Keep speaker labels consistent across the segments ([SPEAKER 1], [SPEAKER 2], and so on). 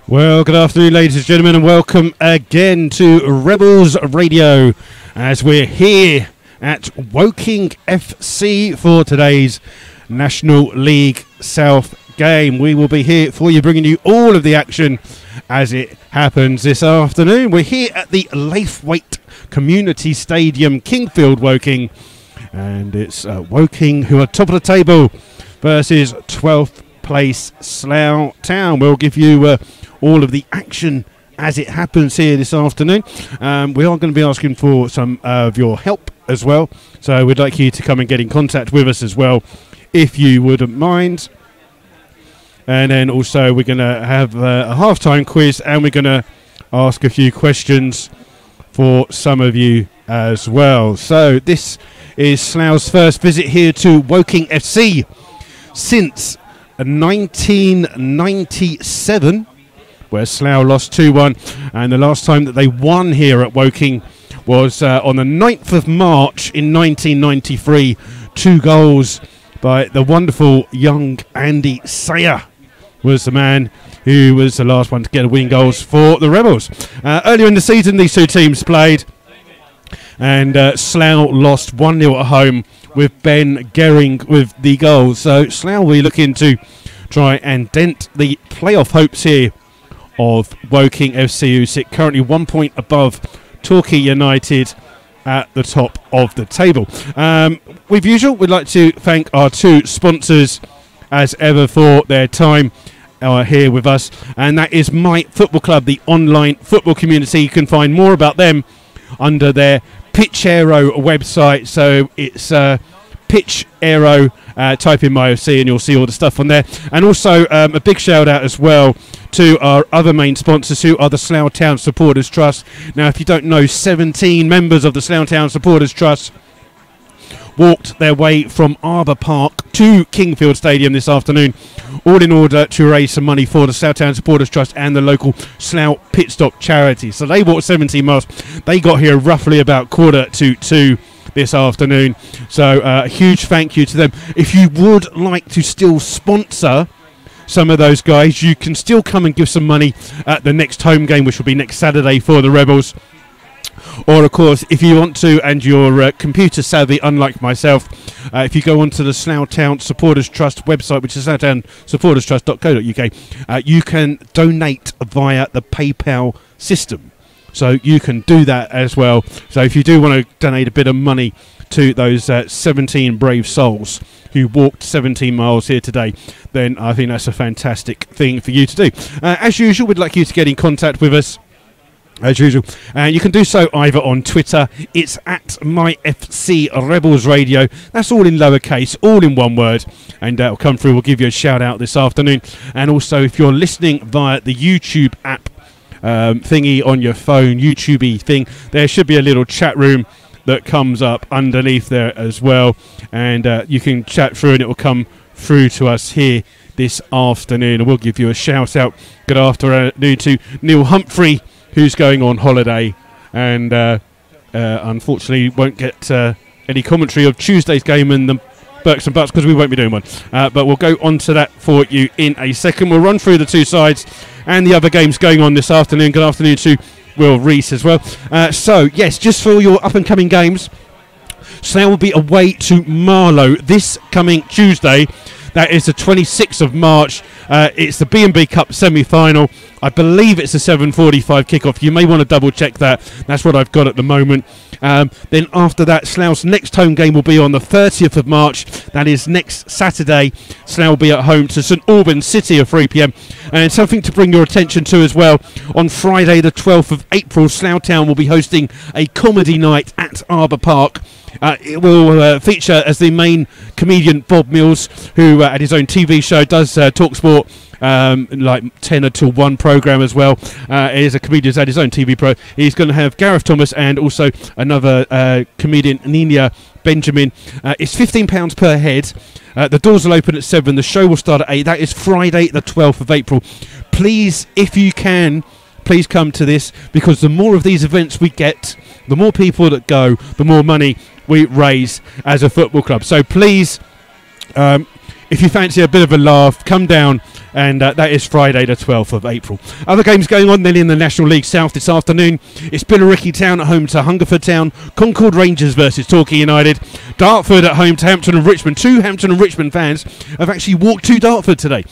[SPEAKER 1] Well, good afternoon, ladies and gentlemen, and welcome again to Rebels Radio as we're here at Woking FC for today's National League South game. We will be here for you, bringing you all of the action as it happens this afternoon. We're here at the Laithwaite Community Stadium, Kingfield, Woking, and it's Woking who are top of the table versus 12th place Slough Town. We'll give you all of the action as it happens here this afternoon. We are going to be asking for some of your help as well, so we'd like you to come and get in contact with us as well if you wouldn't mind. And then also we're going to have a half-time quiz, and we're going to ask a few questions for some of you as well. So this is Slough's first visit here to Woking FC since 1997, where Slough lost 2-1, and the last time that they won here at Woking was on the 9th of March in 1993. 2 goals by the wonderful young Andy Sayer was the man who was the last one to get a winning goals for the Rebels. Earlier in the season, these two teams played, and Slough lost 1-0 at home with Ben Gehring with the goals. So Slough will be looking to try and dent the playoff hopes here of Woking FC, who sit currently 1 point above Torquay United at the top of the table. With usual, we'd like to thank our 2 sponsors as ever for their time here with us, and that is My Football Club, the online football community. You can find more about them under their Pitch Aero website. So it's Pitch Aero, type in MyFC and you'll see all the stuff on there. And also a big shout out as well to our other main sponsors, who are the Slough Town Supporters Trust. Now, if you don't know, 17 members of the Slough Town Supporters Trust walked their way from Arbour Park to Kingfield Stadium this afternoon, all in order to raise some money for the Slough Town Supporters Trust and the local Slough Pit Stop charity. So they walked 17 miles. They got here roughly about 1:45 this afternoon. So a huge thank you to them. If you would like to still sponsor some of those guys, you can still come and give some money at the next home game, which will be next Saturday for the Rebels. Or, of course, if you want to, and you're computer savvy, unlike myself, if you go onto the Slough Town Supporters Trust website, which is sloughtownsupporterstrust.co.uk, you can donate via the PayPal system. So you can do that as well. So if you do want to donate a bit of money to those 17 brave souls who walked 17 miles here today, then I think that's a fantastic thing for you to do. As usual, we'd like you to get in contact with us. As usual, you can do so either on Twitter. It's at MyFC Rebels Radio. That's all in lowercase, all in one word, and it'll come through. We'll give you a shout out this afternoon. And also, if you're listening via the YouTube app thingy on your phone, YouTube-y thing, there should be a little chat room that comes up underneath there as well, and you can chat through and it will come through to us here this afternoon, and we'll give you a shout out. Good afternoon to Neil Humphrey, who's going on holiday, and unfortunately won't get any commentary of Tuesday's game and the Berks and Butts, because we won't be doing one. But we'll go on to that for you in a second. We'll run through the 2 sides and the other games going on this afternoon. Good afternoon to Will Rees as well. So, yes, just for your up-and-coming games, Slough will be away to Marlow this coming Tuesday. That is the 26th of March. It's the B&B Cup semi-final. I believe it's a 7:45 kickoff. You may want to double-check that. That's what I've got at the moment. Then after that, Slough's next home game will be on the 30th of March. That is next Saturday. Slough will be at home to St Albans City at 3 p.m. And something to bring your attention to as well. On Friday, the 12th of April, Slough Town will be hosting a comedy night at Arbour Park. It will feature as the main comedian Bob Mills, who at his own TV show does talk sport, like 10 till 1 programme as well. He is a comedian, at his own TV pro. He's going to have Gareth Thomas and also another comedian, Nina Benjamin. It's £15 per head. The doors will open at 7. The show will start at 8. That is Friday the 12th of April. Please, if you can, please come to this, because the more of these events we get, the more people that go, the more money we raise as a football club. So please, if you fancy a bit of a laugh, come down and that is Friday the 12th of April. Other games going on then in the National League South this afternoon. It's Billericay Town at home to Hungerford Town, Concord Rangers versus Torquay United, Dartford at home to Hampton and Richmond. Two Hampton and Richmond fans have actually walked to Dartford today.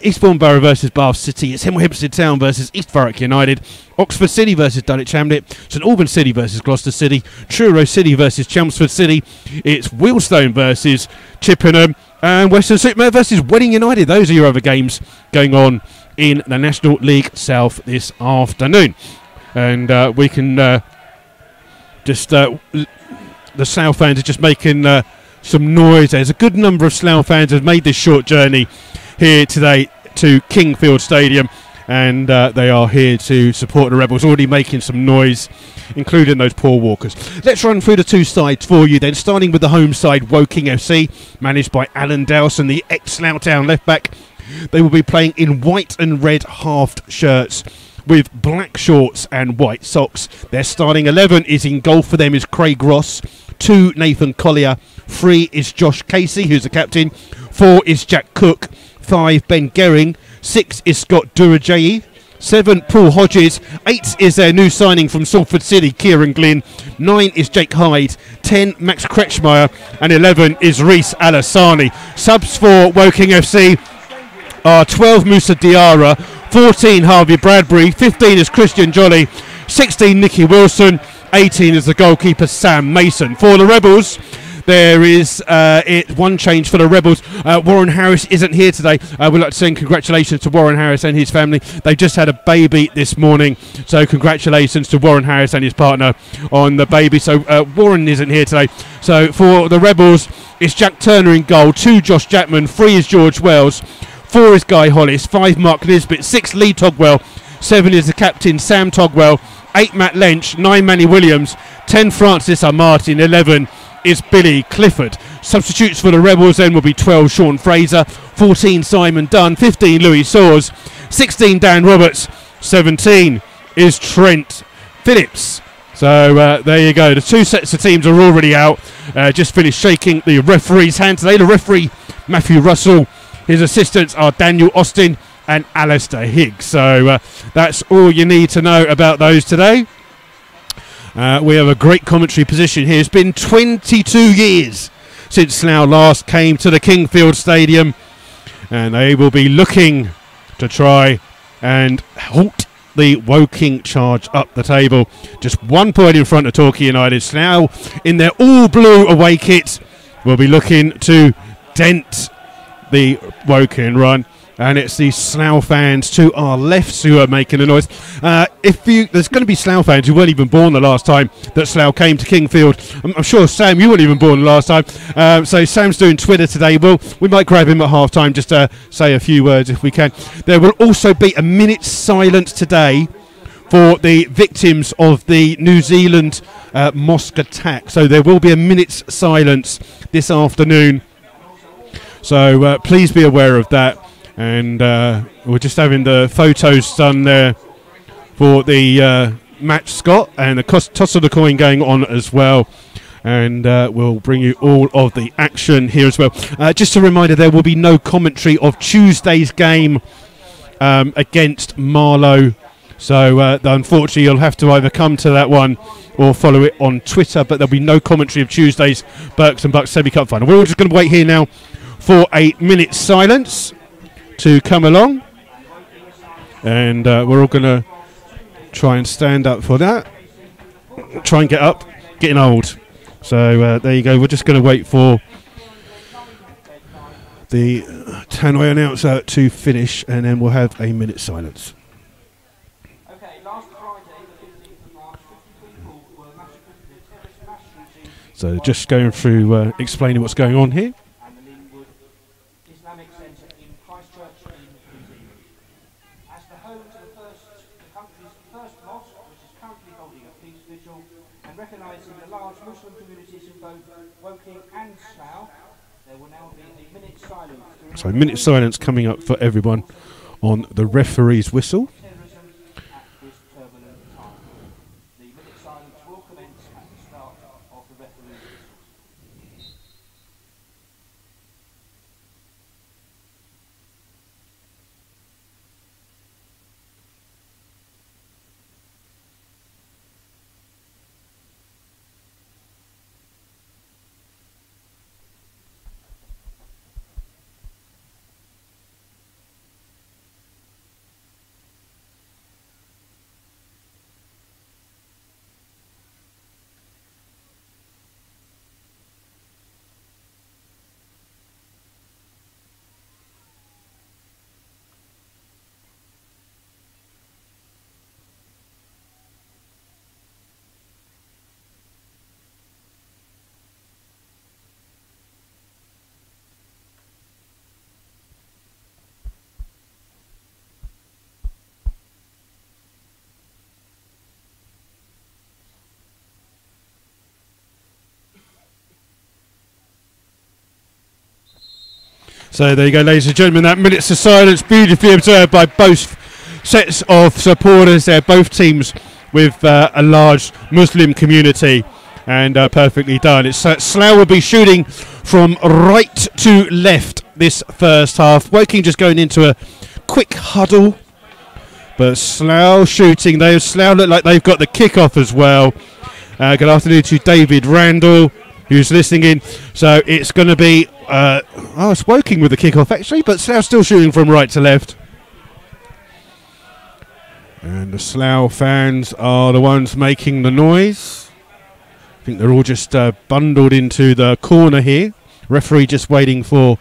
[SPEAKER 1] Eastbourne Borough versus Bath City, it's Hemel Hempstead Town versus East Thurrock United, Oxford City versus Dulwich Hamlet, St Albans City versus Gloucester City, Truro City versus Chelmsford City, it's Wealdstone versus Chippenham, and Weston-super-Mare versus Wedding United. Those are your other games going on in the National League South this afternoon. And we can the Slough fans are just making some noise. There's a good number of Slough fans have made this short journey here today to Kingfield Stadium, and they are here to support the Rebels, already making some noise, including those poor walkers. Let's run through the two sides for you then, starting with the home side, Woking FC, managed by Alan Dowson, the ex-Slough Town left-back. They will be playing in white and red halved shirts with black shorts and white socks. Their starting 11 is in goal for them is Craig Ross, 2 Nathan Collier, 3 is Josh Casey, who's the captain, 4 is Jack Cook, 5 Ben Gehring, 6 is Scott Durajayi, 7 Paul Hodges, 8 is their new signing from Salford City, Kieran Glynn, 9 is Jake Hyde, 10 Max Kretschmeyer, and 11 is Reece Alassani. Subs for Woking FC are 12 Musa Diarra, 14 Harvey Bradbury, 15 is Christian Jolly, 16 Nicky Wilson, 18 is the goalkeeper Sam Mason. For the Rebels, there is one change for the Rebels. Warren Harris isn't here today. We'd like to send congratulations to Warren Harris and his family. They just had a baby this morning, so congratulations to Warren Harris and his partner on the baby. So Warren isn't here today. So for the Rebels, it's Jack Turner in goal, 2 Josh Jackman, 3 is George Wells, 4 is Guy Hollis, 5 Mark Nisbet, 6 Lee Togwell, 7 is the captain Sam Togwell, 8 Matt Lench, 9 Manny Williams, 10 Francis R. Martin, 11 is Billy Clifford. Substitutes for the Rebels then will be 12 Sean Fraser, 14 Simon Dunn, 15 Louis Saws, 16 Dan Roberts, 17 is Trent Phillips. So there you go. The 2 sets of teams are already out. Just finished shaking the referee's hand today. The referee Matthew Russell. His assistants are Daniel Austin and Alistair Higgs. So that's all you need to know about those today. We have a great commentary position here. It's been 22 years since Slough last came to the Kingfield Stadium, and they will be looking to try and halt the Woking charge up the table. Just 1 point in front of Torquay United. Slough, in their all-blue away kit, will be looking to dent the Woking run, and it's the Slough fans to our left who are making the noise. There's going to be Slough fans who weren't even born the last time that Slough came to Kingfield. I'm sure, Sam, you weren't even born the last time. So Sam's doing Twitter today. Well, we might grab him at half time just to say a few words if we can. There will also be a minute's silence today for the victims of the New Zealand mosque attack. So there will be a minute's silence this afternoon. So please be aware of that. And we're just having the photos done there for the match, Scott, and the toss of the coin going on as well. And we'll bring you all of the action here as well. Just a reminder, there will be no commentary of Tuesday's game against Marlow. So unfortunately, you'll have to either come to that one or follow it on Twitter. But there'll be no commentary of Tuesday's Berks and Bucks semi-cup final. We're all just going to wait here now for a minute's silence to come along, and we're all going to try and stand up for that. Try and get up, getting old. So there you go. We're just going to wait for the Tannoy announcer to finish, and then we'll have a minute's silence. So just going through explaining what's going on here.
[SPEAKER 2] Recognising the large Muslim communities in both Woking and Slough, there will now be a minute's silence.
[SPEAKER 1] So a minute's silence coming up for everyone on the referee's whistle.
[SPEAKER 2] At this turbulent time. The minute's silence will commence at the start of the referee's whistle.
[SPEAKER 1] So there you go, ladies and gentlemen, that minutes of silence beautifully observed by both sets of supporters there, both teams with a large Muslim community, and perfectly done. It's Slough will be shooting from right to left this first half. Woking just going into a quick huddle, but Slough shooting. Slough look like they've got the kick-off as well. Good afternoon to David Randall, who's listening in. So it's going to be it's Woking with the kick-off actually, but Slough still shooting from right to left. And the Slough fans are the ones making the noise. I think they're all just bundled into the corner here. Referee just waiting for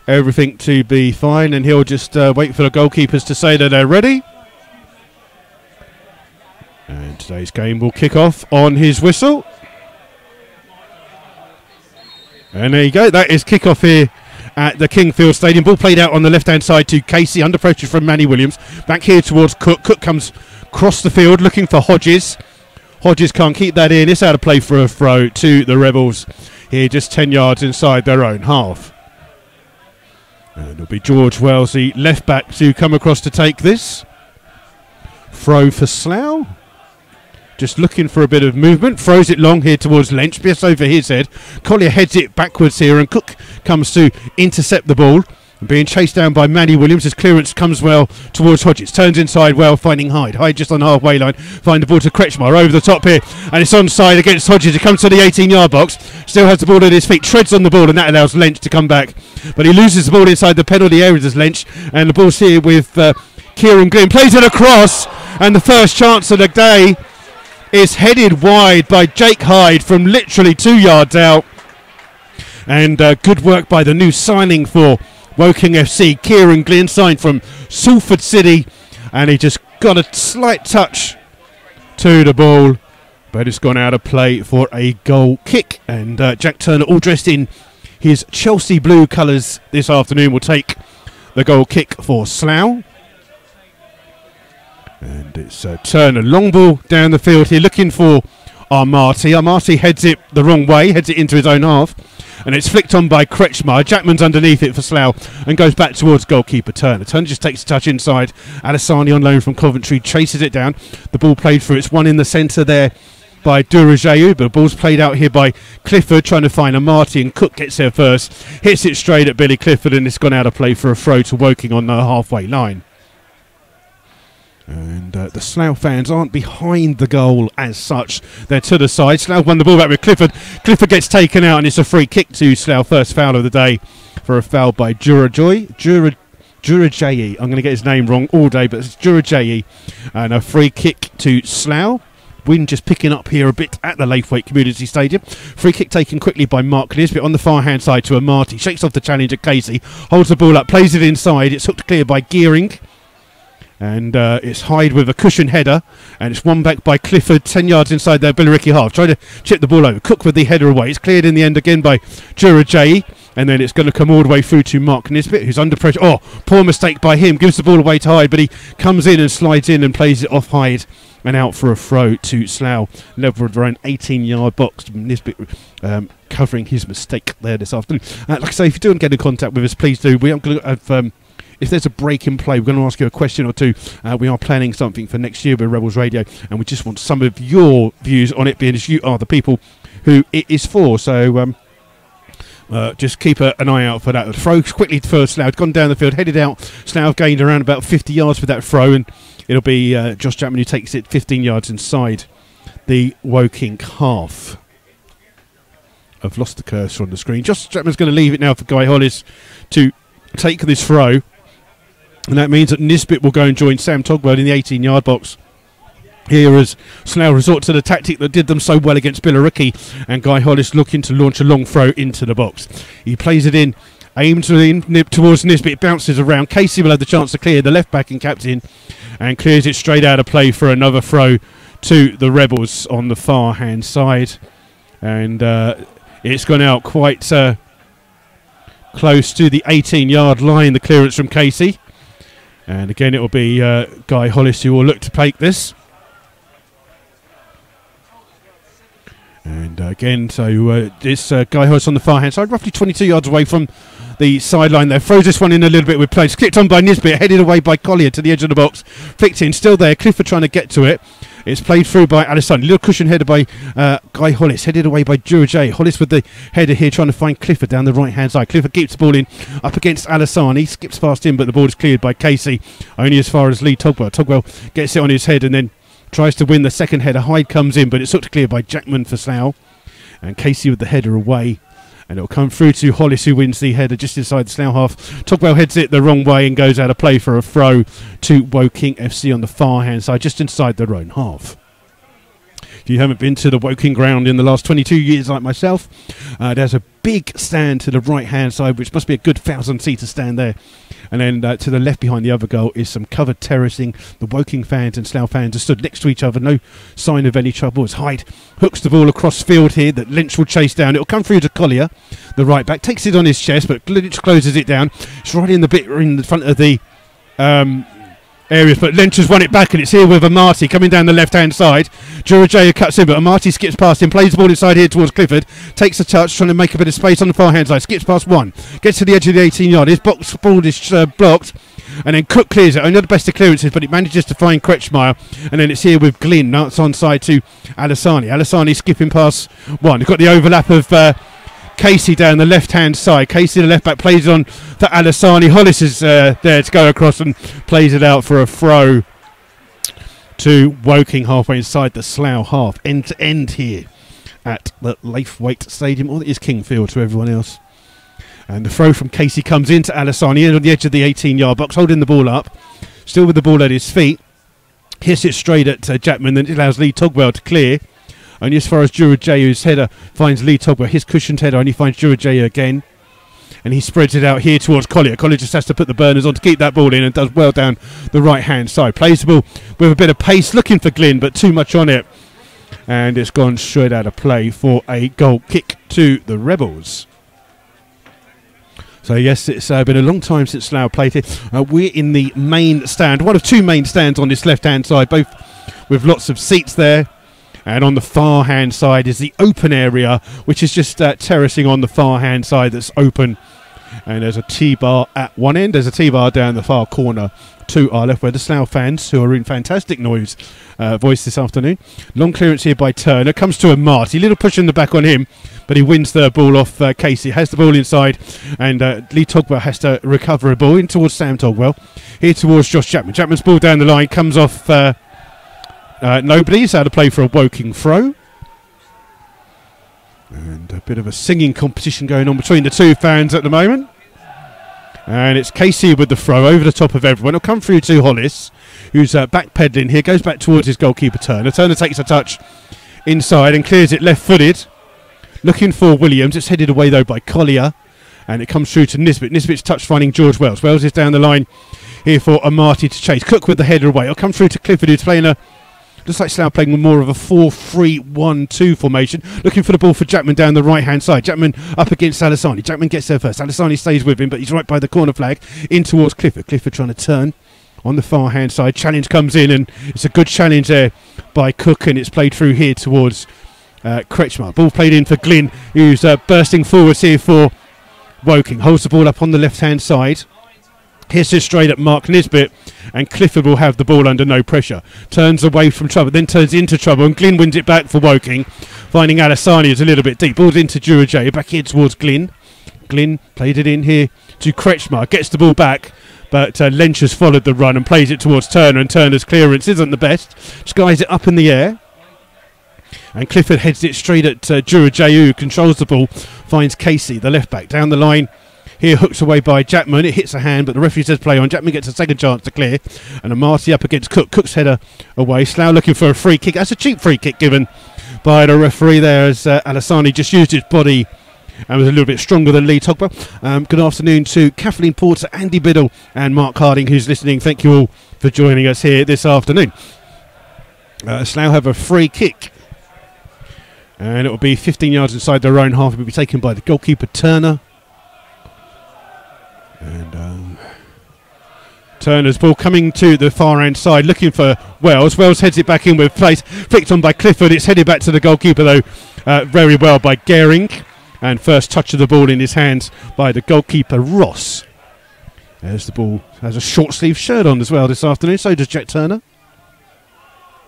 [SPEAKER 1] everything to be fine, and he'll just wait for the goalkeepers to say that they're ready. And today's game will kick off on his whistle. And there you go, that is kick-off here at the Kingfield Stadium. Ball played out on the left-hand side to Casey, under pressure from Manny Williams. Back here towards Cook. Cook comes across the field looking for Hodges. Hodges can't keep that in. It's out of play for a throw to the Rebels here, just 10 yards inside their own half. And it'll be George Wellesley, left-back, to come across to take this. Throw for Slough. Just looking for a bit of movement. Throws it long here towards Lynch. Just over his head. Collier heads it backwards here, and Cook comes to intercept the ball. Being chased down by Manny Williams. His clearance comes well towards Hodges. Turns inside well, finding Hyde. Hyde just on the halfway line. Find the ball to Kretschmar over the top here. And it's onside against Hodges. He comes to the 18-yard box. Still has the ball at his feet. Treads on the ball, and that allows Lynch to come back. But he loses the ball inside the penalty area as Lynch. And the ball's here with Kieran Glynn. Plays it across. And the first chance of the day is headed wide by Jake Hyde from literally 2 yards out. And good work by the new signing for Woking FC, Kieran Glynn, signed from Salford City, and he just got a slight touch to the ball, but it's gone out of play for a goal kick. And Jack Turner, all dressed in his Chelsea blue colours this afternoon, will take the goal kick for Slough. And it's Turner, long ball down the field here, looking for Armati. Armati heads it the wrong way, heads it into his own half, and it's flicked on by Kretschmar. Jackman's underneath it for Slough and goes back towards goalkeeper Turner. Turner just takes a touch inside. Alasani on loan from Coventry chases it down. The ball played through. It's one in the centre there by Durajeu, but the ball's played out here by Clifford, trying to find Armati, and Cook gets there first. Hits it straight at Billy Clifford, and it's gone out of play for a throw to Woking on the halfway line. And the Slough fans aren't behind the goal as such. They're to the side. Slough won the ball back with Clifford. Clifford gets taken out, and it's a free kick to Slough. First foul of the day for a foul by Durajeu. I'm going to get his name wrong all day, but it's Durajeu. And a free kick to Slough. Wind just picking up here a bit at the Laithwaite Community Stadium. Free kick taken quickly by Mark Nisbet on the far hand side to Amati. Shakes off the challenge at Casey. Holds the ball up, plays it inside. It's hooked clear by Gearing. And it's Hyde with a cushion header, and it's won back by Clifford, 10 yards inside their Billericay half. Trying to chip the ball over. Cook with the header away. It's cleared in the end again by Durajeu, and then it's going to come all the way through to Mark Nisbet, who's under pressure. Oh, poor mistake by him. Gives the ball away to Hyde, but he comes in and slides in and plays it off Hyde and out for a throw to Slough. Level of around 18-yard box. Nisbet covering his mistake there this afternoon. Like I say, if you do want to get in contact with us, please do. We are going to have... if there's a break in play, we're going to ask you a question or two. We are planning something for next year with Rebels Radio, and we just want some of your views on it, being as you are the people who it is for. So just keep an eye out for that. The throw quickly for Slough. Gone down the field, headed out. Slough gained around about 50 yards with that throw, and it'll be Josh Chapman who takes it 15 yards inside the Woking half. I've lost the cursor on the screen. Josh Chapman's going to leave it now for Guy Hollis to take this throw. And that means that Nisbet will go and join Sam Togwell in the 18-yard box. Here as Slough resort to the tactic that did them so well against Billericay, and Guy Hollis looking to launch a long throw into the box. He plays it in, aims in towards Nisbet, it bounces around. Casey will have the chance to clear, the left-back and captain, and clears it straight out of play for another throw to the Rebels on the far-hand side. And it's gone out quite close to the 18-yard line, the clearance from Casey. And again, it will be Guy Hollis who will look to take this. And again, so this Guy Hollis on the far hand side, roughly 22 yards away from the sideline there. Throws this one in a little bit with play. Clipped on by Nisbet, headed away by Collier to the edge of the box. Flicked in, still there. Clifford trying to get to it. It's played through by Alessandro. Little cushion header by Guy Hollis, headed away by Durajay. Hollis with the header here, trying to find Clifford down the right hand side. Clifford keeps the ball in up against Alessandro. He skips past him, but the ball is cleared by Casey. Only as far as Lee Togwell. Togwell gets it on his head and then tries to win the second header. Hyde comes in, but it's hooked clear by Jackman for Slough. And Casey with the header away. And it'll come through to Hollis, who wins the header just inside the Slough half. Togwell heads it the wrong way and goes out of play for a throw to Woking FC on the far hand side, just inside their own half. If you haven't been to the Woking ground in the last 22 years like myself, there's a big stand to the right hand side, which must be a good 1,000-seater stand there. And then to the left behind the other goal is some covered terracing. The Woking fans and Slough fans are stood next to each other. No sign of any trouble as Hyde hooks the ball across field here that Lynch will chase down. It'll come through to Collier, the right back. Takes it on his chest, but Lynch closes it down. It's right in the bit in the front of the areas, but Lynch has won it back, and it's here with Amati coming down the left-hand side. Durajay cuts in, but Amati skips past him, plays the ball inside here towards Clifford, takes a touch, trying to make a bit of space on the far-hand side, skips past one, gets to the edge of the 18-yard, his box ball is blocked, and then Cook clears it. Only not the best of clearances, but it manages to find Kretschmeier, and then it's here with Glynn. Now it's on side to Alessani. Alessani skipping past one. You've got the overlap of Casey down the left-hand side. Casey, the left-back, plays it on for Alessani. Hollis is there to go across and plays it out for a throw to Woking halfway inside the Slough half. End-to-end here at the Laithwaite Stadium, or it is Kingfield to everyone else. And the throw from Casey comes into Alessani, in on the edge of the 18-yard box, holding the ball up. Still with the ball at his feet. Hits it straight at Jackman, then it allows Lee Togwell to clear. Only as far as Durajay, whose header finds Lee Togwell. His cushioned header only finds Durajay again. And he spreads it out here towards Collier. Collier just has to put the burners on to keep that ball in and does well down the right-hand side. Plays the ball with a bit of pace, looking for Glynn, but too much on it. And it's gone straight out of play for a goal kick to the Rebels. So yes, it's been a long time since Slough played here. We're in the main stand, one of two main stands on this left-hand side, both with lots of seats there. And on the far hand side is the open area, which is just terracing on the far hand side that's open. And there's a T-bar at one end. There's a T-bar down the far corner to our left, where the Slough fans, who are in fantastic voice this afternoon. Long clearance here by Turner. Comes to a Marty. Little push in the back on him, but he wins the ball off Casey. Has the ball inside, and Lee Togwell has to recover a ball in towards Sam Togwell. Here towards Josh Chapman. Chapman's ball down the line. Comes off... Nobody's out of play for a Woking throw. And a bit of a singing competition going on between the two fans at the moment. And it's Casey with the throw over the top of everyone. It'll come through to Hollis, who's backpedaling here. Goes back towards his goalkeeper Turner. Turner takes a touch inside and clears it left-footed. Looking for Williams. It's headed away though by Collier. And it comes through to Nisbet. Nisbet's touch finding George Wells. Wells is down the line here for Amati to chase. Cook with the header away. It'll come through to Clifford, who's playing looks like Slough playing more of a 4-3-1-2 formation. Looking for the ball for Jackman down the right-hand side. Jackman up against Alessani. Jackman gets there first. Alessani stays with him, but he's right by the corner flag. In towards Clifford. Clifford trying to turn on the far-hand side. Challenge comes in, and it's a good challenge there by Cook, and it's played through here towards Kretschmar. Ball played in for Glynn, who's bursting forwards here for Woking. Holds the ball up on the left-hand side. Hits it straight at Mark Nisbet, and Clifford will have the ball under no pressure. Turns away from trouble, then turns into trouble, and Glynn wins it back for Woking. Finding Alessani is a little bit deep. Ball's into Durajay, back here towards Glynn. Glynn played it in here to Kretschmar, gets the ball back, but Lynch has followed the run and plays it towards Turner, and Turner's clearance isn't the best. Skies it up in the air. And Clifford heads it straight at Durajay, who controls the ball, finds Casey, the left back, down the line. Here hooked away by Jackman. It hits a hand, but the referee says play on. Jackman gets a second chance to clear. And Amati up against Cook. Cook's header away. Slough looking for a free kick. That's a cheap free kick given by the referee there, as Alessani just used his body and was a little bit stronger than Lee Togwell. Good afternoon to Kathleen Porter, Andy Biddle and Mark Harding, who's listening. Thank you all for joining us here this afternoon. Slough have a free kick. And it will be 15 yards inside their own half. It will be taken by the goalkeeper Turner. And Turner's ball coming to the far hand side, looking for Wells. Wells heads it back in with place, flicked on by Clifford. It's headed back to the goalkeeper though, very well by Gehring. And first touch of the ball in his hands by the goalkeeper Ross. There's the ball, has a short sleeve shirt on as well this afternoon, so does Jack Turner.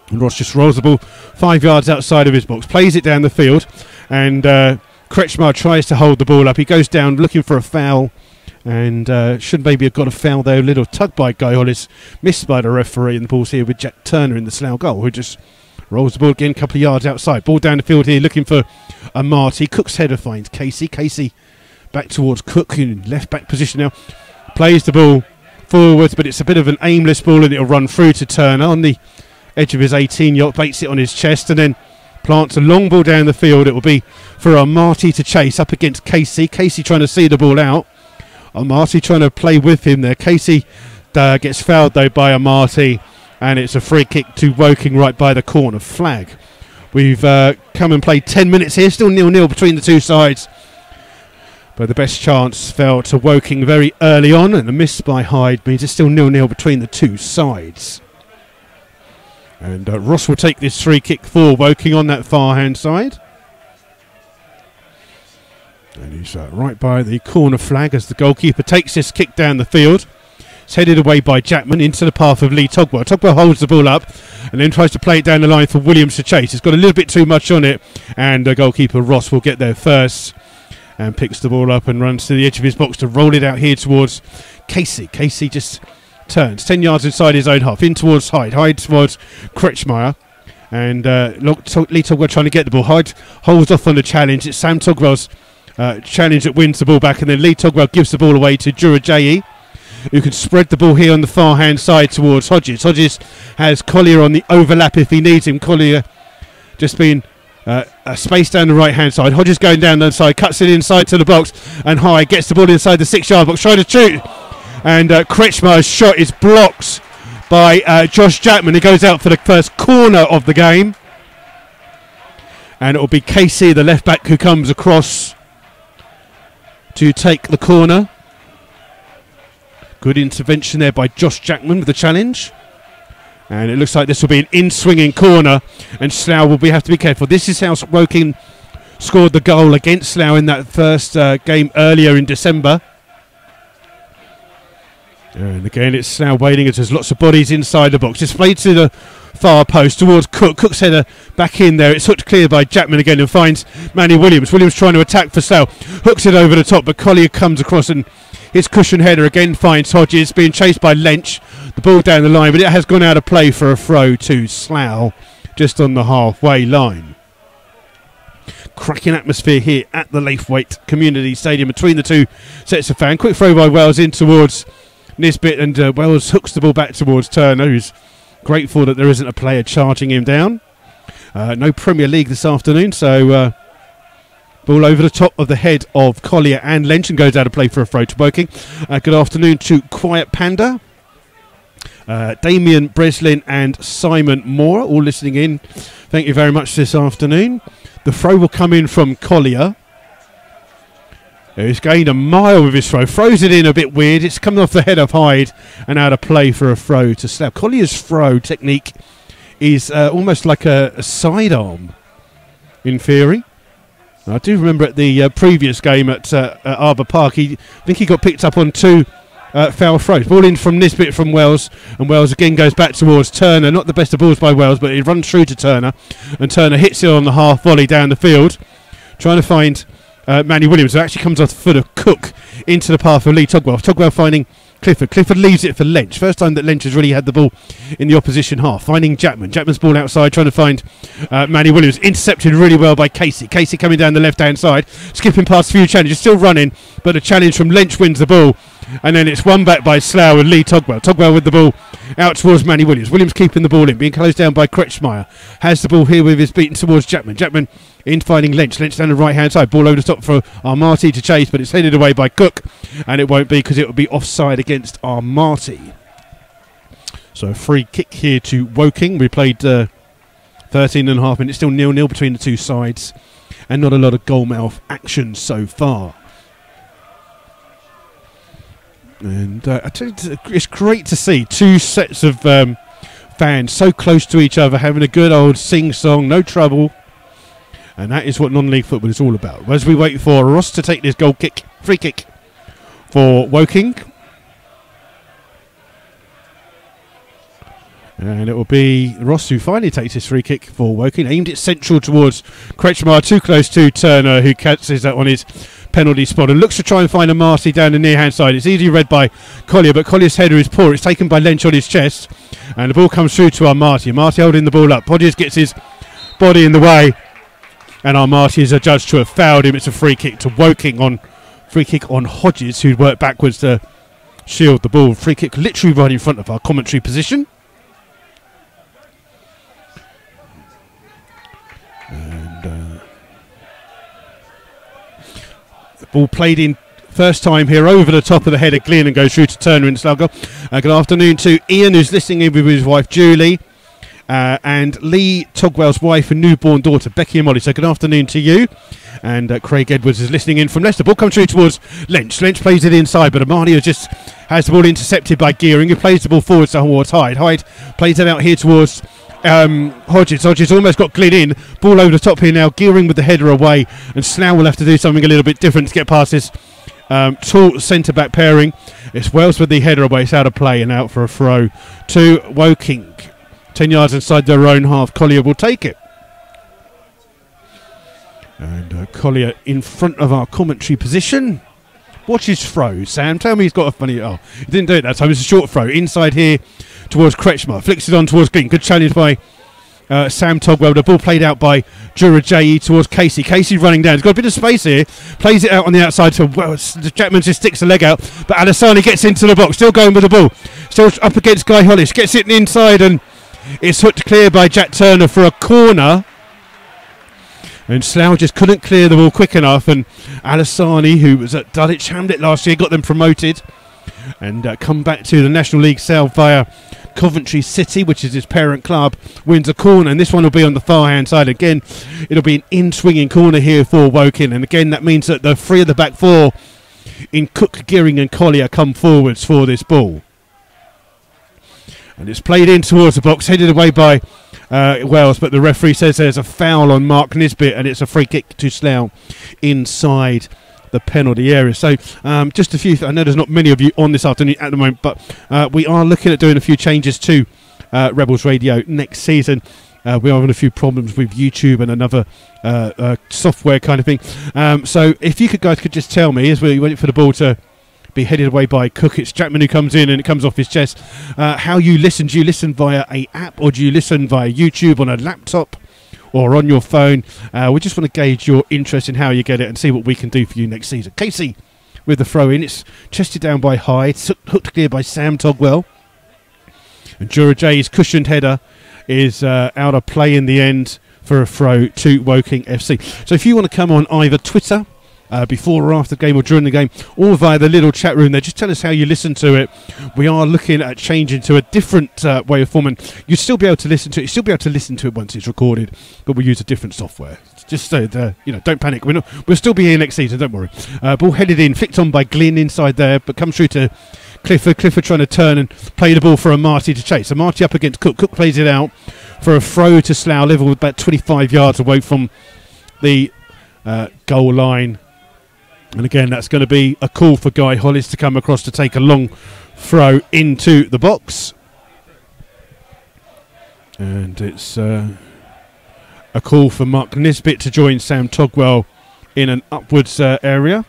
[SPEAKER 1] And Ross just rolls the ball 5 yards outside of his box, plays it down the field, and Kretschmar tries to hold the ball up. He goes down looking for a foul, and should maybe have got a foul there. A little tug by Guy Hollis, missed by the referee, and the ball's here with Jack Turner in the Slough goal, who just rolls the ball again a couple of yards outside. Ball down the field here, looking for a Marty. Cook's header finds Casey. Casey back towards Cook in left back position now. Plays the ball forwards, but it's a bit of an aimless ball, and it'll run through to Turner on the edge of his 18-yard, baits it on his chest, and then plants a long ball down the field. It will be for Marty to chase up against Casey. Casey trying to see the ball out. Marty trying to play with him there. Casey gets fouled though by Marty, and it's a free kick to Woking right by the corner flag. We've come and played 10 minutes here, still 0-0 between the two sides. But the best chance fell to Woking very early on, and a miss by Hyde means it's still 0-0 between the two sides. And Ross will take this free kick for Woking on that far hand side. And he's right by the corner flag as the goalkeeper takes this kick down the field. It's headed away by Jackman into the path of Lee Togwell. Togwell holds the ball up and then tries to play it down the line for Williams to chase. It's got a little bit too much on it, and goalkeeper Ross will get there first and picks the ball up and runs to the edge of his box to roll it out here towards Casey. Casey just turns 10 yards inside his own half, in towards Hyde. Hyde towards Kretschmar. And Lee Togwell trying to get the ball. Hyde holds off on the challenge. It's Sam Togwell's challenge that wins the ball back, and then Lee Togwell gives the ball away to Jurajayi, who can spread the ball here on the far hand side towards Hodges. Hodges has Collier on the overlap if he needs him. Collier just been a space down the right hand side. Hodges going down the side, cuts it inside to the box, and Hyde gets the ball inside the 6-yard box, trying to shoot, and Kretschmar's shot is blocked by Josh Jackman. He goes out for the first corner of the game, and it will be Casey, the left back, who comes across to take the corner. Good intervention there by Josh Jackman with the challenge. And it looks like this will be an in-swinging corner, and Slough will have to be careful. This is how Woking scored the goal against Slough in that first game earlier in December. And again, it's Slough waiting as there's lots of bodies inside the box. It's played to the far post towards Cook. Cook's header back in there. It's hooked clear by Jackman again and finds Manny Williams. Williams trying to attack for Slough. Hooks it over the top, but Collier comes across, and his cushion header again finds Hodges, being chased by Lench. The ball down the line, but it has gone out of play for a throw to Slough just on the halfway line. Cracking atmosphere here at the Laithwaite Community Stadium between the two sets of fans. Quick throw by Wells in towards Nisbet, and Wells hooks the ball back towards Turner, who's grateful that there isn't a player charging him down. No Premier League this afternoon, so ball over the top of the head of Collier and Lench, and goes out of play for a throw to Woking. Good afternoon to Quiet Panda, Damien Breslin and Simon Moore, all listening in. Thank you very much this afternoon. The throw will come in from Collier. He's gained a mile with his throw. Throws it in a bit weird. It's coming off the head of Hyde and out of play for a throw to Slough. Collier's throw technique is almost like a sidearm in theory. I do remember at the previous game at Arbour Park, I think he got picked up on two foul throws. Ball in from Nisbet from Wells, and Wells again goes back towards Turner. Not the best of balls by Wells, but it runs through to Turner, and Turner hits it on the half volley down the field, trying to find Manny Williams, who actually comes off the foot of Cook into the path of Lee Togwell. Togwell finding Clifford. Clifford leaves it for Lench. First time that Lench has really had the ball in the opposition half. Finding Jackman. Jackman's ball outside, trying to find Manny Williams. Intercepted really well by Casey. Casey coming down the left-hand side, skipping past a few challenges, still running, but a challenge from Lench wins the ball. And then it's won back by Slough and Lee Togwell. Togwell with the ball out towards Manny Williams. Williams keeping the ball in, being closed down by Kretschmar. Has the ball here with his beaten towards Jackman. Jackman in finding Lench. Lench down the right-hand side. Ball over the top for Armati to chase, but it's headed away by Cook. And it won't be, because it will be offside against Armati. So a free kick here to Woking. We played 13 and a half minutes. Still 0-0 between the two sides. And not a lot of goalmouth action so far. And I tell you, it's great to see two sets of fans so close to each other, having a good old sing-song, no trouble. And that is what non-league football is all about. As we wait for Ross to take this free kick for Woking. And it will be Ross who finally takes his free kick for Woking. Aimed it central towards Kretschmar, too close to Turner, who catches that on his penalty spot and looks to try and find a Marty down the near-hand side. It's easily read by Collier, but Collier's header is poor. It's taken by Lynch on his chest. And the ball comes through to our Marty. Marty holding the ball up. Hodges gets his body in the way. And our Marty is adjudged to have fouled him. It's a free kick to Woking on Hodges, who'd worked backwards to shield the ball. Free kick literally right in front of our commentary position. And the ball played in first time here over the top of the head of Glynn and goes through to Turner in Slough. Good afternoon to Ian, who's listening in with his wife Julie, and Lee Togwell's wife and newborn daughter Becky and Molly. So good afternoon to you. And Craig Edwards is listening in from Leicester. Ball comes through towards Lynch. Lynch plays it inside, but Amani just has the ball intercepted by Gearing, who plays the ball forwards towards Hyde. Hyde plays it out here towards Hodges. Hodges almost got Glynn in. Ball over the top here now. Gearing with the header away, and Slough will have to do something a little bit different to get past this tall centre-back pairing. It's Wells with the header away. It's out of play and out for a throw to Woking. 10 yards inside their own half. Collier will take it. And Collier in front of our commentary position. Watch his throw, Sam. Tell me he's got a funny... Oh, he didn't do it that time. It's a short throw. Inside here towards Kretschmar. Flicks it on towards Glynn. Good challenge by Sam Togwell. The ball played out by Jurajayi towards Casey. Casey running down. He's got a bit of space here. Plays it out on the outside. So Jackman just sticks the leg out. But Alassani gets into the box. Still going with the ball. Still up against Guy Hollis. Gets it inside and it's hooked clear by Jack Turner for a corner. And Slough just couldn't clear the ball quick enough. And Alassani, who was at Dulwich Hamlet last year, got them promoted. And come back to the National League South via Coventry City, which is his parent club, wins a corner. And this one will be on the far-hand side. Again, it'll be an in-swinging corner here for Woking. And again, that means that the three of the back four in Cook, Gearing and Collier come forwards for this ball. And it's played in towards the box, headed away by Wells, but the referee says there's a foul on Mark Nisbet and it's a free kick to Slough inside the penalty area. So just a few, I know there's not many of you on this afternoon at the moment, but we are looking at doing a few changes to Rebels Radio next season. We are having a few problems with YouTube and another software kind of thing. So if you guys could just tell me, as we wait for the ball to be headed away by Cook, it's Jackman who comes in and it comes off his chest. How you listen? Do you listen via a app or do you listen via YouTube on a laptop or on your phone? We just want to gauge your interest in how you get it and see what we can do for you next season. Casey with the throw in. It's chested down by Hyde, hooked clear by Sam Togwell. And Jurajayi's cushioned header is out of play in the end for a throw to Woking FC. So if you want to come on either Twitter, before or after the game or during the game, or via the little chat room there, just tell us how you listen to it. We are looking at changing to a different way of forming. You'll still be able to listen to it. You'll still be able to listen to it once it's recorded, but we'll use a different software. Just so don't panic. We'll still be here next season, don't worry. Ball headed in, flicked on by Glynn inside there, but comes through to Clifford. Clifford trying to turn and play the ball for a Marty to chase. So Marty up against Cook. Cook plays it out for a throw to Slough, level about 25 yards away from the goal line. And again, that's going to be a call for Guy Hollis to come across to take a long throw into the box. And it's a call for Mark Nisbet to join Sam Togwell in an upwards area.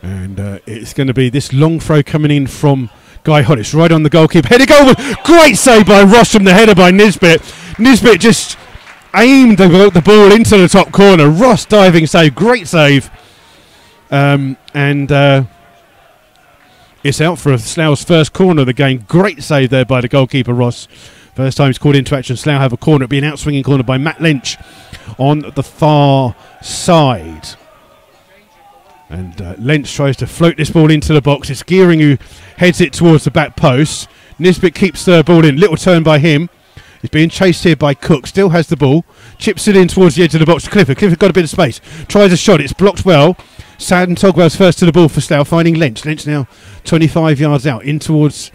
[SPEAKER 1] And it's going to be this long throw coming in from Guy Hollis, right on the goalkeeper. Headed goal! Great save by Ross from the header by Nisbet. Nisbet just aimed the ball into the top corner. Ross diving save, great save. And it's out for Slough's first corner of the game. Great save there by the goalkeeper, Ross. First time he's called into action. Slough have a corner. It'll be an outswinging corner by Matt Lynch on the far side. And Lynch tries to float this ball into the box. It's Gearing who heads it towards the back post. Nisbet keeps the ball in. Little turn by him. He's being chased here by Cook. Still has the ball. chips it in towards the edge of the box to Clifford. Clifford got a bit of space, tries a shot, it's blocked well. Sam Togwell's first to the ball for Slough, finding Lynch. Lynch now 25 yards out, in towards,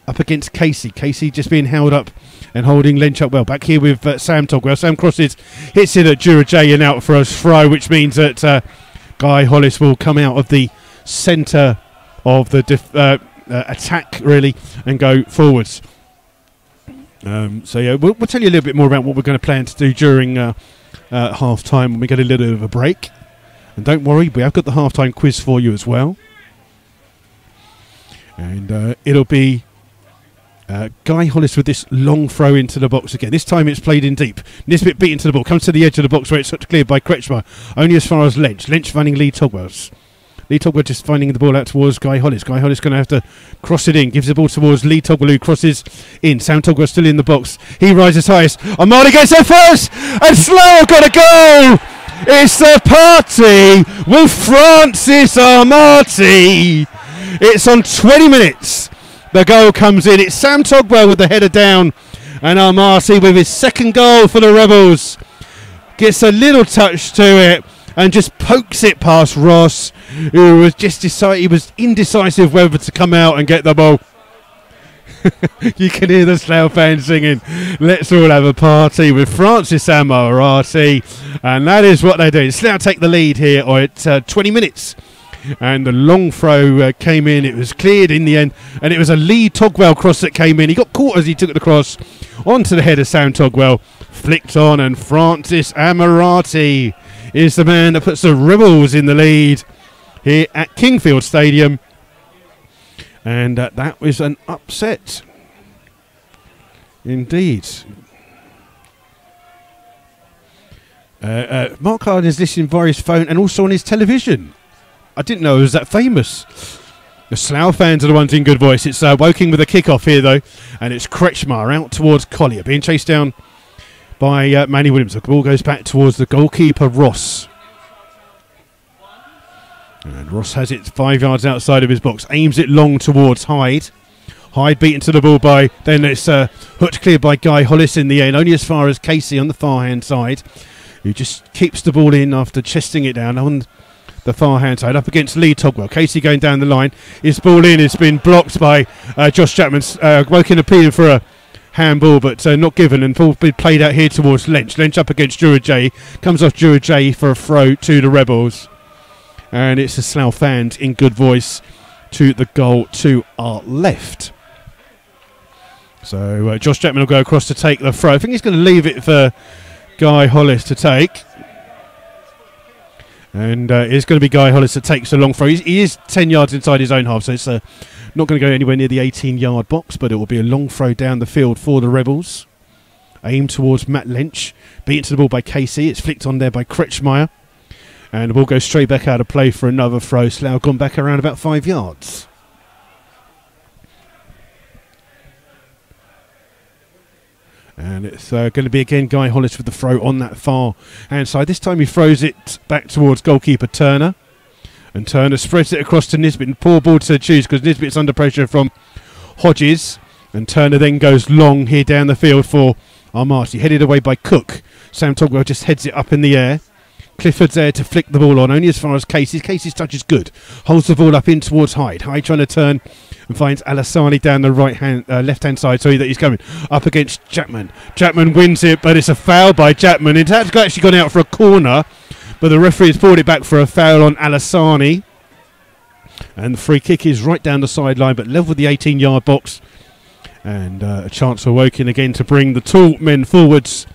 [SPEAKER 1] up against Casey. Casey just being held up and holding Lynch up well. Back here with Sam Togwell. Sam crosses, hits it at Jura J and out for a throw, which means that Guy Hollis will come out of the centre of the attack, really, and go forwards. So yeah, we'll tell you a little bit more about what we're going to plan to do during half time when we get a little bit of a break. And don't worry, we have got the half-time quiz for you as well. And it'll be Guy Hollis with this long throw into the box again. This time it's played in deep. Nisbet beaten to the ball, comes to the edge of the box where it's cleared by Kretschmer. Only as far as Lynch. Lynch finding Lee Togwell. Lee Togwell just finding the ball out towards Guy Hollis. Guy Hollis going to have to cross it in. Gives the ball towards Lee Togwell, who crosses in. Sam Togwell still in the box. He rises highest. Amadi gets there first! And Slough got a goal! It's the party with Francis Amati. It's on 20 minutes. The goal comes in. It's Sam Togwell with the header down. And Amati with his second goal for the Rebels. Gets a little touch to it and just pokes it past Ross, who was just he was indecisive whether to come out and get the ball. You can hear the Slough fans singing, "Let's all have a party with Francis Amati," and that is what they do. Slough take the lead here at 20 minutes, and the long throw came in. It was cleared in the end, and it was a Lee Togwell cross that came in. He got caught as he took the cross onto the head of Sam Togwell, flicked on, and Francis Amati is the man that puts the Rebels in the lead here at Kingfield Stadium. And that was an upset indeed. Mark Harden is listening via his phone and also on his television. I didn't know it was that famous. The Slough fans are the ones in good voice. It's Woking with a kick-off here, though. And it's Kretschmer out towards Collier, being chased down by Manny Williams. The ball goes back towards the goalkeeper, Ross. And Ross has it 5 yards outside of his box. Aims it long towards Hyde. Hyde beaten to the ball by... Then it's hooked clear by Guy Hollis in the end. Only as far as Casey on the far-hand side, who just keeps the ball in after chesting it down on the far-hand side. Up against Lee Togwell. Casey going down the line. His ball in has been blocked by Josh Chapman. Woking appealing for a handball, but not given. And ball been played out here towards Lynch. Lynch up against Jura J. Comes off Jura J for a throw to the Rebels. And it's the Slough fans in good voice to the goal to our left. So Josh Chapman will go across to take the throw. I think he's going to leave it for Guy Hollis to take. And it's going to be Guy Hollis that takes the long throw. He is 10 yards inside his own half, so it's not going to go anywhere near the 18-yard box, but it will be a long throw down the field for the Rebels. Aimed towards Matt Lynch. Beaten to the ball by Casey. It's flicked on there by Kretschmer. And the ball goes straight back out of play for another throw. Slough gone back around about 5 yards. And it's going to be again Guy Hollis with the throw on that far hand side. This time he throws it back towards goalkeeper Turner. And Turner spreads it across to Nisbet. And poor ball to choose because Nisbet's under pressure from Hodges. And Turner then goes long here down the field for Amati. Headed away by Cook. Sam Togwell just heads it up in the air. Clifford's there to flick the ball on, only as far as Casey. Casey's touch is good. Holds the ball up in towards Hyde. Hyde trying to turn and finds Alassani down the left-hand side. Sorry that he's coming up against Chapman. Chapman wins it, but it's a foul by Chapman. It has actually gone out for a corner, but the referee has pulled it back for a foul on Alassani. And the free kick is right down the sideline, but level with the 18-yard box. And a chance for Woking again to bring the two men forwards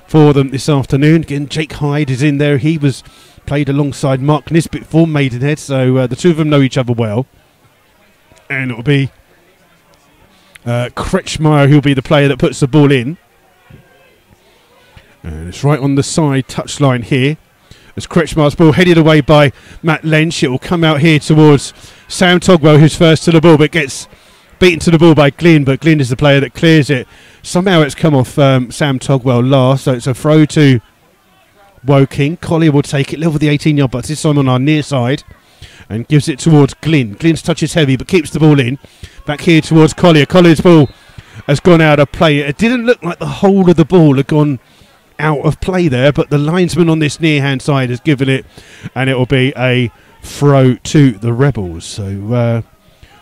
[SPEAKER 1] for them this afternoon. Again, Jake Hyde is in there. He was played alongside Mark Nisbet for Maidenhead, so the two of them know each other well. And it will be Kretschmer who'll be the player that puts the ball in. And it's right on the side touchline here. As Kretschmer's ball headed away by Matt Lynch. It will come out here towards Sam Togwell, who's first to the ball, but gets beaten to the ball by Glynn, but Glynn is the player that clears it. Somehow it's come off Sam Togwell last, so it's a throw to Woking. Collier will take it, level the 18-yard box, this time on our near side, and gives it towards Glynn. Glynn's touch is heavy, but keeps the ball in. Back here towards Collier. Collier's ball has gone out of play. It didn't look like the whole of the ball had gone out of play there, but the linesman on this near hand side has given it, and it will be a throw to the Rebels. So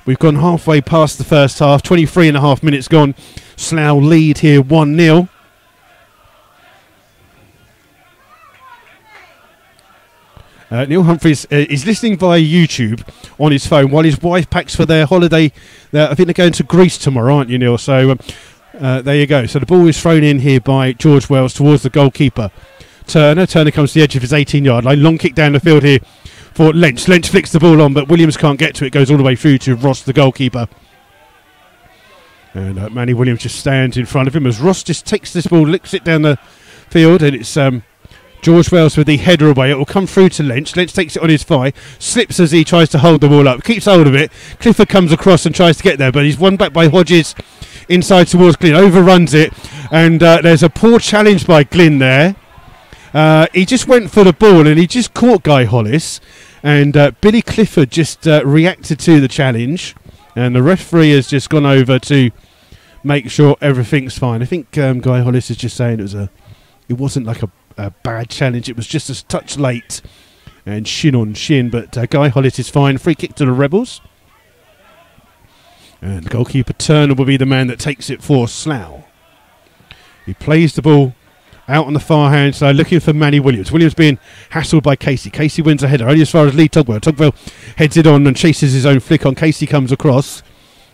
[SPEAKER 1] we've gone halfway past the first half, 23 and a half minutes gone. Slough lead here 1-0. Neil Humphreys is listening via YouTube on his phone while his wife packs for their holiday. I think they're going to Greece tomorrow, aren't you, Neil? So there you go. So the ball is thrown in here by George Wells towards the goalkeeper. Turner comes to the edge of his 18-yard line. Long kick down the field here for Lynch. Lynch flicks the ball on, but Williams can't get to it. Goes all the way through to Ross, the goalkeeper. And Manny Williams just stands in front of him as Ross just takes this ball, licks it down the field, and it's George Wells with the header away. It will come through to Lynch. Lynch takes it on his thigh, slips as he tries to hold the ball up, keeps hold of it. Clifford comes across and tries to get there, but he's won back by Hodges inside towards Glynn, overruns it, and there's a poor challenge by Glynn there. He just went for the ball and he just caught Guy Hollis, and Billy Clifford just reacted to the challenge, and the referee has just gone over to make sure everything's fine. I think Guy Hollis is just saying it wasn't like a bad challenge, it was just a touch late and shin on shin, but Guy Hollis is fine. Free kick to the Rebels, and goalkeeper Turner will be the man that takes it for Slough. He plays the ball out on the far hand side looking for Manny Williams. Williams being hassled by Casey. Casey wins a header only as far as Lee Tugwell. Tugwell heads it on and chases his own flick on. Casey comes across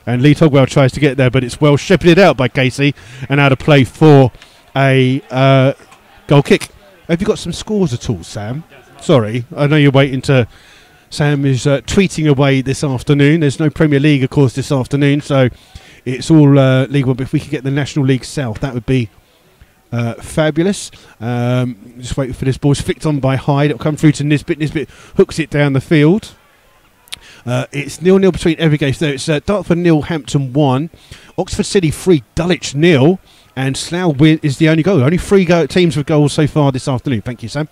[SPEAKER 1] and Lee Tugwell tries to get there, but it's well shepherded out by Casey and out of play for a goal kick. Have you got some scores at all, Sam? Sorry, I know you're waiting to... Sam is tweeting away this afternoon. There's no Premier League, of course, this afternoon, so it's all League One. But if we could get the National League South, that would be fabulous. Just waiting for this ball. It's flicked on by Hyde. It'll come through to Nisbet. Nisbet hooks it down the field. It's 0-0 between every game. So it's Dartford 0, Hampton 1, Oxford City 3, Dulwich 0. And Slough is the only goal. Only 3 teams with goals so far this afternoon. Thank you, Sam.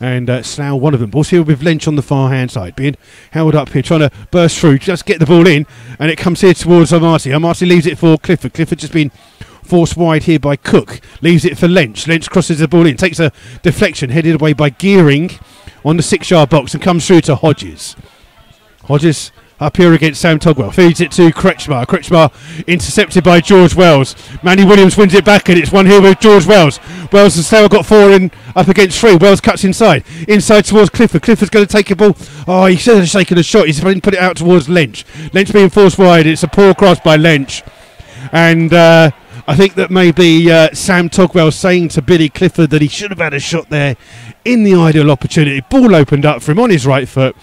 [SPEAKER 1] And Slough, one of them. Ball's here with Lynch on the far hand side, being held up here, trying to burst through, just get the ball in, and it comes here towards Amarty. Amarty leaves it for Clifford. Clifford just been forced wide here by Cook. Leaves it for Lynch. Lynch crosses the ball in, takes a deflection, headed away by Gearing on the 6-yard box, and comes through to Hodges. Hodges up here against Sam Tugwell, feeds it to Kretschmar. Kretschmar intercepted by George Wells. Manny Williams wins it back, and it's one here with George Wells. Wells has now got 4 in up against 3. Wells cuts inside towards Clifford. Clifford's going to take a ball. Oh, he should have taken a shot. He's put it out towards Lynch. Lynch being forced wide. It's a poor cross by Lynch, and I think that maybe Sam Tugwell saying to Billy Clifford that he should have had a shot there in the ideal opportunity. Ball opened up for him on his right foot,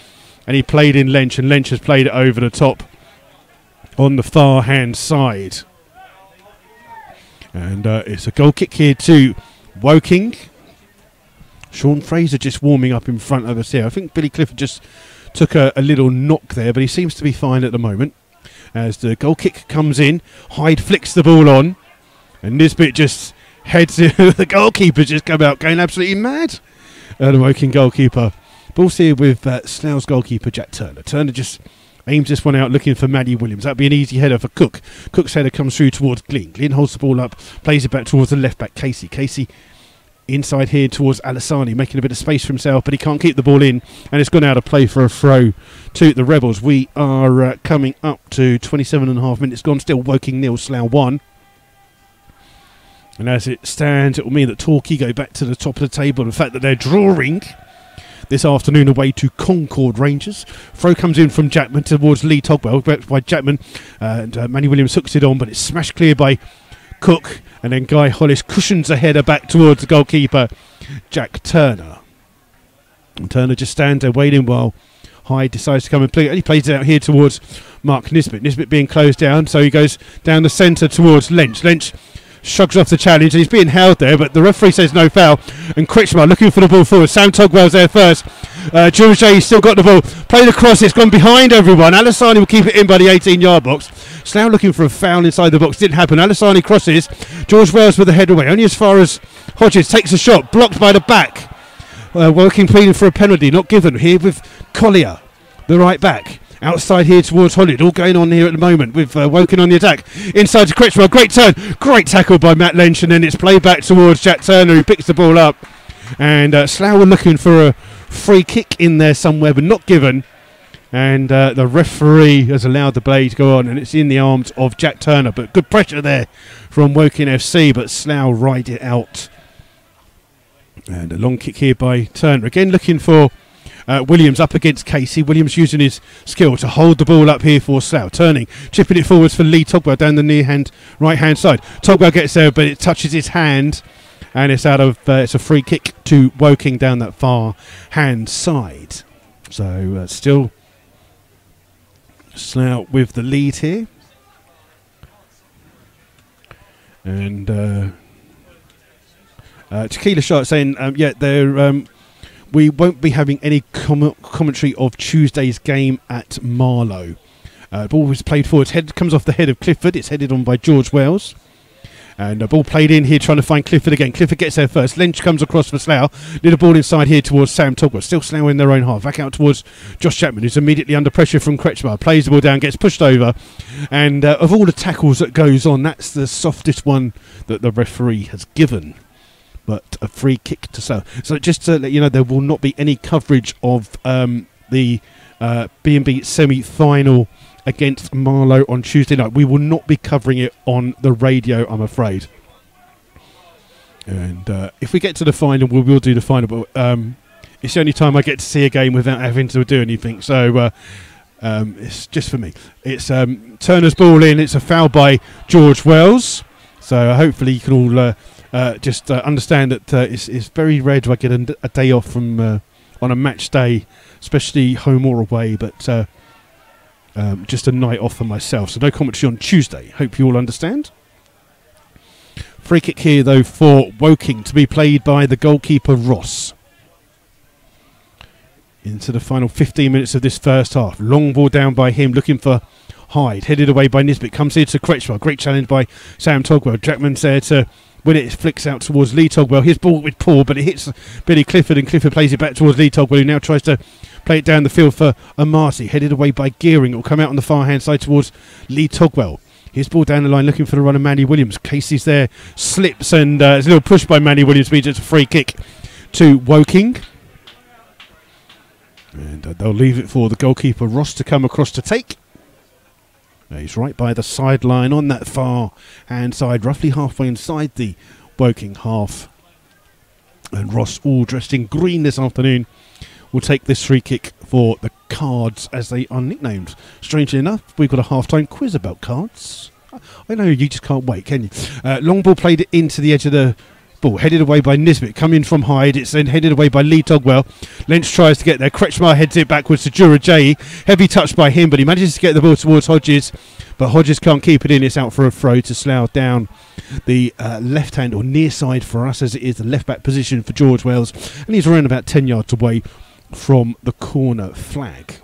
[SPEAKER 1] and he played in Lynch, and Lynch has played it over the top on the far hand side. And it's a goal kick here to Woking. Sean Fraser just warming up in front of us here. I think Billy Clifford just took a little knock there, but he seems to be fine at the moment. As the goal kick comes in, Hyde flicks the ball on, and Nisbet just heads it. The goalkeeper just come out going absolutely mad. The Woking goalkeeper. Ball's here with Slough's goalkeeper Jack Turner. Turner just aims this one out looking for Manny Williams. That'd be an easy header for Cook. Cook's header comes through towards Glynn. Glynn holds the ball up, plays it back towards the left back Casey. Casey inside here towards Alassani, making a bit of space for himself, but he can't keep the ball in, and it's gone out of play for a throw to the Rebels. We are coming up to 27.5 minutes gone. Still Woking 0, Slough 1. And as it stands, it will mean that Torquay go back to the top of the table. The fact that they're drawing this afternoon away to Concord Rangers. Throw comes in from Jackman towards Lee Togwell by Jackman, and Manny Williams hooks it on, but it's smashed clear by Cook, and then Guy Hollis cushions a header back towards the goalkeeper Jack Turner. And Turner just stands there waiting while Hyde decides to come and play, and he plays it out here towards Mark Nisbet. Nisbet being closed down, so he goes down the centre towards Lynch. Lynch shrugs off the challenge, and he's being held there, but the referee says no foul, and Kretschmar looking for the ball forward. Sam Togwell's there first. Jules still got the ball. Played across, it's gone behind everyone. Alassani will keep it in by the 18-yard box. Slough looking for a foul inside the box. Didn't happen. Alassani crosses. George Wells with the head away. Only as far as Hodges takes a shot. Blocked by the back. Woking pleading for a penalty. Not given. Here with Collier, the right back. Outside here towards Hollywood. All going on here at the moment with Woking on the attack. Inside to Critchwell. Great turn. Great tackle by Matt Lynch. And then it's played back towards Jack Turner, who picks the ball up. And Slough were looking for a free kick in there somewhere, but not given. And the referee has allowed the play to go on, and it's in the arms of Jack Turner. But good pressure there from Woking FC, but Slough ride it out. And a long kick here by Turner. Again looking for Williams up against Casey. Williams using his skill to hold the ball up here for Slough. Turning, chipping it forwards for Lee Togwell down the right hand side. Togwell gets there, but it touches his hand. And it's out of it's a free kick to Woking down that far hand side. So still Slough with the lead here. And Tequila Shark saying, we won't be having any commentary of Tuesday's game at Marlow. Ball was played forward. Head comes off the head of Clifford. It's headed on by George Wells. And the ball played in here, trying to find Clifford again. Clifford gets there first. Lynch comes across for Slough. Little ball inside here towards Sam Togwell. Still Slough in their own half. Back out towards Josh Chapman, who's immediately under pressure from Kretschmar. Plays the ball down, gets pushed over. And of all the tackles that goes on, that's the softest one that the referee has given. But a free kick to Slough. So just to let you know, there will not be any coverage of the B&B semi-final against Marlow on Tuesday night. We will not be covering it on the radio, I'm afraid. And if we get to the final, we will do the final. But it's the only time I get to see a game without having to do anything. So it's just for me. It's Turner's ball in. It's a foul by George Wells. So hopefully you can all just understand that it's very rare do I get a day off from on a match day, especially home or away. But just a night off for myself, so no commentary on Tuesday. Hope you all understand. Free kick here though for Woking to be played by the goalkeeper Ross. Into the final 15 minutes of this first half. Long ball down by him, looking for Hyde. Headed away by Nisbet. Comes here to Kretschmar. Great challenge by Sam Togwell. Jackman's there to win it. It flicks out towards Lee Togwell. His ball with Paul, but it hits Billy Clifford, and Clifford plays it back towards Lee Togwell, who now tries to play it down the field for Amati. Headed away by Gearing. It will come out on the far hand side towards Lee Togwell. His ball down the line, looking for the run of Manny Williams. Casey's there, slips, and there's a little push by Manny Williams, but it's a free kick to Woking. And they'll leave it for the goalkeeper Ross to come across to take. He's right by the sideline on that far hand side, roughly halfway inside the Woking half. And Ross, all dressed in green this afternoon, will take this free kick for the Cards, as they are nicknamed. Strangely enough, we've got a half-time quiz about Cards. I know you just can't wait, can you? Long ball played into the edge of the ball, headed away by Nisbet, coming from Hyde. It's then headed away by Lee Togwell. Lynch tries to get there. Kretschmar heads it backwards to Jurajayi. Heavy touch by him, but he manages to get the ball towards Hodges. But Hodges can't keep it in. It's out for a throw to Slough down the left hand, or near side for us, as it is the left back position for George Wells. And he's around about 10 yards away from the corner flag.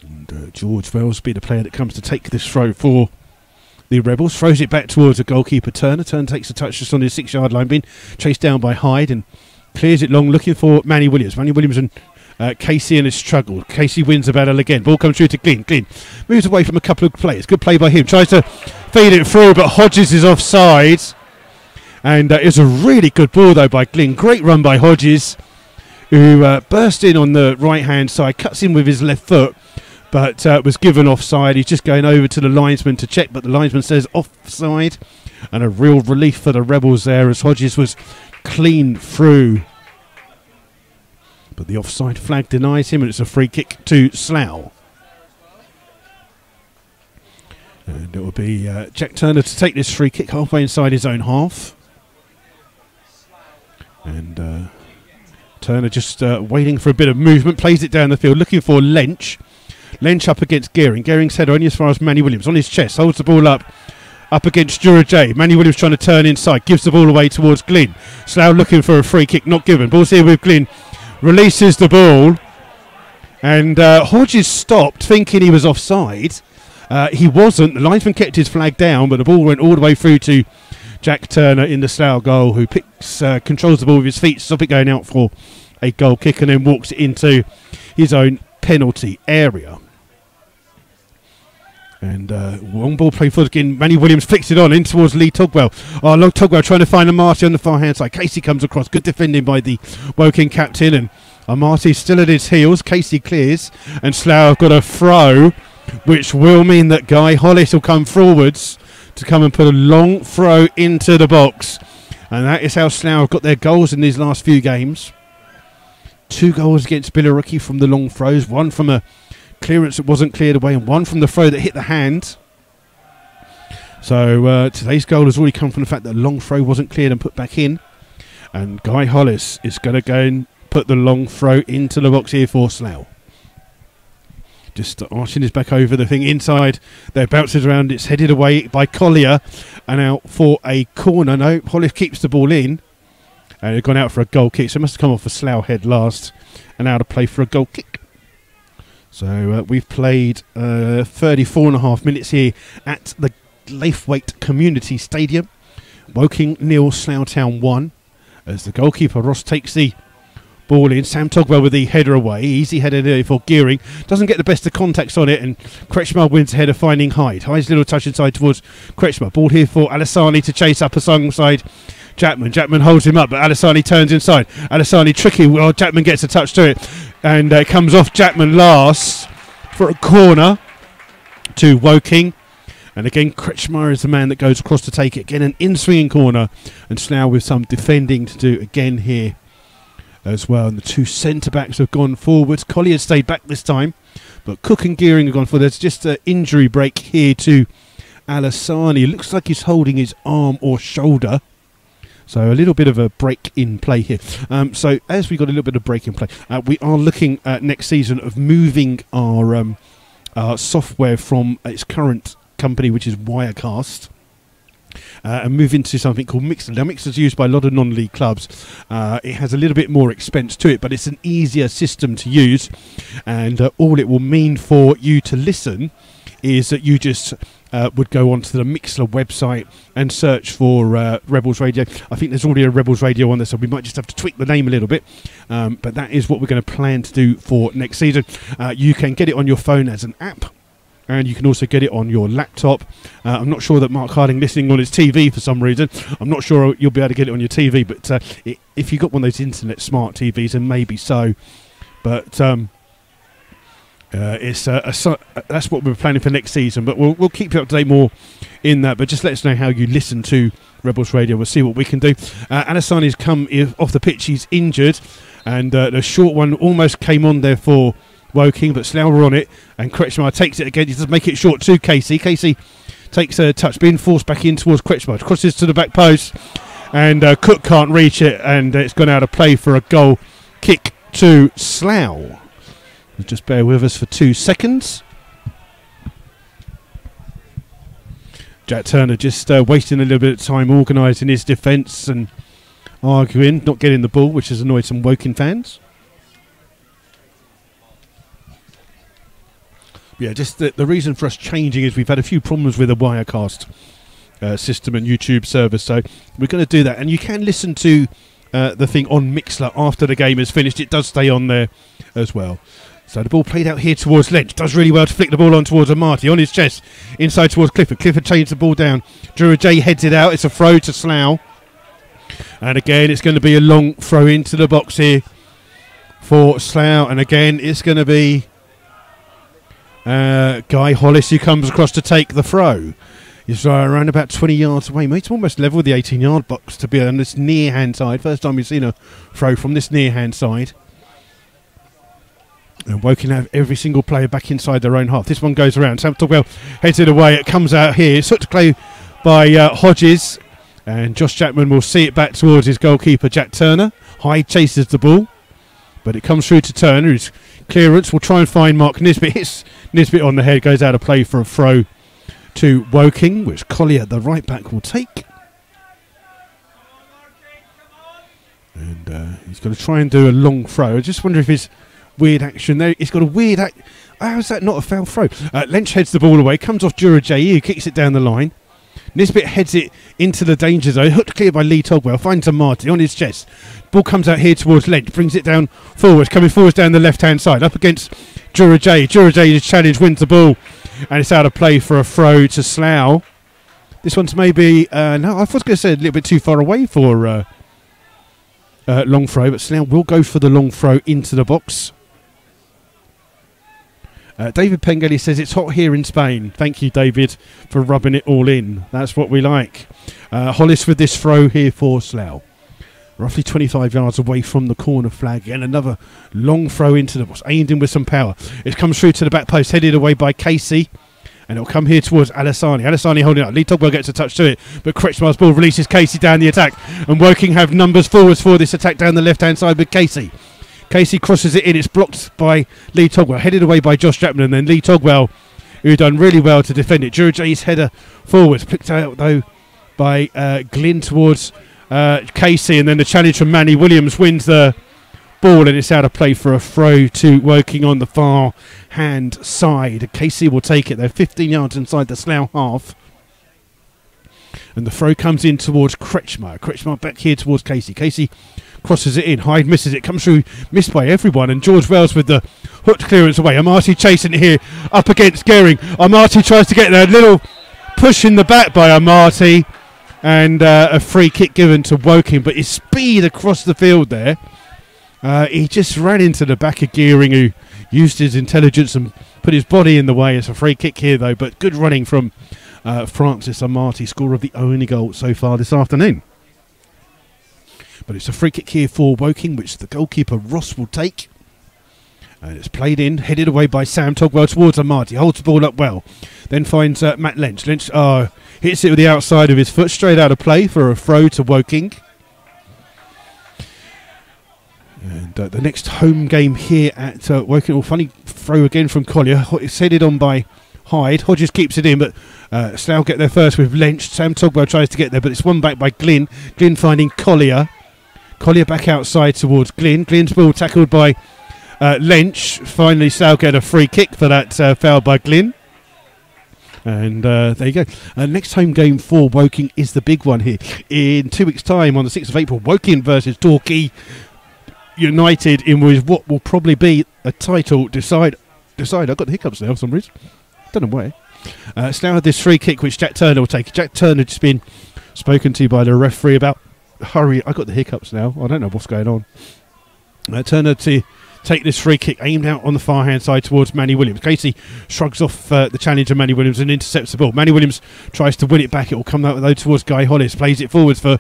[SPEAKER 1] And George Wells will be the player that comes to take this throw for the Rebels. Throws it back towards the goalkeeper Turner. Turner takes a touch just on his 6 yard line, being chased down by Hyde, and clears it long, looking for Manny Williams. Manny Williams and Casey in a struggle. Casey wins the battle again. Ball comes through to Glynn. Glynn moves away from a couple of players. Good play by him. Tries to feed it through, but Hodges is offside. And it's a really good ball though by Glynn. Great run by Hodges, who burst in on the right hand side, cuts in with his left foot, but was given offside. He's just going over to the linesman to check, but the linesman says offside. And a real relief for the Rebels there, as Hodges was clean through. But the offside flag denies him, and it's a free kick to Slough. And it will be Jack Turner to take this free kick halfway inside his own half. And Turner just waiting for a bit of movement, plays it down the field, looking for Lynch. Lynch up against Gearing. Gearing's header only as far as Manny Williams. On his chest, holds the ball up against Jurajayi. Manny Williams trying to turn inside, gives the ball away towards Glynn. Slough looking for a free kick, not given. Ball's here with Glynn. Releases the ball, and Hodges stopped, thinking he was offside. He wasn't. The linesman kept his flag down, but the ball went all the way through to Jack Turner in the Slough goal, who controls the ball with his feet, stop it going out for a goal kick, and then walks it into his own penalty area. And one ball play forward again. Manny Williams flicks it on in towards Lee Togwell. Oh, Long Togwell trying to find Amati on the far hand side. Casey comes across. Good defending by the Woking captain. And Amati's still at his heels. Casey clears. And Slough have got a throw, which will mean that Guy Hollis will come forwards to come and put a long throw into the box. And that is how Slough have got their goals in these last few games. 2 goals against Billericay from the long throws. 1 from a clearance that wasn't cleared away, and 1 from the throw that hit the hand. So today's goal has already come from the fact that a long throw wasn't cleared and put back in. And Guy Hollis is going to go and put the long throw into the box here for Slough. Just arching his back over the thing inside. There, bounces around. It's headed away by Collier and out for a corner. No, Hollis keeps the ball in. And they've gone out for a goal kick. So it must have come off a Slough head last and out of play for a goal kick. So we've played 34.5 minutes here at the Laithwaite Community Stadium. Woking 0, Slough Town 1. As the goalkeeper Ross takes the ball in. Sam Togwell with the header away. Easy header there for Gearing. Doesn't get the best of contacts on it, and Kretschmar wins the header, finding Hyde. Hyde's little touch inside towards Kretschmar. Ball here for Alassani to chase up alongside Jackman. Jackman holds him up, but Alassani turns inside. Alassani tricky. Well, Jackman gets a touch to it, and it comes off Jackman last for a corner to Woking. And again, Kretschmar is the man that goes across to take it. Again, an in-swinging corner, and Slough with some defending to do again here as well. And the 2 centre-backs have gone forwards. Collier stayed back this time, but Cook and Gearing have gone forward. There's just an injury break here to Alassani. Looks like he's holding his arm or shoulder. So a little bit of a break in play here. So as we got a little bit of break in play, we are looking at next season of moving our software from its current company, which is Wirecast, and move into something called Mixler. Now, Mixler is used by a lot of non-league clubs. It has a little bit more expense to it, but it's an easier system to use, and all it will mean for you to listen is that you just would go onto the Mixler website and search for Rebels Radio. I think there's already a Rebels Radio on there, so we might just have to tweak the name a little bit. But that is what we're going to plan to do for next season. You can get it on your phone as an app, and you can also get it on your laptop. I'm not sure that Mark Harding listening on his TV for some reason. I'm not sure you'll be able to get it on your TV, but if you've got one of those internet smart TVs, then maybe so. But that's what we're planning for next season, but we'll keep you up to date more in that. But just let us know how you listen to Rebels Radio. We'll see what we can do. Alassani's come off the pitch. He's injured, and the short one almost came on there for Woking, but Slough were on it, and Kretschmar takes it again. He does make it short to Casey. Casey takes a touch, being forced back in towards Kretschmar. Crosses to the back post, and Cook can't reach it, and it's gone out of play for a goal kick to Slough. Just bear with us for 2 seconds. Jack Turner just wasting a little bit of time organising his defence and arguing, not getting the ball, which has annoyed some Woking fans. Yeah, just the reason for us changing is we've had a few problems with the Wirecast system and YouTube service, so we're going to do that. And you can listen to the thing on Mixler after the game is finished. It does stay on there as well. So the ball played out here towards Lynch. Does really well to flick the ball on towards Amati. On his chest, inside towards Clifford. Clifford changes the ball down. Drew J heads it out. It's a throw to Slough. And again, it's going to be a long throw into the box here for Slough. And again, it's going to be Guy Hollis who comes across to take the throw. He's around about 20 yards away. It's almost level with the 18-yard box to be on this near-hand side. First time we've seen a throw from this near-hand side. And Woking have every single player back inside their own half. This one goes around. Sam Togwell heads it away. It comes out here. It's hooked to play by Hodges. And Josh Jackman will see it back towards his goalkeeper, Jack Turner. Hyde chases the ball, but it comes through to Turner. His clearance will try and find Mark Nisbet. Hits Nisbet on the head. Goes out of play for a throw to Woking, which Collier, the right back, will take. And he's going to try and do a long throw. I just wonder if his weird action there. He's got a weird how is that not a foul throw? Lynch heads the ball away, comes off Jurajay, who kicks it down the line. Nisbet heads it into the danger zone, hooked clear by Lee Togwell, finds Amati on his chest. Ball comes out here towards Lynch, brings it down forwards, coming forwards down the left hand side, up against Durajay. Durajay's challenge wins the ball, and it's out of play for a throw to Slough. This one's maybe, no, I was going to say a little bit too far away for long throw, but Slough will go for the long throw into the box. David Pengelly says it's hot here in Spain. Thank you, David, for rubbing it all in. That's what we like. Hollis with this throw here for Slough. Roughly 25 yards away from the corner flag. And another long throw into the box, aimed in with some power. It comes through to the back post, headed away by Casey. And it'll come here towards Alassani. Alassani holding up. Lee Togwell gets a touch to it, but Kretschmar's ball releases Casey down the attack. And Woking have numbers forwards for this attack down the left-hand side with Casey. Casey crosses it in. It's blocked by Lee Togwell, headed away by Josh Chapman. And then Lee Togwell, who done really well to defend it. Durajay's header forwards, picked out though by Glynn towards Casey. And then the challenge from Manny Williams wins the ball, and it's out of play for a throw to Woking on the far hand side. Casey will take it. They're 15 yards inside the Slough half. And the throw comes in towards Kretschmar. Kretschmar back here towards Casey. Casey crosses it in. Hyde misses it. Comes through, missed by everyone. And George Wells with the hook clearance away. Amati chasing it here up against Gehring. Amati tries to get there. Little push in the back by Amati. And a free kick given to Woking. But his speed across the field there. He just ran into the back of Gehring, who used his intelligence and put his body in the way. It's a free kick here, though. But good running from Francis Amati, scorer of the only goal so far this afternoon. But it's a free kick here for Woking, which the goalkeeper Ross will take. And it's played in, headed away by Sam Togwell towards Amati. Holds the ball up well. Then finds Matt Lynch. Lynch hits it with the outside of his foot, straight out of play for a throw to Woking. And the next home game here at Woking. Funny throw again from Collier. It's headed on by Hyde. Hodges keeps it in, but Slough get there first with Lynch. Sam Togwell tries to get there, but it's won back by Glynn. Glynn finding Collier. Collier back outside towards Glynn. Glynn's ball tackled by Lynch. Finally, Slough get a free kick for that foul by Glynn. And there you go. Next home game for Woking is the big one here. In 2 weeks' time, on the 6th of April, Woking versus Torquay United in what will probably be a title decide. I've got the hiccups now for some reason. Don't know why. Slough had this free kick which Jack Turner will take. Jack Turner just been spoken to by the referee about hurry. I've got the hiccups now. I don't know what's going on. Turner to take this free kick aimed out on the far hand side towards Manny Williams. Casey shrugs off the challenge of Manny Williams and intercepts the ball. Manny Williams tries to win it back. It will come out though towards Guy Hollis. Plays it forwards for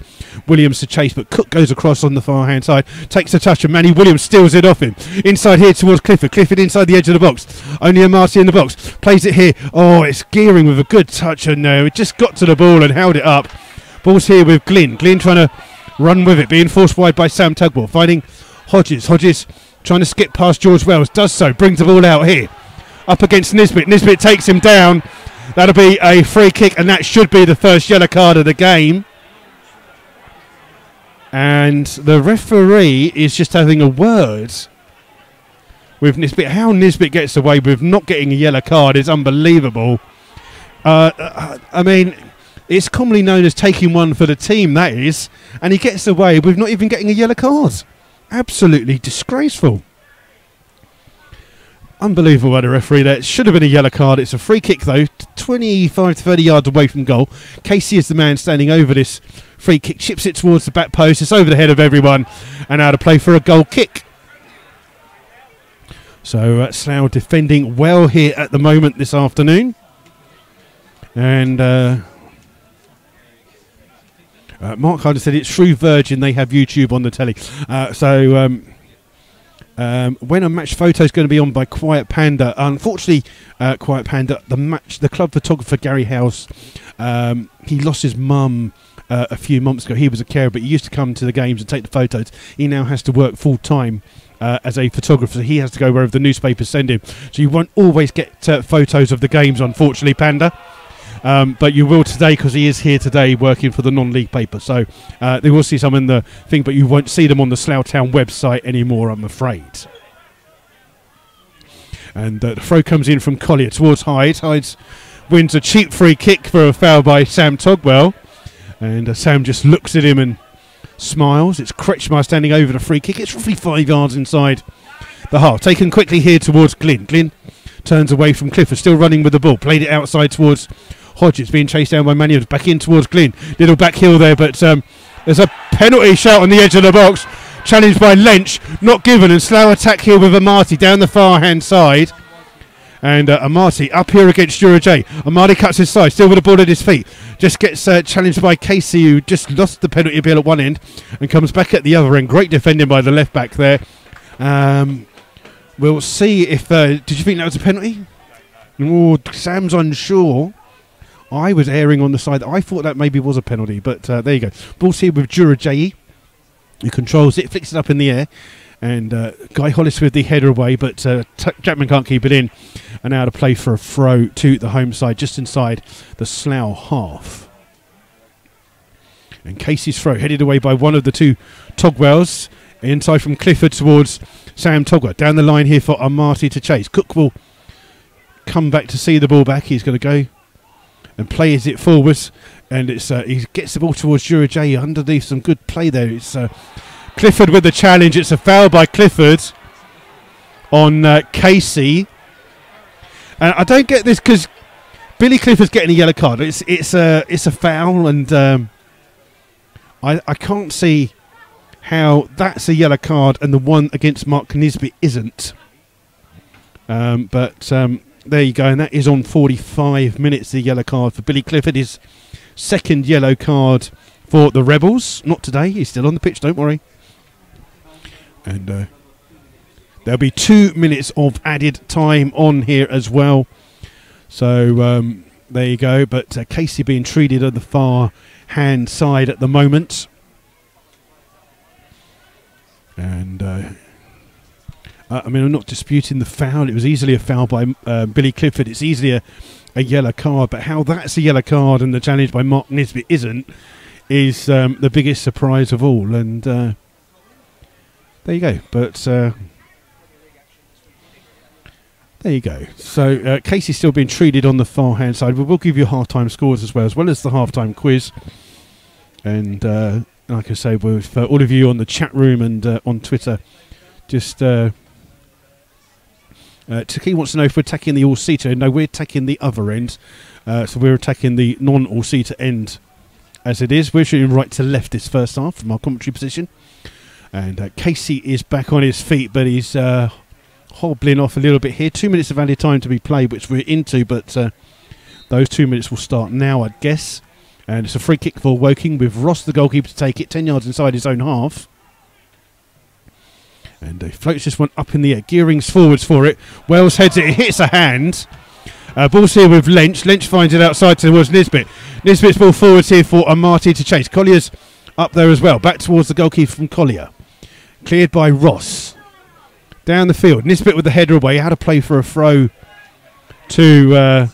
[SPEAKER 1] Williams to chase, but Cook goes across on the far hand side, takes a touch, and Manny Williams steals it off him. Inside here towards Clifford. Clifford inside the edge of the box. Only Amati in the box. Plays it here. Oh, it's Gehring with a good touch, and it just got to the ball and held it up. Ball's here with Glynn. Glynn trying to run with it, being forced wide by Sam Tugwell. Finding Hodges. Hodges trying to skip past George Wells, does so, brings the ball out here. Up against Nisbet. Nisbet takes him down. That'll be a free kick, and that should be the first yellow card of the game. And the referee is just having a word with Nisbet. How Nisbet gets away with not getting a yellow card is unbelievable. I mean, it's commonly known as taking one for the team, that is. And he gets away with not even getting a yellow card. Absolutely disgraceful. Unbelievable by the referee there. It should have been a yellow card. It's a free kick though, 25 to 30 yards away from goal. Casey is the man standing over this free kick, chips it towards the back post. It's over the head of everyone and out of play for a goal kick. So Slough defending well here at the moment this afternoon. And Mark Harder said it's through Virgin, they have YouTube on the telly. When a match photo is going to be on by Quiet Panda, unfortunately, Quiet Panda, the club photographer Gary House, he lost his mum a few months ago. He was a carer, but he used to come to the games and take the photos. He now has to work full time as a photographer. So he has to go wherever the newspapers send him. So you won't always get photos of the games, unfortunately, Panda. But you will today because he is here today working for the non-league paper. So they will see some in the thing, but you won't see them on the Slough Town website anymore, I'm afraid. And the throw comes in from Collier towards Hyde. Hyde wins a cheap free kick for a foul by Sam Togwell. And Sam just looks at him and smiles. It's Kretschmar standing over the free kick. It's roughly 5 yards inside the half. Taken quickly here towards Glynn. Glynn turns away from Clifford, still running with the ball. Played it outside towards Hodges, being chased down by Manuel. Back in towards Glynn. Little back heel there, but there's a penalty shout on the edge of the box. Challenged by Lench, not given, and Slough attack here with Amati down the far hand side. And Amati up here against Jurajay. Amati cuts his side, still with the ball at his feet. Just gets challenged by Casey, who just lost the penalty bill at one end and comes back at the other end. Great defending by the left back there. We'll see if... did you think that was a penalty? Oh, Sam's unsure. I was erring on the side that I thought that maybe was a penalty, but there you go. Ball's here with Jurajay, who controls it, flicks it up in the air. And Guy Hollis with the header away, but Jackman can't keep it in. And now to play for a throw to the home side, just inside the Slough half. And Casey's throw headed away by one of the two Togwells. Inside from Clifford towards Sam Togwell. Down the line here for Amati to chase. Cook will come back to see the ball back. He's going to go and plays it forwards. And it's he gets the ball towards Jurajay underneath. Some good play there. It's... Clifford with the challenge. It's a foul by Clifford on Casey. And I don't get this because Billy Clifford's getting a yellow card. It's a foul, and I can't see how that's a yellow card and the one against Mark Nisbet isn't. But there you go, and that is on 45 minutes. The yellow card for Billy Clifford, his second yellow card for the Rebels. Not today. He's still on the pitch. Don't worry. And there'll be 2 minutes of added time on here as well. So there you go. But Casey being treated on the far hand side at the moment. And I mean, I'm not disputing the foul. It was easily a foul by Billy Clifford. It's easily a yellow card. But how that's a yellow card and the challenge by Mark Nisbet isn't is the biggest surprise of all. And... there you go, but there you go. So Casey's still being treated on the far hand side. We will give you half-time scores as well as the half-time quiz. And like I say, with all of you on the chat room and on Twitter, just Taki wants to know if we're attacking the all-seater. No, we're attacking the other end. So we're attacking the non-all-seater end as it is. We're shooting right to left this first half from our commentary position. And Casey is back on his feet, but he's hobbling off a little bit here. 2 minutes of added time to be played, which we're into, but those 2 minutes will start now, I'd guess. And it's a free kick for Woking with Ross, the goalkeeper, to take it 10 yards inside his own half. And he floats this one up in the air. Gearing's forwards for it. Wells heads it. It hits a hand. Ball's here with Lench. Lench finds it outside towards Nisbet. Nisbet's ball forwards here for Amati to chase. Collier's up there as well. Back towards the goalkeeper from Collier. Cleared by Ross. Down the field. Nisbet with the header away. Had to play for a throw to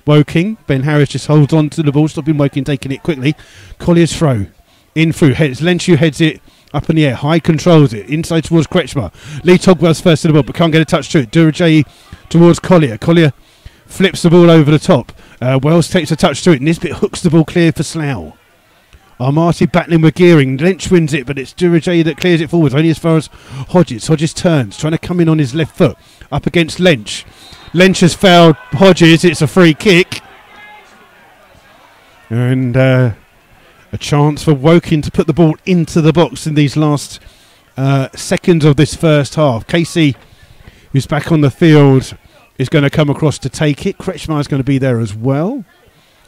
[SPEAKER 1] Woking. Ben Harris just holds on to the ball, stopping Woking, taking it quickly. Collier's throw. In through. Lenshew heads it up in the air. High controls it. Inside towards Kretschmer. Lee Togwell's first to the ball, but can't get a touch to it. Durajay towards Collier. Collier flips the ball over the top. Wells takes a touch to it. Nisbet hooks the ball clear for Slough. Armati battling with Gearing. Lynch wins it, but it's Durajay that clears it forwards, only as far as Hodges. Hodges turns, trying to come in on his left foot, up against Lynch. Lynch has fouled Hodges. It's a free kick. And a chance for Woking to put the ball into the box in these last seconds of this first half. Casey, who's back on the field, is going to come across to take it. Kretschmar is going to be there as well.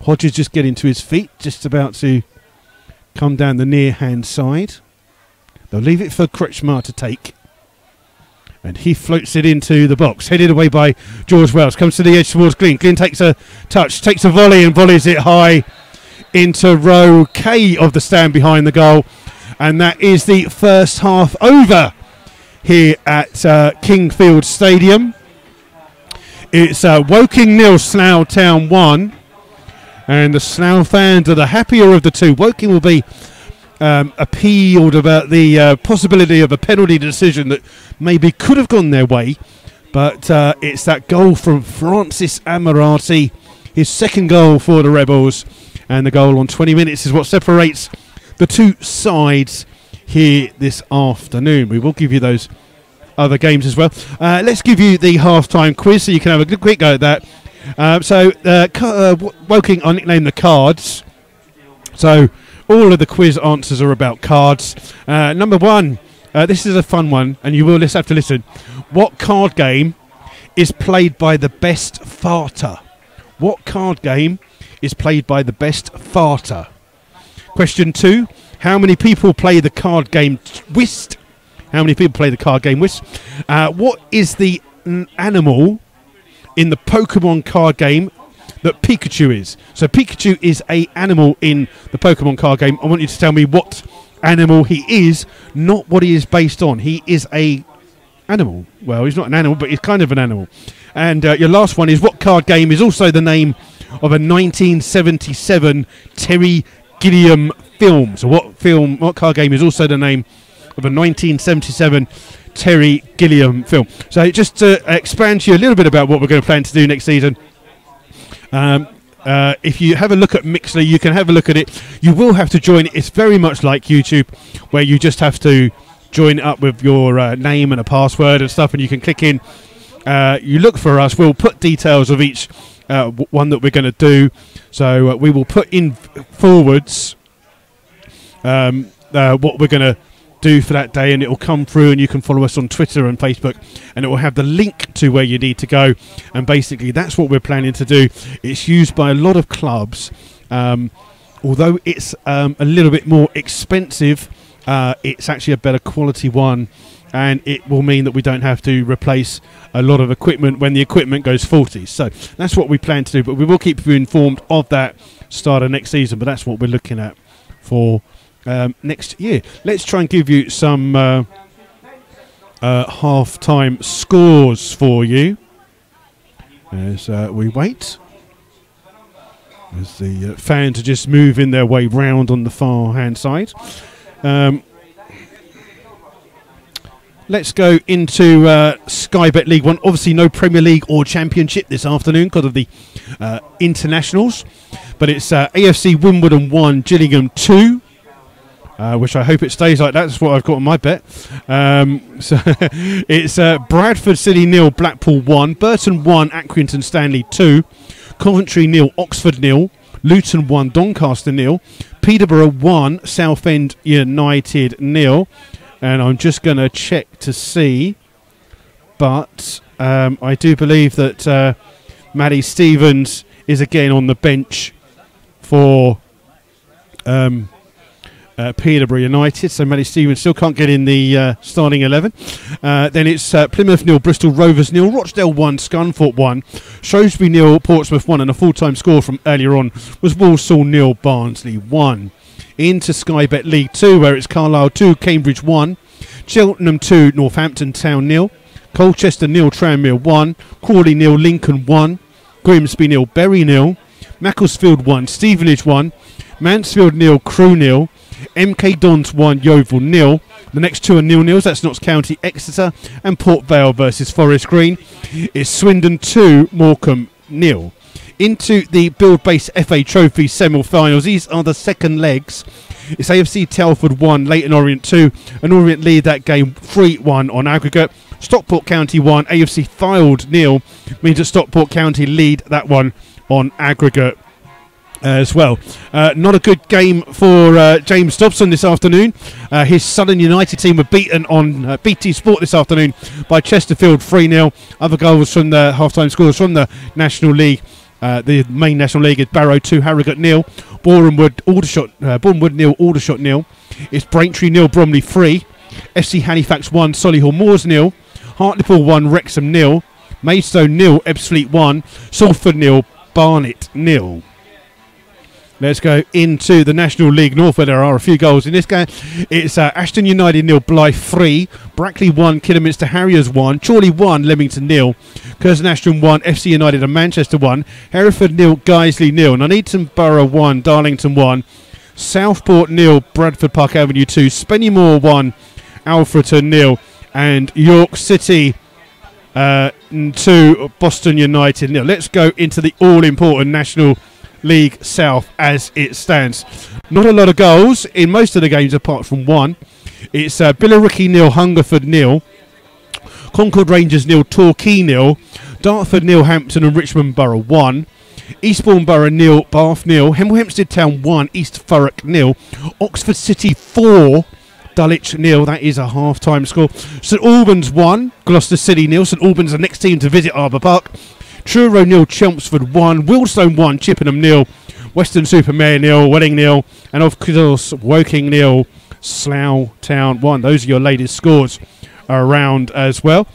[SPEAKER 1] Hodges just getting to his feet, just about to come down the near hand side. They'll leave it for Kretschmar to take. And he floats it into the box. Headed away by George Wells. Comes to the edge towards Glynn. Glynn takes a touch, takes a volley and volleys it high into row K of the stand behind the goal. And that is the first half over here at Kingfield Stadium. It's Woking 0, Slough Town 1. And the Slough fans are the happier of the two. Woking will be appealed about the possibility of a penalty decision that maybe could have gone their way. But it's that goal from Francis Amarati, his second goal for the Rebels. And the goal on 20 minutes is what separates the two sides here this afternoon. We will give you those other games as well. Let's give you the half-time quiz so you can have a quick go at that. Woking are nicknamed the Cards. So all of the quiz answers are about cards. Number one, this is a fun one, and you will just have to listen. What card game is played by the best farter? What card game is played by the best farter? Question 2, how many people play the card game Whist? How many people play the card game Whist? What is the animal in the Pokemon card game that Pikachu is? So Pikachu is a animal in the Pokemon card game. I want you to tell me what animal he is, not what he is based on. He is a animal. Well, he's not an animal, but he's kind of an animal. And your last one is, what card game is also the name of a 1977 Terry Gilliam film? So what card game is also the name of a 1977 Terry Gilliam film? So just to expand to you a little bit about what we're going to plan to do next season, if you have a look at Mixler, you can have a look at it. You will have to join it. It's very much like YouTube, where you just have to join it up with your name and a password and stuff, and you can click in. You look for us. We'll put details of each one that we're going to do. So we will put in forwards what we're going to do for that day, and it will come through, and you can follow us on Twitter and Facebook, and it will have the link to where you need to go. And basically that's what we're planning to do. It's used by a lot of clubs, although it's a little bit more expensive. It's actually a better quality one, and it will mean that we don't have to replace a lot of equipment when the equipment goes faulty. So that's what we plan to do, but we will keep you informed of that start of next season. But that's what we're looking at for next year. Let's try and give you some half-time scores for you as we wait, as the fans are just moving their way round on the far hand side. Let's go into Sky Bet League 1. Obviously no Premier League or Championship this afternoon because of the internationals, but it's AFC Wimbledon 1, Gillingham 2, which I hope it stays like that. That's what I've got on my bet. So it's Bradford City 0, Blackpool 1, Burton 1, Accrington Stanley 2, Coventry 0, Oxford 0, Luton 1, Doncaster 0, Peterborough 1, Southend United 0. And I'm just going to check to see, but I do believe that Maddie Stevens is again on the bench for Peterborough United, so Maddie Stevens still can't get in the starting 11. Then it's Plymouth 0, Bristol Rovers 0, Rochdale 1, Scunthorpe 1, Shrewsbury 0, Portsmouth 1, and a full-time score from earlier on was Walsall 0, Barnsley 1. Into Sky Bet League 2, where it's Carlisle 2, Cambridge 1, Cheltenham 2, Northampton Town 0, Colchester 0, Tranmere 1, Crawley 0, Lincoln 1, Grimsby 0, Bury 0, Macclesfield 1, Stevenage 1, Mansfield 0, Crewe 0, MK Dons 1, Yeovil 0. The next two are 0-0s. That's Notts County, Exeter, and Port Vale versus Forest Green. It's Swindon 2, Morecambe 0. Into the Build-Based FA Trophy semi-finals. These are the second legs. It's AFC Telford 1, Leyton Orient 2, and Orient lead that game 3-1 on aggregate. Stockport County 1, AFC Fylde 0, means that Stockport County lead that one on aggregate as well. Not a good game for James Dobson this afternoon. His Southern United team were beaten on BT Sport this afternoon by Chesterfield 3-0. Other goals from the half-time scores from the National League. The main National League is Barrow 2, Harrogate 0, Bournemouth 0, Aldershot 0. It's Braintree 0, Bromley 3, FC Halifax 1, Solihull Moors 0, Hartlepool 1, Wrexham 0, Maidstone 0, Ebbsfleet 1, Salford 0, Barnet 0. Let's go into the National League North, where there are a few goals in this game. It's Ashton United 0, Blythe 3, Brackley 1, Kidderminster Harriers 1, Chorley 1, Leamington 0, Curzon Ashton 1, FC United and Manchester 1, Hereford 0, Guiseley 0, Nuneaton Borough 1, Darlington 1, Southport 0, Bradford Park Avenue 2, Spennymoor 1, Alfreton 0, and York City 2, Boston United 0. Let's go into the all-important National League South as it stands. Not a lot of goals in most of the games apart from one. It's Billericay 0, Hungerford 0, Concord Rangers 0, Torquay 0, Dartford 0, Hampton and Richmond Borough 1, Eastbourne Borough 0, Bath 0, Hemel Hempstead Town 1, East Thurrock 0, Oxford City 4, Dulwich 0, that is a half-time score. St Albans 1, Gloucester City 0, St Albans the next team to visit Arbour Park. Truro 0, Chelmsford 1, Willstone 1, Chippenham 0, Weston-super-Mare 0, Welling 0, and of course Woking 0, Slough Town 1. Those are your latest scores around as well.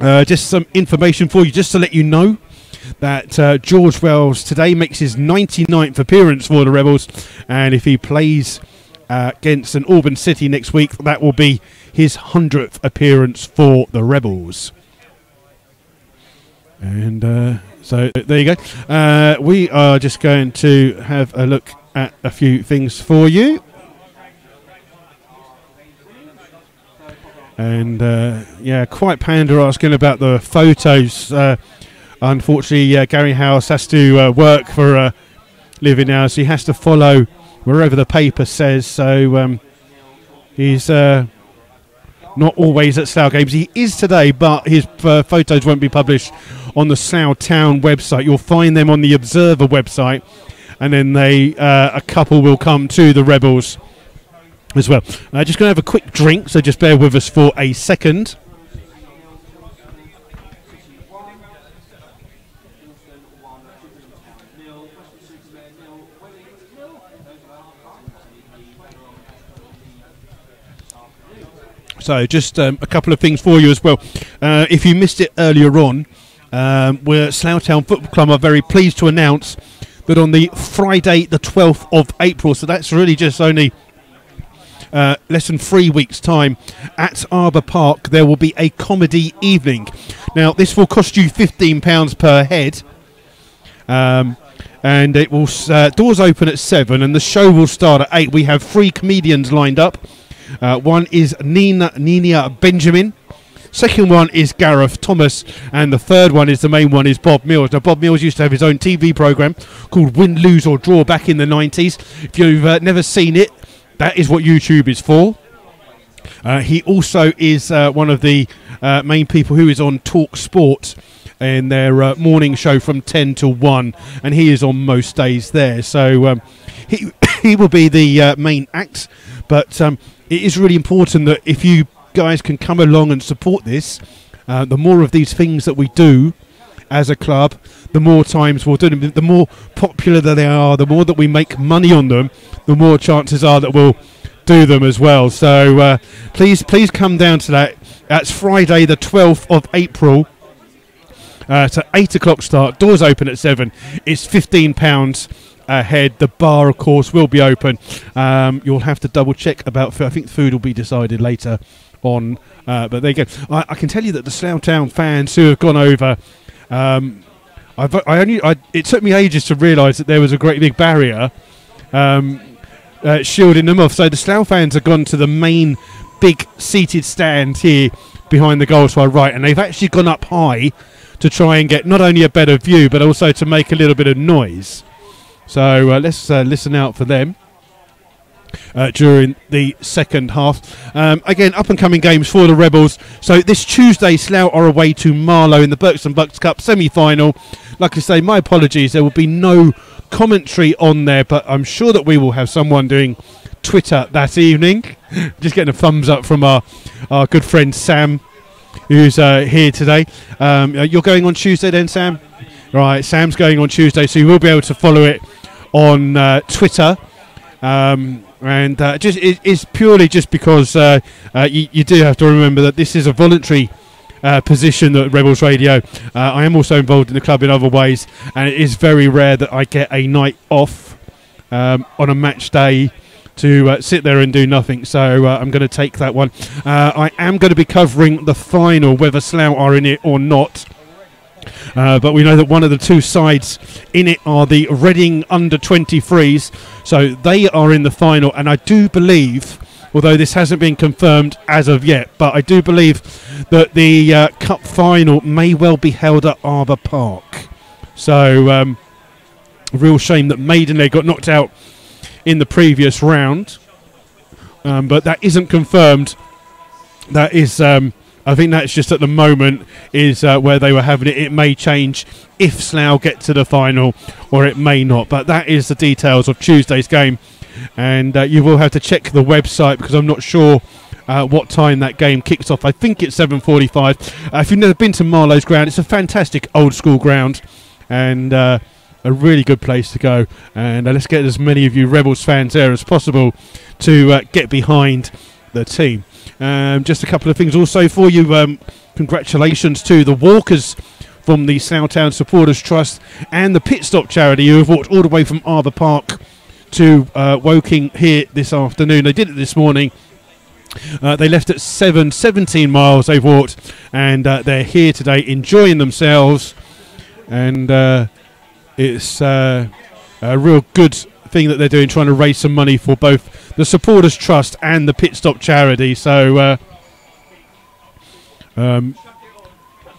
[SPEAKER 1] Just some information for you, just to let you know that George Wells today makes his 99th appearance for the Rebels, and if he plays against St Albans City next week, that will be his 100th appearance for the Rebels. And so there you go. We are just going to have a look at a few things for you. And yeah, quite Panda asking about the photos. Unfortunately, Gary House has to work for a living now, so he has to follow wherever the paper says. So he's not always at Slough games. He is today, but his photos won't be published on the Slough Town website. You'll find them on the Observer website, and then a couple will come to the Rebels as well. Just going to have a quick drink, so just bear with us for a second. So just a couple of things for you as well. If you missed it earlier on, we're Slough Town Football Club are very pleased to announce that on the Friday the 12th of April, so that's really just only less than 3 weeks' time, at Arbour Park there will be a comedy evening. Now this will cost you £15 per head, and it will doors open at 7 and the show will start at 8. We have 3 comedians lined up. One is Nina Benjamin, second one is Gareth Thomas, and the third one is the main one is Bob Mills. Now Bob Mills used to have his own TV programme called Win, Lose or Draw back in the 90s. If you've never seen it, that is what YouTube is for. He also is one of the main people who is on Talk Sport in their morning show from 10 till 1, and he is on most days there. So he will be the main act, but it is really important that if you guys can come along and support this, the more of these things that we do as a club, the more times we'll do them, the more popular that they are, the more that we make money on them, the more chances are that we'll do them as well. So please come down to that. That's Friday the 12th of April. It's at 8 o'clock start, doors open at 7. It's £15 a head. The bar of course will be open. You'll have to double check about food. I think food will be decided later on, but there you go. I can tell you that the Slough Town fans who have gone over, it took me ages to realise that there was a great big barrier shielding them off. So the Slough fans have gone to the main big seated stand here behind the goal to our right, and they've actually gone up high to try and get not only a better view but also to make a little bit of noise. So let's listen out for them during the second half. Again, up-and-coming games for the Rebels. So this Tuesday, Slough are away to Marlow in the Berks and Bucks Cup semi-final. Like I say, my apologies, there will be no commentary on there, but I'm sure that we will have someone doing Twitter that evening. Just getting a thumbs up from our good friend Sam, who's here today. You're going on Tuesday then, Sam? Right, Sam's going on Tuesday, so you will be able to follow it on Twitter. And it's purely just because you do have to remember that this is a voluntary position at Rebels Radio. I am also involved in the club in other ways, and it is very rare that I get a night off on a match day to sit there and do nothing. So I'm going to take that one. I am going to be covering the final, whether Slough are in it or not. But we know that one of the two sides in it are the Reading under-23s, so they are in the final, and I do believe, although this hasn't been confirmed as of yet, but I do believe that the cup final may well be held at Arbour Park. So a real shame that Maidenhead got knocked out in the previous round, but that isn't confirmed. That is I think that's just at the moment is where they were having it. It may change if Slough get to the final, or it may not. But that is the details of Tuesday's game. And you will have to check the website, because I'm not sure what time that game kicks off. I think it's 7:45. If you've never been to Marlowe's ground, it's a fantastic old school ground, and a really good place to go. And let's get as many of you Rebels fans there as possible to get behind the team. Just a couple of things also for you. Congratulations to the walkers from the Slough Town Supporters Trust and the Pit Stop charity, who have walked all the way from Arthur Park to Woking here this afternoon. They did it this morning. They left at 17 miles they've walked, and they're here today enjoying themselves. And it's a real good thing that they're doing, trying to raise some money for both the Supporters Trust and the Pit Stop charity. So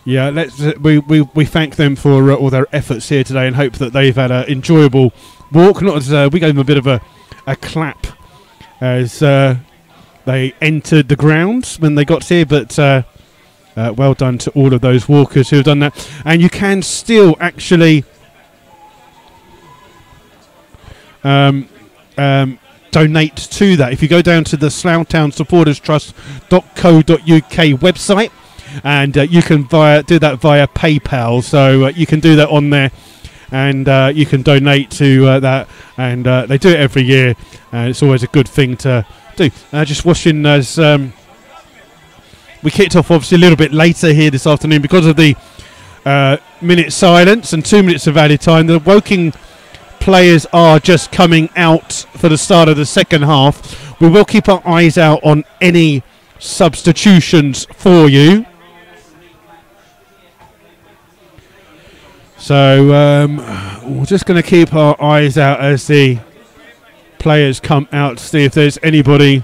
[SPEAKER 1] yeah, we thank them for all their efforts here today, and hope that they've had an enjoyable walk. Not as we gave them a bit of a clap as they entered the grounds when they got here, but well done to all of those walkers who have done that. And you can still actually donate to that if you go down to the Slough Town Supporters Trust.co.uk website, and you can do that via PayPal. So you can do that on there, and you can donate to that, and they do it every year, and it's always a good thing to do. Just watching as we kicked off obviously a little bit later here this afternoon because of the minute silence and 2 minutes of added time. The Woking players are just coming out for the start of the second half. We will keep our eyes out on any substitutions for you. So we're just going to keep our eyes out as the players come out to see if there's anybody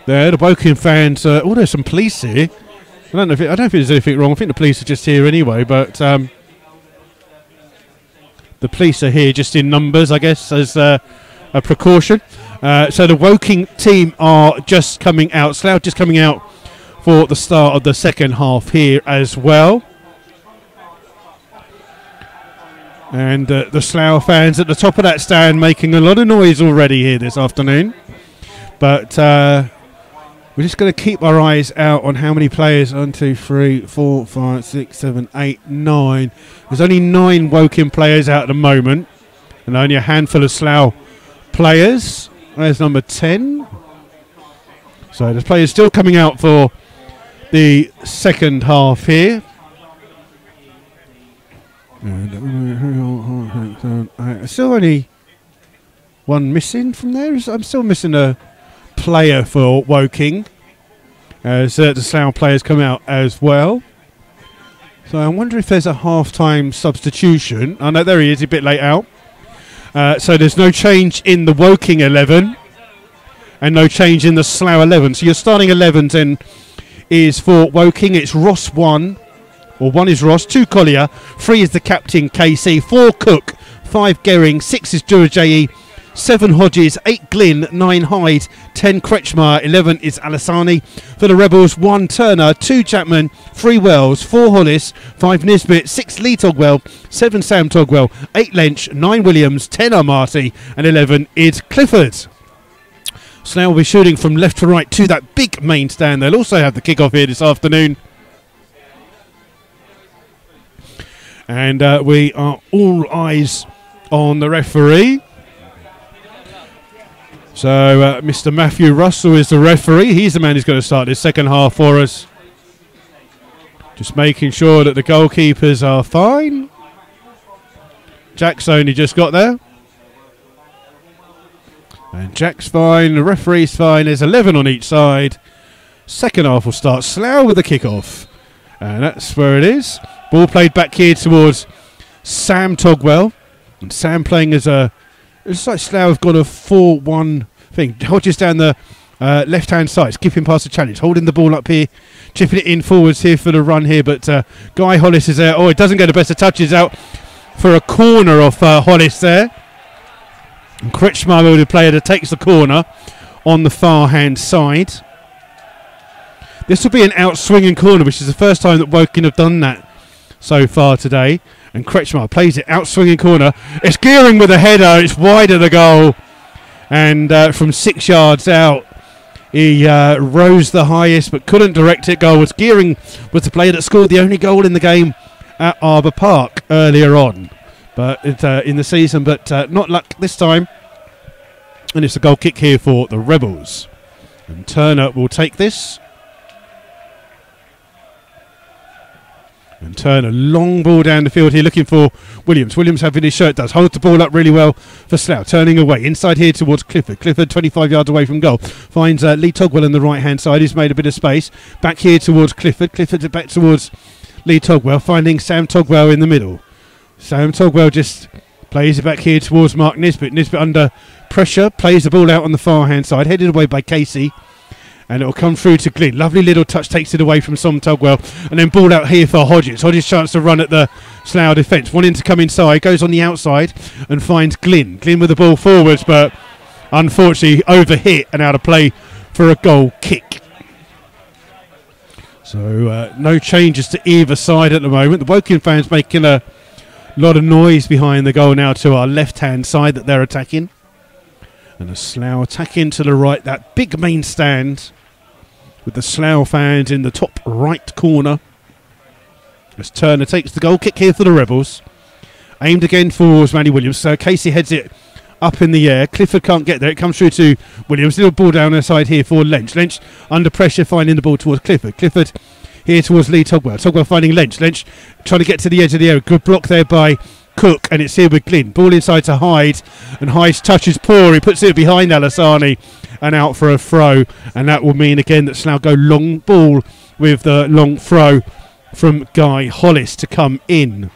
[SPEAKER 1] there. The Woking fans, oh, there's some police here. I don't think there's anything wrong. I think the police are just here anyway, but the police are here just in numbers, I guess, as a precaution. So the Woking team are just coming out. Slough just coming out for the start of the second half here as well. And the Slough fans at the top of that stand making a lot of noise already here this afternoon. But we're just going to keep our eyes out on how many players. 1, 2, 3, 4, 5, 6, 7, 8, 9. There's only 9 Woking players out at the moment, and only a handful of Slough players. There's number 10. So the players still coming out for the second half here. Still only one missing from there. I'm still missing a player for Woking as the Slough players come out as well. So I wonder if there's a half-time substitution. I know there he is, a bit late out. So there's no change in the Woking 11 and no change in the Slough 11. So your starting 11 then is for Woking. It's Ross 1. Well, 1 is Ross, 2 Collier, 3 is the captain KC, 4 Cook, 5 Gehring, 6 is Durajayi, 7 Hodges, 8 Glynn, 9 Hyde, 10 Kretschmar, 11 is Alassani. For the Rebels, 1 Turner, 2 Chapman, 3 Wells, 4 Hollis, 5 Nisbet, 6 Lee Togwell, 7 Sam Togwell, 8 Lench, 9 Williams, 10 Armati, and 11 is Clifford. Slough will be shooting from left to right to that big main stand. They'll also have the kick-off here this afternoon. And we are all eyes on the referee. So Mr. Matthew Russell is the referee. He's the man who's going to start this second half for us. Just making sure that the goalkeepers are fine. Jack's only just got there. And Jack's fine. The referee's fine. There's 11 on each side. Second half will start. Slough with the kick-off. And that's where it is. Ball played back here towards Sam Togwell. And Sam playing as a... It's like Slough have got a 4-1 thing. Hodges down the left-hand side, skipping past the challenge, holding the ball up here, chipping it in forwards here for the run here. But Guy Hollis is there. Oh, it doesn't get the best of touches out for a corner off Hollis there. And Kretschmar, the player that takes the corner on the far-hand side. This will be an out swinging corner, which is the first time that Woking have done that so far today. And Kretschmar plays it out swinging corner. It's Gearing with a header. It's wide of the goal. And from 6 yards out, he rose the highest but couldn't direct it. Goal was Gearing was the player that scored the only goal in the game at Arbour Park earlier on, but in the season. But not luck this time. And it's a goal kick here for the Rebels. And Turner will take this. And Turner, long ball down the field here, looking for Williams. Williams having his shirt does. Holds the ball up really well for Slough. Turning away. Inside here towards Clifford. Clifford 25 yards away from goal. Finds Lee Togwell on the right-hand side. He's made a bit of space. Back here towards Clifford. Clifford back towards Lee Togwell. Finding Sam Togwell in the middle. Sam Togwell just plays it back here towards Mark Nisbet. Nisbet under pressure. Plays the ball out on the far-hand side. Headed away by Casey. And it'll come through to Glynn. Lovely little touch, takes it away from Sam Togwell. And then ball out here for Hodges. Hodges chance to run at the Slough defence. Wanting to come inside. Goes on the outside and finds Glynn. Glynn with the ball forwards, but unfortunately overhit and out of play for a goal kick. So no changes to either side at the moment. The Woking fans making a lot of noise behind the goal now to our left-hand side that they're attacking. And the Slough attacking to the right. That big main stand with the Slough fans in the top right corner. As Turner takes the goal kick here for the Rebels. Aimed again for Manny Williams. So Casey heads it up in the air. Clifford can't get there. It comes through to Williams. Little ball down the side here for Lynch. Lynch under pressure, finding the ball towards Clifford. Clifford here towards Lee Togwell. Togwell finding Lynch. Lynch trying to get to the edge of the area. Good block there by Cook, and it's here with Glynn. Ball inside to Hyde, and Hyde's touch is poor. He puts it behind Alasani and out for a throw, and that will mean again that Slough go long ball with the long throw from Guy Hollis to come in.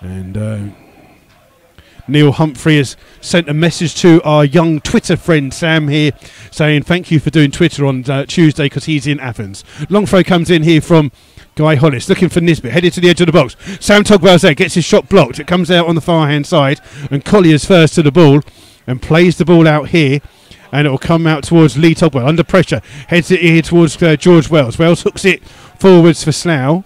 [SPEAKER 1] And Neil Humphrey has sent a message to our young Twitter friend Sam here, saying thank you for doing Twitter on Tuesday because he's in Athens. Long throw comes in here from Guy Hollis, looking for Nisbet, headed to the edge of the box. Sam Togwell's there, gets his shot blocked. It comes out on the far-hand side, and Collier's first to the ball and plays the ball out here, and it will come out towards Lee Togwell. Under pressure, heads it here towards George Wells. Wells hooks it forwards for Slough.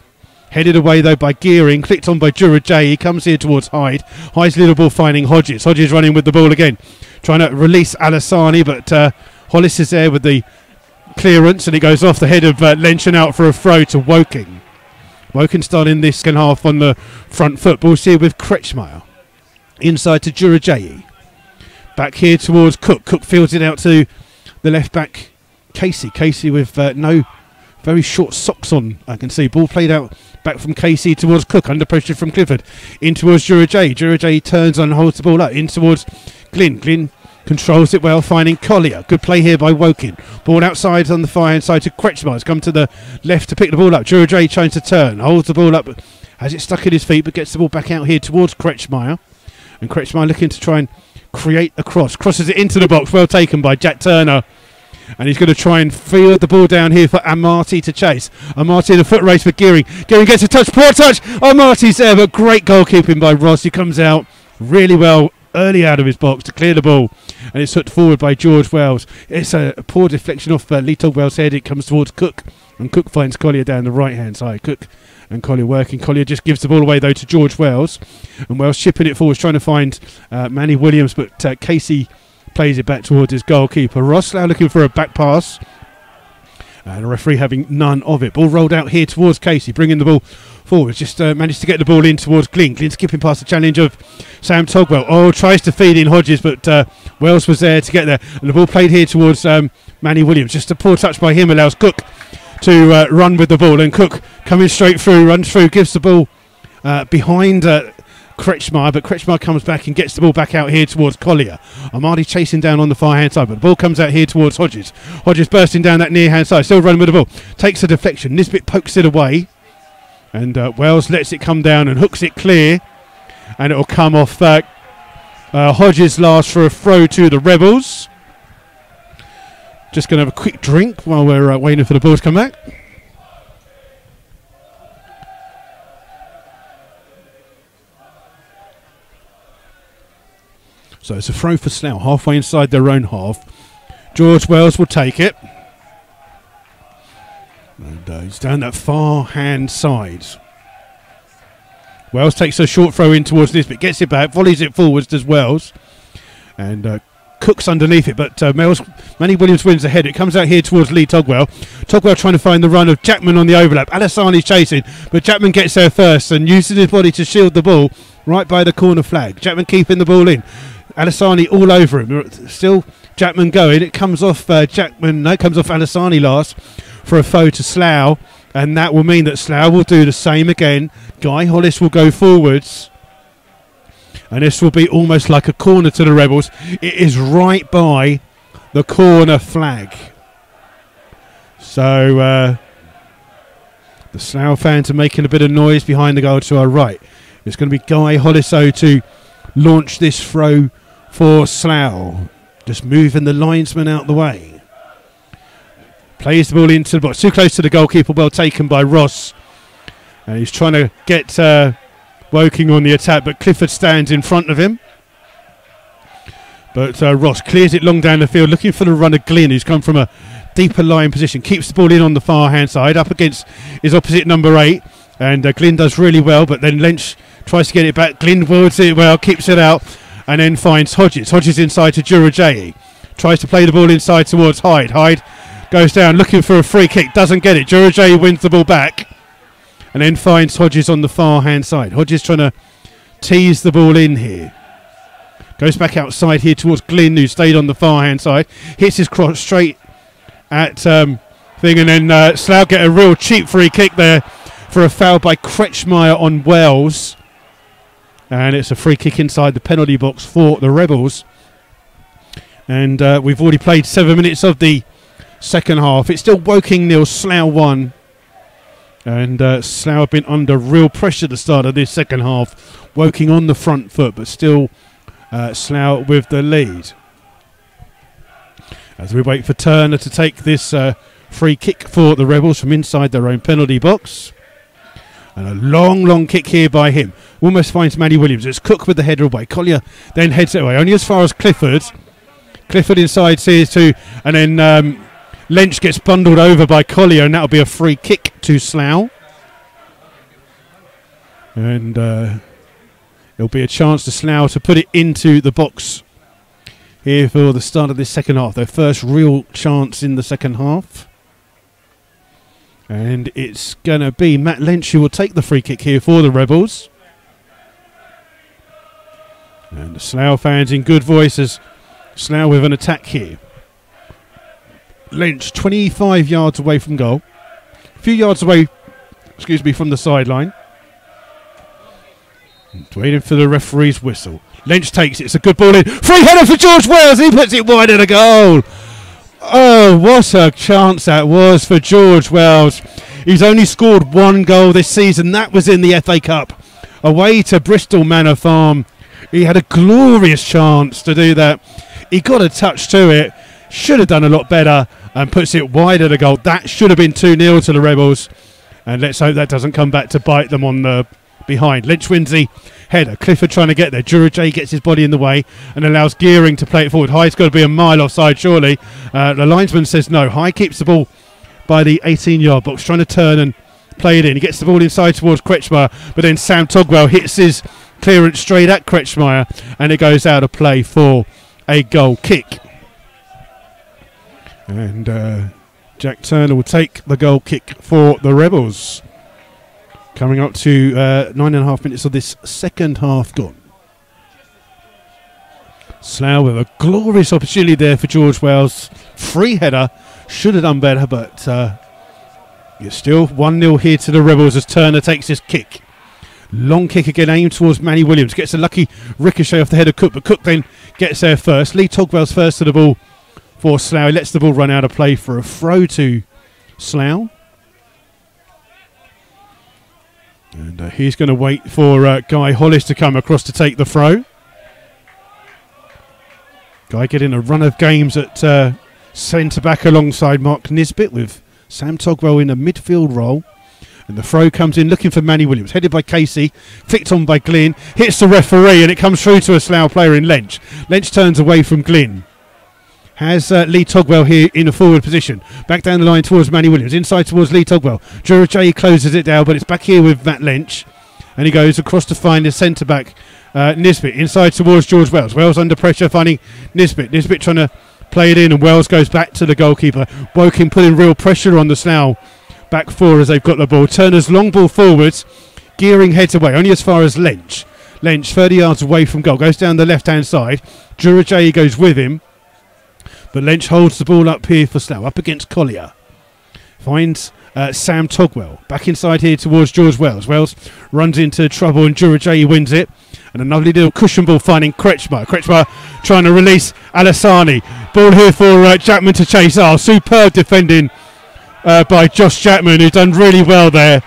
[SPEAKER 1] Headed away, though, by Gearing. Clicked on by Jura J. He comes here towards Hyde. Hyde's little ball finding Hodges. Hodges running with the ball again. Trying to release Alasani, but Hollis is there with the clearance, and it goes off the head of Lynch and out for a throw to Woking. Woking starting this second half on the front foot. Ball's here with Kretschmar. Inside to Jura J. Back here towards Cook. Cook fields it out to the left back, Casey. Casey with no very short socks on, I can see. Ball played out back from Casey towards Cook, under pressure from Clifford. In towards Jura J. Jura J turns and holds the ball up. In towards Glynn. Glynn controls it well, finding Collier. Good play here by Woking. Ball outside on the far hand side to Kretschmar. Has come to the left to pick the ball up. Jura J trying to turn. Holds the ball up. Has it stuck at his feet, but gets the ball back out here towards Kretschmar. And Kretschmar looking to try and create a cross. Crosses it into the box. Well taken by Jack Turner. And he's going to try and field the ball down here for Amati to chase. Amati in a foot race for Gearing. Gearing gets a touch. Poor touch. Amati's there, but great goalkeeping by Ross. He comes out really well early out of his box to clear the ball. And it's hooked forward by George Wells. It's a poor deflection off Lee Togwell's head. It comes towards Cook. And Cook finds Collier down the right-hand side. Cook and Collier working. Collier just gives the ball away, though, to George Wells. And Wells chipping it forward, trying to find Manny Williams. But Casey plays it back towards his goalkeeper. Ross now looking for a back pass. And the referee having none of it. Ball rolled out here towards Casey, bringing the ball forward. Just managed to get the ball in towards Glynn. Glynn skipping past the challenge of Sam Togwell. Oh, tries to feed in Hodges, but Wells was there to get there. And the ball played here towards Manny Williams. Just a poor touch by him allows Cook to run with the ball. And Cook coming straight through, runs through, gives the ball behind Kretschmar, but Kretschmar comes back and gets the ball back out here towards Collier. Amadi chasing down on the far hand side, but the ball comes out here towards Hodges. Hodges bursting down that near hand side, still running with the ball. Takes a deflection. Nisbet pokes it away, and Wells lets it come down and hooks it clear, and it'll come off Hodges last for a throw to the Rebels. Just going to have a quick drink while we're waiting for the ball to come back. So it's a throw for Slough, halfway inside their own half. George Wells will take it. He's down that far hand side. Wells takes a short throw in towards Nisbet, gets it back, volleys it forwards, does Wells, and Cooks underneath it, but Manny Williams wins ahead. It comes out here towards Lee Togwell. Togwell trying to find the run of Jackman on the overlap. Alassani's chasing, but Jackman gets there first and uses his body to shield the ball right by the corner flag. Jackman keeping the ball in. Alassani all over him. Still Jackman going. It comes off Jackman. No, it comes off Alassani last for a foul to Slough, and that will mean that Slough will do the same again. Guy Hollis will go forwards. And this will be almost like a corner to the Rebels. It is right by the corner flag. So the Slough fans are making a bit of noise behind the goal to our right. It's going to be Guy Holliso to launch this throw for Slough. Just moving the linesman out the way. Plays the ball into the box. Too close to the goalkeeper. Well taken by Ross. And he's trying to get Woking on the attack, but Clifford stands in front of him. But Ross clears it long down the field, looking for the run of Glynn, who's come from a deeper line position. Keeps the ball in on the far hand side, up against his opposite number 8. And Glynn does really well, but then Lynch tries to get it back. Glynn wields it well, keeps it out, and then finds Hodges. Hodges inside to Jurajayi. Tries to play the ball inside towards Hyde. Hyde goes down, looking for a free kick, doesn't get it. Jurajayi wins the ball back. And then finds Hodges on the far hand side. Hodges trying to tease the ball in here. Goes back outside here towards Glynn, who stayed on the far hand side. Hits his cross straight at thing, and then Slough get a real cheap free kick there for a foul by Kretschmeyer on Wells. And it's a free kick inside the penalty box for the Rebels. And we've already played 7 minutes of the second half. It's still Woking 0, Slough 1. And Slough have been under real pressure at the start of this second half. Woking on the front foot, but still Slough with the lead. As we wait for Turner to take this free kick for the Rebels from inside their own penalty box. And a long kick here by him. Almost finds Manny Williams. It's Cook with the header away. Collier then heads it away. Only as far as Clifford. Clifford inside sees two. And then Lynch gets bundled over by Collier, and that'll be a free kick to Slough. And it'll be a chance to Slough to put it into the box here for the start of this second half. Their first real chance in the second half. And it's going to be Matt Lynch who will take the free kick here for the Rebels. And the Slough fans in good voices. Slough with an attack here. Lynch 25 yards away from goal. A few yards away, from the sideline. Waiting for the referee's whistle. Lynch takes it. It's a good ball in. Free header for George Wells. He puts it wide of the goal. Oh, what a chance that was for George Wells. He's only scored 1 goal this season. That was in the FA Cup. Away to Bristol Manor Farm. He had a glorious chance to do that. He got a touch to it. Should have done a lot better and puts it wide of the goal. That should have been 2-0 to the Rebels. And let's hope that doesn't come back to bite them on the behind. Lynch wins the header. Clifford trying to get there. Jurajay gets his body in the way and allows Gearing to play it forward. High's got to be a mile offside, surely. The linesman says no. High keeps the ball by the 18-yard box, trying to turn and play it in. He gets the ball inside towards Kretschmeyer, but then Sam Togwell hits his clearance straight at Kretschmeyer, and it goes out of play for a goal kick. And Jack Turner will take the goal kick for the Rebels. Coming up to 9.5 minutes of this second half gone. Slough with a glorious opportunity there for George Wells. Free header. Should have done better, but it's still 1-0 here to the Rebels as Turner takes his kick. Long kick again aimed towards Manny Williams. Gets a lucky ricochet off the head of Cook, but Cook then gets there first. Lee Togwell's first to the ball for Slough. He lets the ball run out of play for a throw to Slough. And he's going to wait for Guy Hollis to come across to take the throw. Guy getting a run of games at centre back alongside Mark Nisbet, with Sam Togwell in a midfield role. And the throw comes in looking for Manny Williams, headed by Casey, flicked on by Glynn, hits the referee, and it comes through to a Slough player in Lynch. Lynch turns away from Glynn. has Lee Togwell here in a forward position. Back down the line towards Manny Williams. Inside towards Lee Togwell. Jurajay closes it down, but it's back here with Matt Lynch. And he goes across to find his centre-back, Nisbet. Inside towards George Wells. Wells under pressure, finding Nisbet. Nisbet trying to play it in, and Wells goes back to the goalkeeper. Woking putting real pressure on the Slough back four as they've got the ball. Turner's long ball forwards. Gearing heads away, only as far as Lynch. Lynch, 30 yards away from goal. Goes down the left-hand side. Jurajay goes with him. But Lynch holds the ball up here for Slough, up against Collier. Finds Sam Togwell. Back inside here towards George Wells. Wells runs into trouble and Jurajay wins it. And a lovely little cushion ball finding Kretschmer. Kretschmer trying to release Alassani. Ball here for Jackman to chase. Oh, superb defending by Josh Jackman, who's done really well there.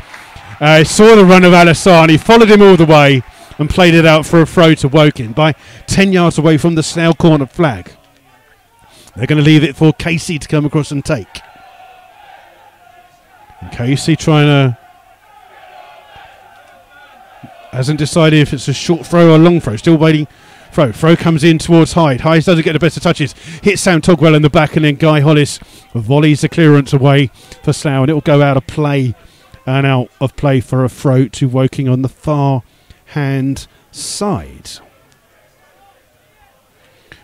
[SPEAKER 1] Saw the run of Alassani, followed him all the way and played it out for a throw to Woking by 10 yards away from the Slough corner flag. They're going to leave it for Casey to come across and take. And Casey trying to... hasn't decided if it's a short throw or a long throw. Still waiting. Throw comes in towards Hyde. Hyde doesn't get the best of touches. Hits Sam Togwell in the back, and then Guy Hollis volleys the clearance away for Slough, and it will go out of play and out of play for a throw to Woking on the far hand side.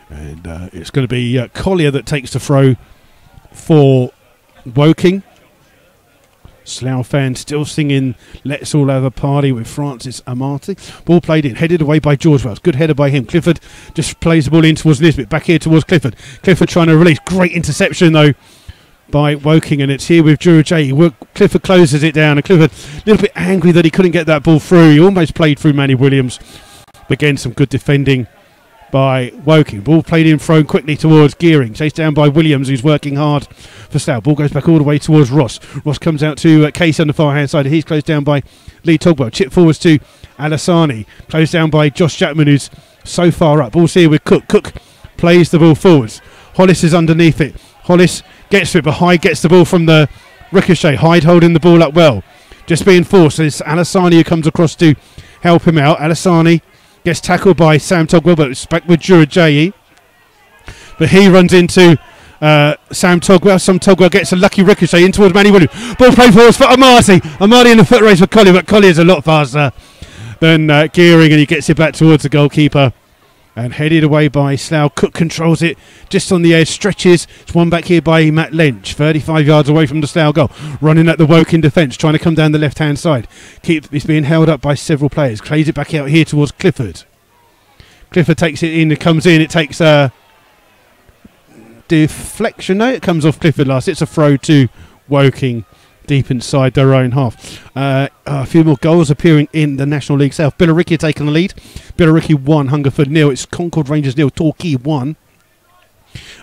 [SPEAKER 1] And it's going to be Collier that takes the throw for Woking. Slough fans still singing Let's All Have a Party with Francis Amati. Ball played in, headed away by George Wells. Good header by him. Clifford just plays the ball in towards Nisbet. Back here towards Clifford. Clifford trying to release. Great interception though by Woking, and it's here with Jurajay. Clifford closes it down, and Clifford a little bit angry that he couldn't get that ball through. He almost played through Manny Williams. Again, some good defending by Woking. Ball played in, thrown quickly towards Gearing. Chased down by Williams, who's working hard for Slough. Ball goes back all the way towards Ross. Ross comes out to Case on the far hand side. He's closed down by Lee Togwell. Chip forwards to Alassani. Closed down by Josh Jackman, who's so far up. Ball's here with Cook. Cook plays the ball forwards. Hollis is underneath it. Hollis gets it, but Hyde gets the ball from the ricochet. Hyde holding the ball up well. Just being forced. It's Alassani who comes across to help him out. Alassani gets tackled by Sam Togwell, but it's back with Jurajay. But he runs into Sam Togwell. Sam Togwell gets a lucky ricochet in towards Manny Williams. Ball played forwards for Amati. Amati in the foot race for Collier, but Collier's a lot faster than Gearing, and he gets it back towards the goalkeeper. And headed away by Slough. Cook controls it just on the edge, stretches. It's one back here by Matt Lynch, 35 yards away from the Slough goal. Running at the Woking defence, trying to come down the left-hand side. He's being held up by several players. Plays it back out here towards Clifford. Clifford takes it in, it comes in, it takes a deflection. No, it comes off Clifford last. It's a throw to Woking deep inside their own half. A few more goals appearing in the National League South. Billericay taking the lead. Billericay 1, Hungerford 0. It's Concord Rangers 0, Torquay 1.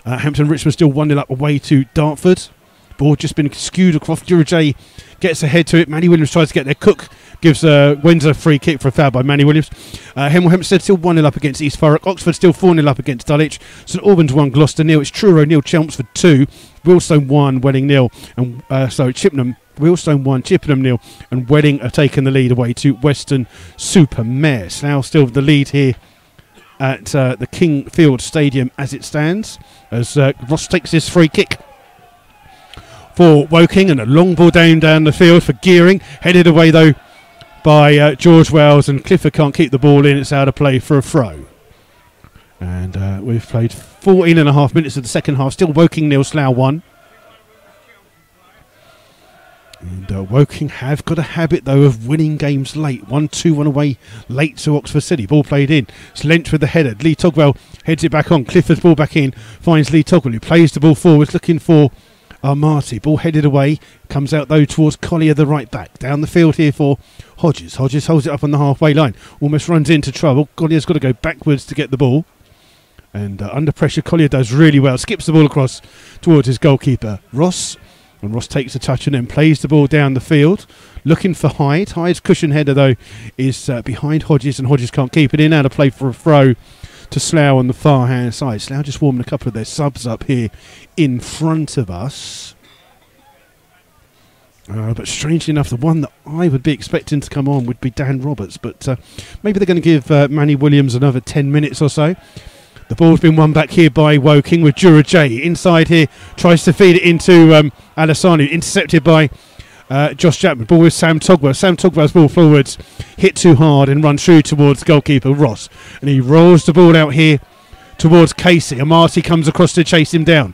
[SPEAKER 1] Hampton Richmond still 1-0 up away to Dartford. Ball just been skewed across. Jurajay gets ahead to it. Manny Williams tries to get there. Cook gives wins a free kick for a foul by Manny Williams. Hemel Hempstead still 1-0 up against East Thurrock. Oxford still 4-0 up against Dulwich. St Albans 1, Gloucester 0. It's Truro 0, Chelmsford 2. Wealdstone 1, Welling 0. And Chippenham, Wealdstone 1, Chippenham 0. And Welling are taking the lead away to Western Supermare. Slough still the lead here at the Kingfield Stadium as it stands. As Ross takes this free kick for Woking, and a long ball down the field for Gearing. Headed away though by George Wells, and Clifford can't keep the ball in. It's out of play for a throw. And we've played 14.5 minutes of the second half. Still Woking 0, Slough 1. And Woking have got a habit though of winning games late. 1-2 away late to Oxford City. Ball played in. It's Lynch with the header. Lee Togwell heads it back on. Clifford's ball back in. Finds Lee Togwell, who plays the ball forwards looking for Marty. Ball headed away. Comes out though towards Collier, the right back. Down the field here for Hodges. Hodges holds it up on the halfway line. Almost runs into trouble. Collier's got to go backwards to get the ball. And under pressure, Collier does really well. Skips the ball across towards his goalkeeper, Ross. And Ross takes a touch and then plays the ball down the field. Looking for Hyde. Hyde's cushion header, though, is behind Hodges, and Hodges can't keep it in. Out of play for a throw to Slough on the far-hand side. Slough just warming a couple of their subs up here in front of us. But strangely enough, the one that I would be expecting to come on would be Dan Roberts. But maybe they're going to give Manny Williams another 10 minutes or so. The ball's been won back here by Woking with Jura J. Inside here, tries to feed it into Alassani, intercepted by Josh Chapman. Ball with Sam Togwell. Sam Togwell's ball forwards, hit too hard and run through towards goalkeeper Ross. And he rolls the ball out here towards Casey. Amati comes across to chase him down.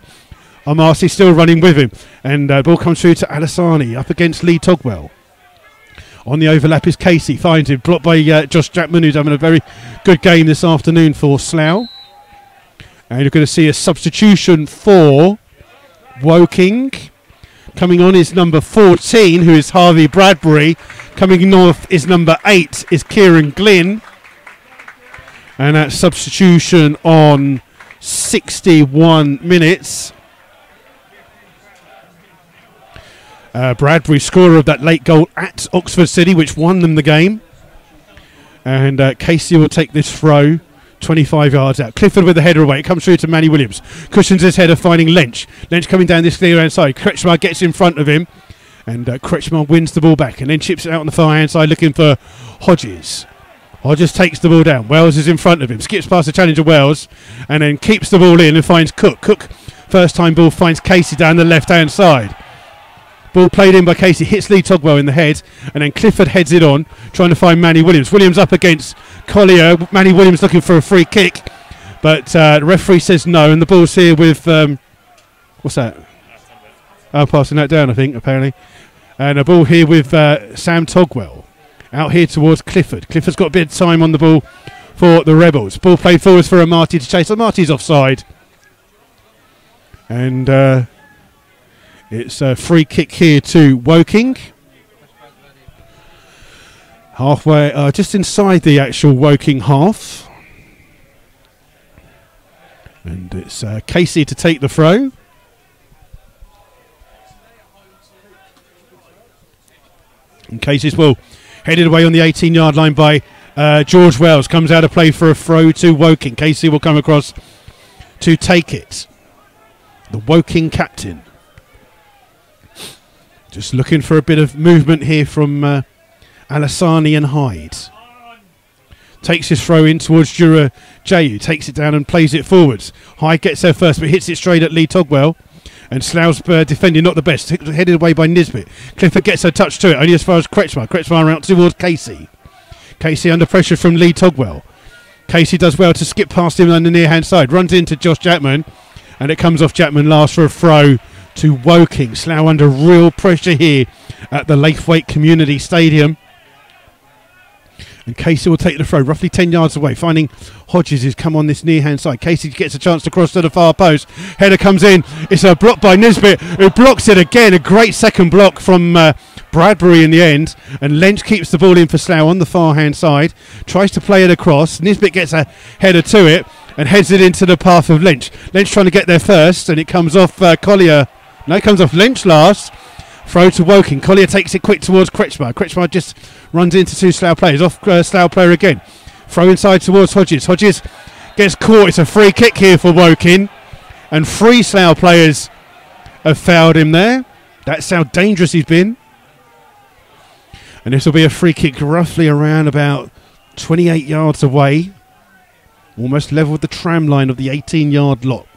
[SPEAKER 1] Amati still running with him. And ball comes through to Alassani up against Lee Togwell. On the overlap is Casey. Finds him. Blocked by Josh Chapman, who's having a very good game this afternoon for Slough. And you're going to see a substitution for Woking. Coming on is number 14, who is Harvey Bradbury. Coming north is number 8, is Kieran Glynn. And that substitution on 61 minutes. Bradbury, scorer of that late goal at Oxford City, which won them the game. And Casey will take this throw 25 yards out. Clifford with the header away. It comes through to Manny Williams. Cushions his header, finding Lynch. Lynch coming down this clear hand side. Kretschmar gets in front of him. And Kretschmar wins the ball back and then chips it out on the far hand side looking for Hodges. Hodges takes the ball down. Wells is in front of him. Skips past the challenger Wells and then keeps the ball in and finds Cook. Cook, first time ball, finds Casey down the left hand side. Ball played in by Casey, hits Lee Togwell in the head, and then Clifford heads it on, trying to find Manny Williams. Williams up against Collier. Manny Williams looking for a free kick, but the referee says no, and the ball's here with... what's that? Oh, passing that down, I think, apparently. And a ball here with Sam Togwell. Out here towards Clifford. Clifford's got a bit of time on the ball for the Rebels. Ball played forwards for Amati to chase. Amati's offside. And... it's a free kick here to Woking. Halfway, just inside the actual Woking half. And it's Casey to take the throw. And Casey's ball headed away on the 18-yard line by George Wells. Comes out of play for a throw to Woking. Casey will come across to take it. The Woking captain. Just looking for a bit of movement here from Alassani and Hyde. Takes his throw in towards Jura Jayu. Takes it down and plays it forwards. Hyde gets there first but hits it straight at Lee Togwell. And Slough's defending not the best. Headed away by Nisbet. Clifford gets a touch to it only as far as Kretschmar. Kretschmar out towards Casey. Casey under pressure from Lee Togwell. Casey does well to skip past him on the near hand side. Runs into Josh Chapman. And it comes off Chapman last for a throw to Woking. Slough under real pressure here at the Laithwaite Community Stadium. And Casey will take the throw roughly 10 yards away, finding Hodges who's come on this near hand side. Casey gets a chance to cross to the far post. Header comes in. It's a block by Nisbet, who blocks it again. A great second block from Bradbury in the end. And Lynch keeps the ball in for Slough on the far hand side. Tries to play it across. Nisbet gets a header to it and heads it into the path of Lynch. Lynch trying to get there first, and it comes off Collier. No, it comes off Lynch last. Throw to Woking. Collier takes it quick towards Kretschmar. Kretschmar just runs into two Slough players. Off Slough player again. Throw inside towards Hodges. Hodges gets caught. It's a free kick here for Woking. And 3 Slough players have fouled him there. That's how dangerous he's been. And this will be a free kick roughly around about 28 yards away. Almost level with the tram line of the 18-yard lot.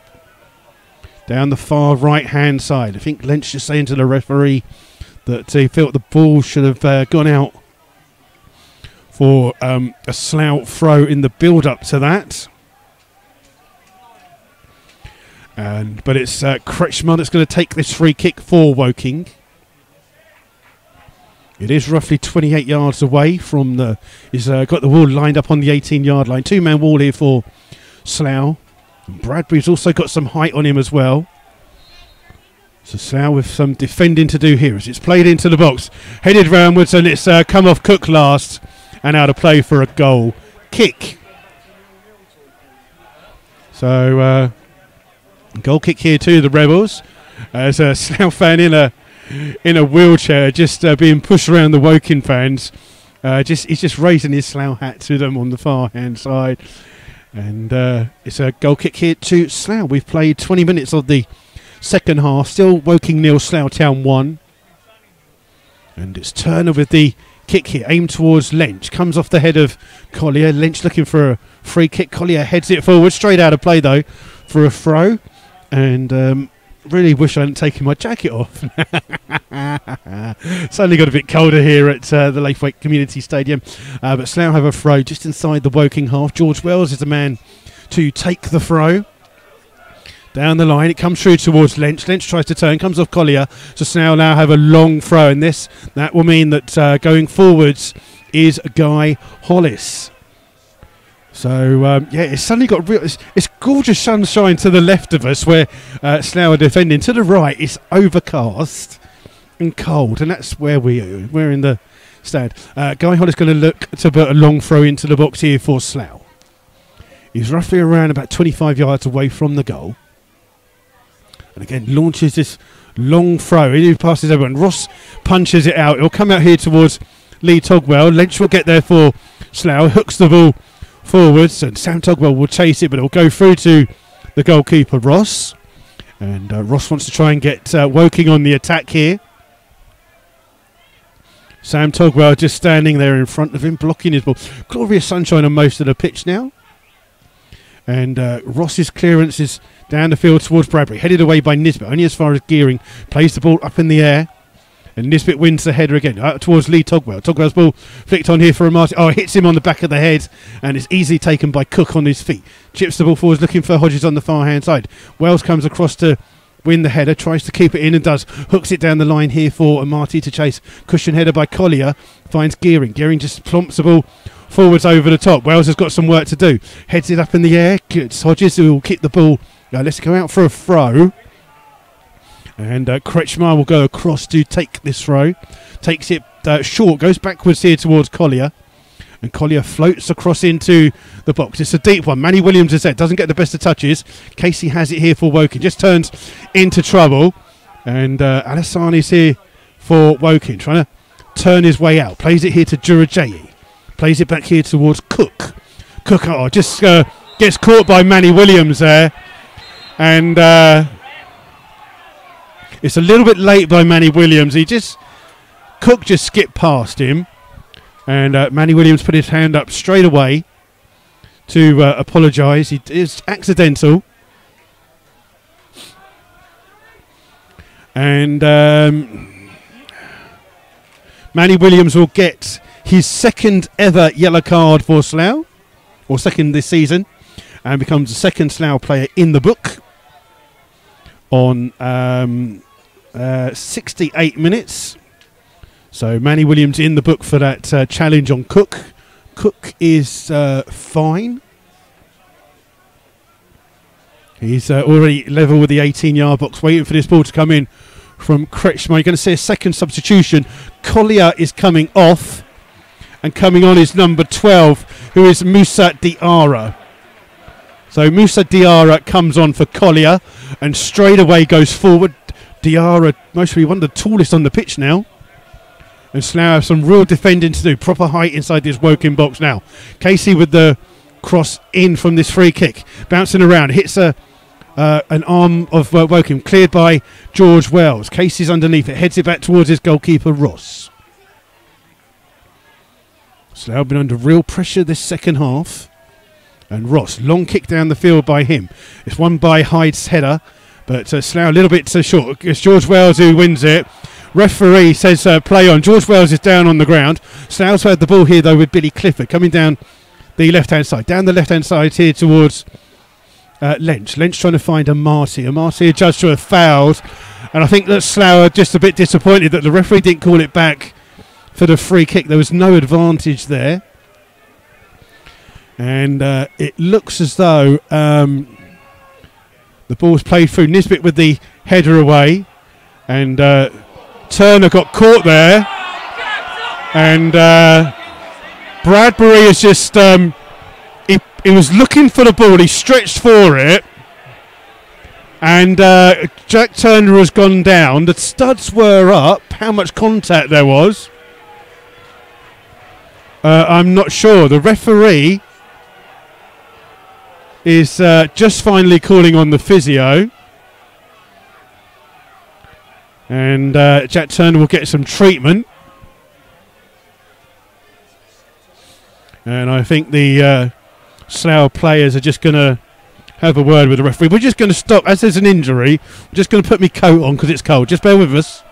[SPEAKER 1] Down the far right-hand side. I think Lynch is saying to the referee that he felt the ball should have gone out for a Slough throw in the build-up to that. But it's Kretschmar that's going to take this free kick for Woking. It is roughly 28 yards away from the... He's got the wall lined up on the 18-yard line. 2-man wall here for Slough. Bradbury's also got some height on him as well. So Slough with some defending to do here as it's played into the box. Headed roundwards and it's come off Cook last and out of play for a goal kick. So goal kick here to the Rebels. As a Slough fan in a wheelchair just being pushed around the Woking fans. He's just raising his Slough hat to them on the far hand side. And it's a goal kick here to Slough. We've played 20 minutes of the second half. Still Woking 0, Slough Town 1. And it's Turner with the kick here, aimed towards Lynch. Comes off the head of Collier. Lynch looking for a free kick. Collier heads it forward, straight out of play though, for a throw. And really wish I hadn't taken my jacket off. It's only got a bit colder here at the Laithwaite Community Stadium. But Slough have a throw just inside the Woking half. George Wells is the man to take the throw. Down the line, it comes through towards Lynch. Lynch tries to turn, comes off Collier. So Slough now have a long throw, and that will mean that going forwards is Guy Hollis. So, it's suddenly got it's gorgeous sunshine to the left of us where Slough are defending. To the right, it's overcast and cold, and that's where we're in the stand. Guy Hollis going to look to put a long throw into the box here for Slough. He's roughly around about 25 yards away from the goal. And again, launches this long throw. He passes everyone. Ross punches it out. It'll come out here towards Lee Togwell. Lynch will get there for Slough. Hooks the ball forwards. And Sam Togwell will chase it, but it'll go through to the goalkeeper, Ross. And Ross wants to try and get Woking on the attack here. Sam Togwell just standing there in front of him, blocking his ball. Glorious sunshine on most of the pitch now. And Ross's clearance is down the field towards Bradbury, headed away by Nisbet, only as far as Gearing. Plays the ball up in the air, and Nisbet wins the header again, towards Lee Togwell. Togwell's ball flicked on here for a Martin. Oh, it hits him on the back of the head, and it's easily taken by Cook on his feet. Chips the ball forwards, looking for Hodges on the far-hand side. Wells comes across to win the header, tries to keep it in and does. Hooks it down the line here for Amati to chase. Cushion header by Collier, finds Gearing. Gearing just plumps the ball forwards over the top. Wells has got some work to do. Heads it up in the air. It's Hodges who will kick the ball. Let's go out for a throw. And Kretschmar will go across to take this throw. Takes it short. Goes backwards here towards Collier. And Collier floats across into the box. It's a deep one. Manny Williams is there. Doesn't get the best of touches. Casey has it here for Woking. Just turns into trouble. And Alassani's here for Woking. Trying to turn his way out. Plays it here to Jurajayi. Plays it back here towards Cook. Cook just gets caught by Manny Williams there. And it's a little bit late by Manny Williams. Cook just skipped past him. And Manny Williams put his hand up straight away to apologise. It's accidental. And Manny Williams will get his second ever yellow card for Slough, or second this season, and becomes the second Slough player in the book on 68 minutes. So Manny Williams in the book for that challenge on Cook. Cook is fine. He's already level with the 18-yard box, waiting for this ball to come in from Kretschmar. You're going to see a second substitution. Collier is coming off, and coming on is number 12, who is Musa Diarra. So Musa Diarra comes on for Collier, and straight away goes forward. Diarra, mostly one of the tallest on the pitch now. And Slough have some real defending to do. Proper height inside this Woking box now. Casey with the cross in from this free kick. Bouncing around. Hits an arm of Woking. Cleared by George Wells. Casey's underneath it. Heads it back towards his goalkeeper, Ross. Slough been under real pressure this second half. And Ross, long kick down the field by him. It's won by Hyde's header. But Slough a little bit short. It's George Wells who wins it. Referee says play on. George Wells is down on the ground. Slough's had the ball here though with Billy Clifford coming down the left-hand side. Down the left-hand side here towards Lynch. Lynch trying to find Amati. Amati judged to have fouled. And I think that Slough are just a bit disappointed that the referee didn't call it back for the free kick. There was no advantage there. And it looks as though the ball's played through. Nisbet with the header away. And Turner got caught there, and Bradbury is just he was looking for the ball. He stretched for it, and Jack Turner has gone down. The studs were up. How much contact there was, I'm not sure. The referee is just finally calling on the physio. And Jack Turner will get some treatment. And I think the Slough players are just going to have a word with the referee. We're just going to stop. As there's an injury, I'm just going to put my coat on because it's cold. Just bear with us.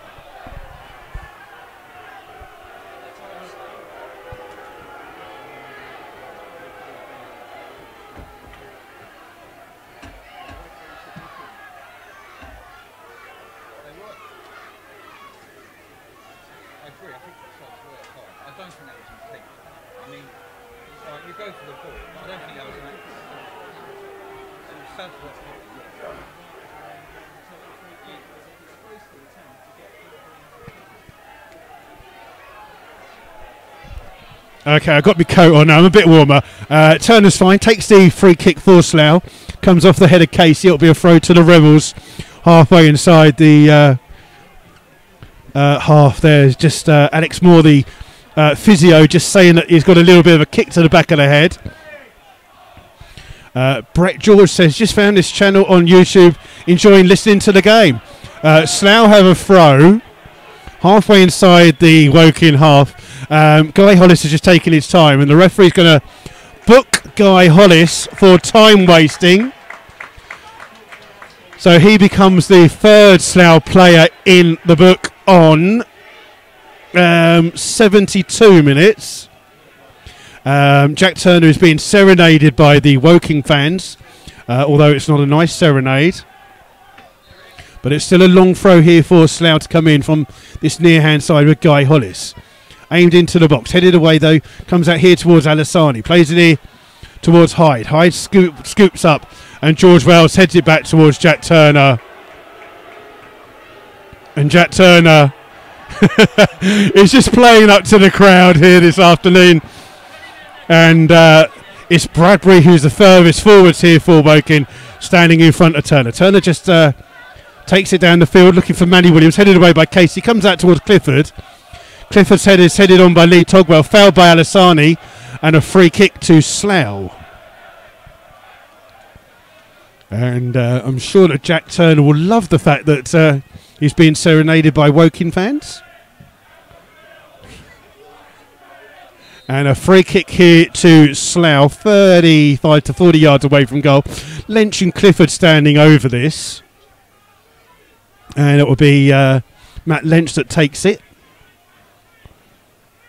[SPEAKER 1] Okay, I've got my coat on now. I'm a bit warmer. Turner's fine. Takes the free kick for Slough. Comes off the head of Casey. It'll be a throw to the Rebels. Halfway inside the half there is just Alex Moore, the physio, just saying that he's got a little bit of a kick to the back of the head. Brett George says, just found this channel on YouTube, enjoying listening to the game. Slough have a throw halfway inside the Woking half. Guy Hollis has just taken his time, and the referee's going to book Guy Hollis for time wasting. So he becomes the third Slough player in the book on 72 minutes. Jack Turner is being serenaded by the Woking fans, although it's not a nice serenade. But it's still a long throw here for Slough to come in from this near-hand side with Guy Hollis. Aimed into the box. Headed away, though. Comes out here towards Alassani. Plays it here towards Hyde. Hyde scoops up. And George Wells heads it back towards Jack Turner. And Jack Turner is just playing up to the crowd here this afternoon. And it's Bradbury who's the furthest forwards here for Woking, standing in front of Turner. Turner just takes it down the field, looking for Manny Williams, headed away by Casey. Comes out towards Clifford. Clifford's head is headed on by Lee Togwell, fouled by Alassani, and a free kick to Slough. And I'm sure that Jack Turner will love the fact that he's being serenaded by Woking fans. And a free kick here to Slough, 35 to 40 yards away from goal. Lynch and Clifford standing over this. And it will be Matt Lynch that takes it.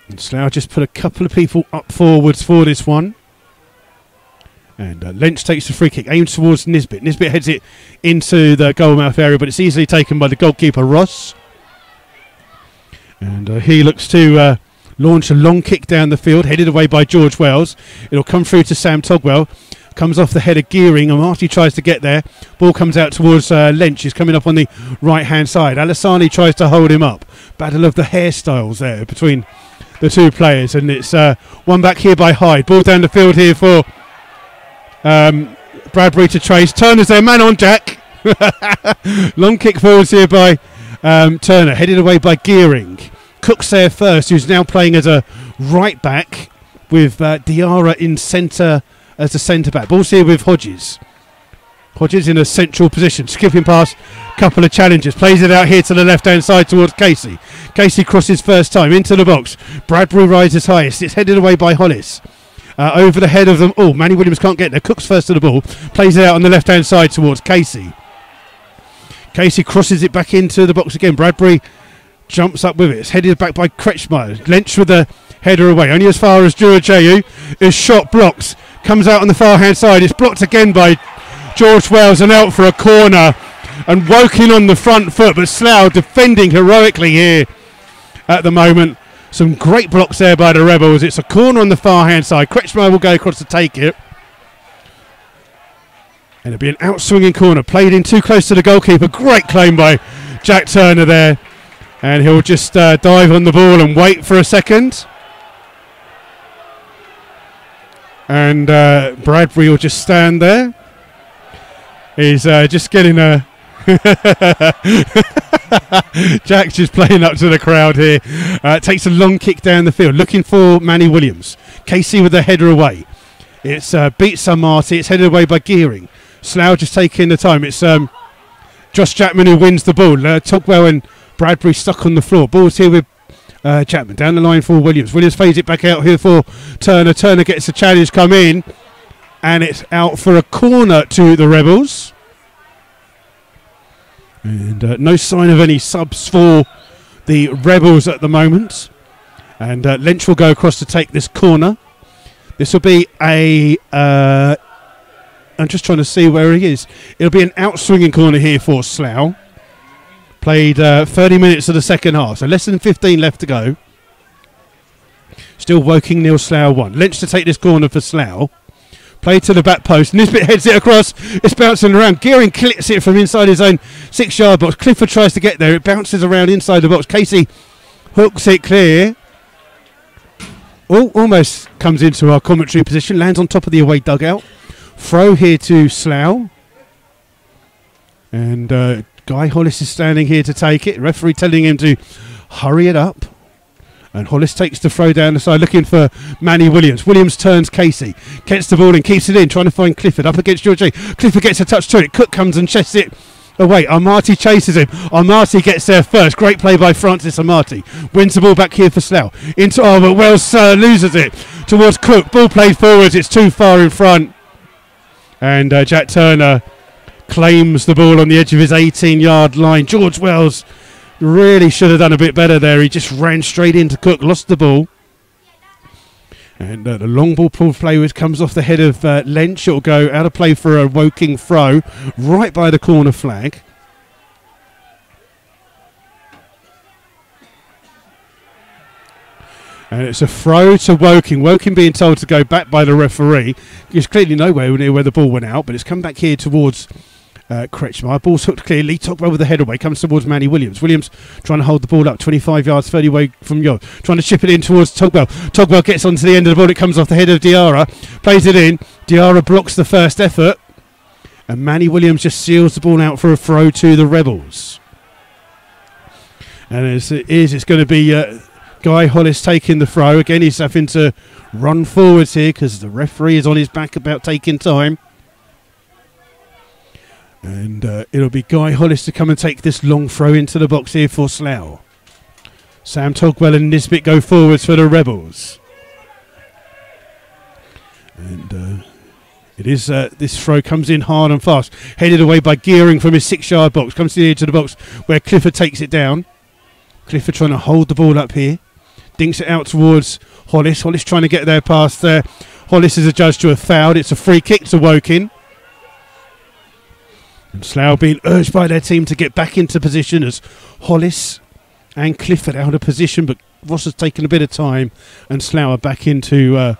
[SPEAKER 1] And Slough just put a couple of people up forwards for this one. And Lynch takes the free kick, aims towards Nisbet. Nisbet heads it into the goalmouth area, but it's easily taken by the goalkeeper, Ross. And he looks to launch a long kick down the field, headed away by George Wells. It'll come through to Sam Togwell. Comes off the head of Gearing, and Marty tries to get there. Ball comes out towards Lynch. He's coming up on the right-hand side. Alassani tries to hold him up. Battle of the hairstyles there between the two players. And it's one back here by Hyde. Ball down the field here for Bradbury to trace. Turner's there, man on Jack. Long kick forwards here by Turner, headed away by Gearing. Cook's there first, who's now playing as a right back with Diarra in centre as the centre back. Ball's here with Hodges. Hodges in a central position, skipping past a couple of challenges. Plays it out here to the left-hand side towards Casey. Casey crosses first time into the box. Bradbury rises highest. It's headed away by Hollis. Over the head of them. Oh, Manny Williams can't get there. Cook's first to the ball. Plays it out on the left-hand side towards Casey. Casey crosses it back into the box again. Bradbury jumps up with it. It's headed back by Kretschmeyer. Lynch with the header away. Only as far as Durajeyu. His shot blocks. Comes out on the far-hand side. It's blocked again by George Wells and out for a corner. And Woking on the front foot. But Slough defending heroically here at the moment. Some great blocks there by the Rebels. It's a corner on the far-hand side. Kretschmeyer will go across to take it. And it'll be an out-swinging corner. Played in too close to the goalkeeper. Great claim by Jack Turner there. And he'll just dive on the ball and wait for a second. And Bradbury will just stand there. He's just getting a... Jack's just playing up to the crowd here. Takes a long kick down the field, looking for Manny Williams. Casey with the header away. It's beats Marty. It's headed away by Gearing. Slough just taking the time. It's Josh Jackman who wins the ball. Togwell and Bradbury stuck on the floor. Ball's here with Chapman down the line for Williams. Williams fades it back out here for Turner. Turner gets the challenge come in, and it's out for a corner to the Rebels. And no sign of any subs for the Rebels at the moment. And Lynch will go across to take this corner. This will be a... I'm just trying to see where he is. It'll be an outswinging corner here for Slough. Played 30 minutes of the second half, so less than 15 left to go. Still Woking 0, Slough 1. Lynch to take this corner for Slough. Play to the back post. Nisbet heads it across. It's bouncing around. Gearing clips it from inside his own 6-yard box. Clifford tries to get there. It bounces around inside the box. Casey hooks it clear. Almost comes into our commentary position. Lands on top of the away dugout. Throw here to Slough. And Guy Hollis is standing here to take it. Referee telling him to hurry it up. And Hollis takes the throw down the side, looking for Manny Williams. Williams turns Casey. Gets the ball and keeps it in, trying to find Clifford. Up against George A. Clifford gets a touch to it. Cook comes and chests it away. Amati chases him. Amati gets there first. Great play by Francis Amati. Wins the ball back here for Slough. But Wells loses it towards Cook. Ball played forwards. It's too far in front. And Jack Turner claims the ball on the edge of his 18-yard line. George Wells really should have done a bit better there. He just ran straight into Cook, lost the ball. And the long ball pull play which comes off the head of Lynch. It'll go out of play for a Woking throw right by the corner flag. And it's a throw to Woking. Woking being told to go back by the referee. There's clearly nowhere near where the ball went out, but it's come back here towards Kretschmar. Ball's hooked clear. Lee Togwell with the head away. Comes towards Manny Williams. Williams trying to hold the ball up. 25 yards, 30 away from Yo. Trying to chip it in towards Togwell. Togwell gets onto the end of the ball. It comes off the head of Diarra. Plays it in. Diarra blocks the first effort. And Manny Williams just seals the ball out for a throw to the Rebels. And as it is, it's going to be Guy Hollis taking the throw. Again, he's having to run forwards here because the referee is on his back about taking time. And it'll be Guy Hollis to come and take this long throw into the box here for Slough. Sam Togwell and Nisbet go forwards for the Rebels. And it is this throw comes in hard and fast. Headed away by Gearing from his 6-yard box. Comes to the edge of the box where Clifford takes it down. Clifford trying to hold the ball up here. Dinks it out towards Hollis. Hollis trying to get there past there. Hollis is adjudged to have fouled. It's a free kick to Woking. And Slough being urged by their team to get back into position as Hollis and Clifford out of position, but Ross has taken a bit of time and Slough are back into a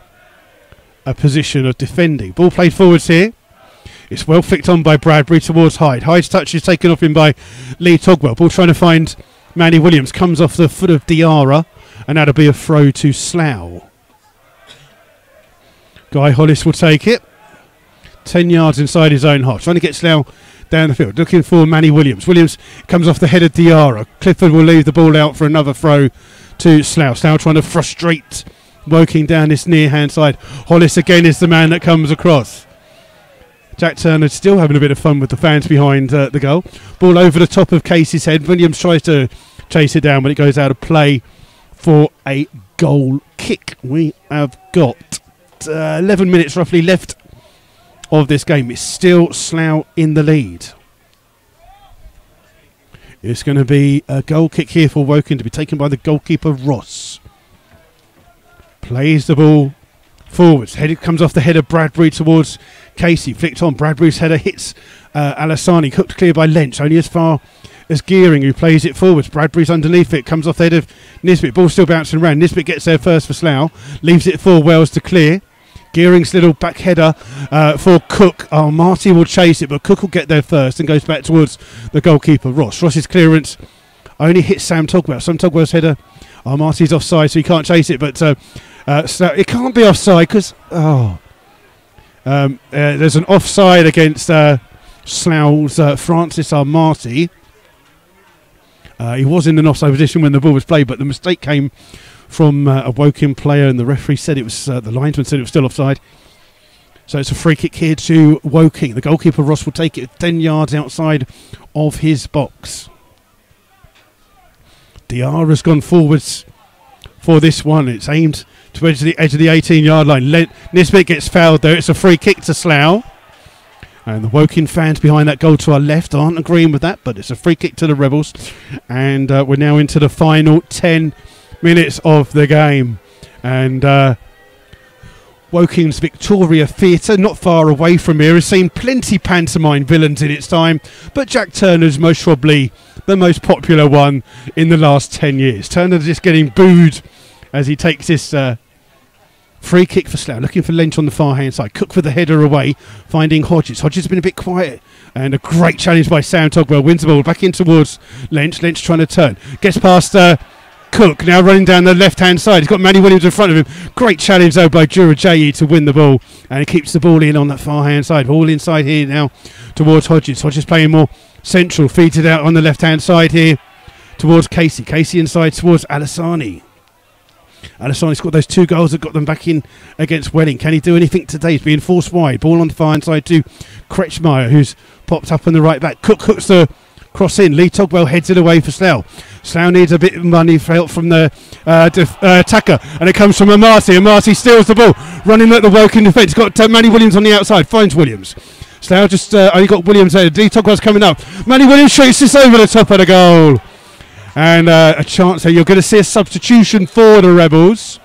[SPEAKER 1] position of defending. Ball played forwards here. It's well flicked on by Bradbury towards Hyde. Hyde's touch is taken off him by Lee Togwell. Ball trying to find Manny Williams. Comes off the foot of Diarra, and that'll be a throw to Slough. Guy Hollis will take it. 10 yards inside his own half. Trying to get Slough down the field. Looking for Manny Williams. Williams comes off the head of Diarra. Clifford will leave the ball out for another throw to Slough. Slough trying to frustrate Woking down this near hand side. Hollis again is the man that comes across. Jack Turner still having a bit of fun with the fans behind the goal. Ball over the top of Casey's head. Williams tries to chase it down, but it goes out of play for a goal kick. We have got 11 minutes roughly left of this game. It's still Slough in the lead. It's going to be a goal kick here for Woking to be taken by the goalkeeper Ross. Plays the ball forwards. Head comes off the head of Bradbury towards Casey. Flicked on. Bradbury's header hits Alassani. Cooked clear by Lynch. Only as far as Gearing, who plays it forwards. Bradbury's underneath it. Comes off the head of Nisbet. Ball still bouncing around. Nisbet gets there first for Slough. Leaves it for Wells to clear. Gearing's little back header for Cook. Marty will chase it, but Cook will get there first and goes back towards the goalkeeper, Ross. Ross's clearance only hits Sam Togwell. Sam Togwell's header. Marty's offside, so he can't chase it, but so it can't be offside because there's an offside against Slough's Francis Marty. He was in an offside position when the ball was played, but the mistake came from a Woking player, and the referee said it was the linesman said it was still offside. So it's a free kick here to Woking. The goalkeeper Ross will take it 10 yards outside of his box. Diarra's gone forwards for this one. It's aimed towards the edge of the 18-yard line. Nisbet gets fouled there. It's a free kick to Slough. And the Woking fans behind that goal to our left aren't agreeing with that, but it's a free kick to the Rebels. And we're now into the final 10 minutes of the game. And Woking's Victoria Theatre, not far away from here, has seen plenty pantomime villains in its time, but Jack Turner's most probably the most popular one in the last 10 years. Turner just getting booed as he takes this free kick for Slough, looking for Lynch on the far hand side. Cook with the header away, finding Hodges. Hodges has been a bit quiet, and a great challenge by Sam Togwell. Wins the ball back in towards Lynch. Lynch trying to turn, gets past Cook, now running down the left hand side. He's got Manny Williams in front of him. Great challenge though by Jurajayi to win the ball, and he keeps the ball in on that far hand side. Ball inside here now towards Hodges. Hodges playing more central, feeds it out on the left hand side here towards Casey. Casey inside towards Alassani. Alassani scored those 2 goals that got them back in against Welling. Can he do anything today? He's being forced wide. Ball on the far hand side to Kretschmeier, who's popped up on the right back. Cook hooks the cross in. Lee Togwell heads it away for Slough. Slough needs a bit of money from the attacker, and it comes from Amati. Amati steals the ball, running at the Woking defence. Got Manny Williams on the outside, finds Williams. Slough just only got Williams there. Lee Togwell's coming up. Manny Williams shoots this over the top of the goal. And a chance there. You're going to see a substitution for the Rebels.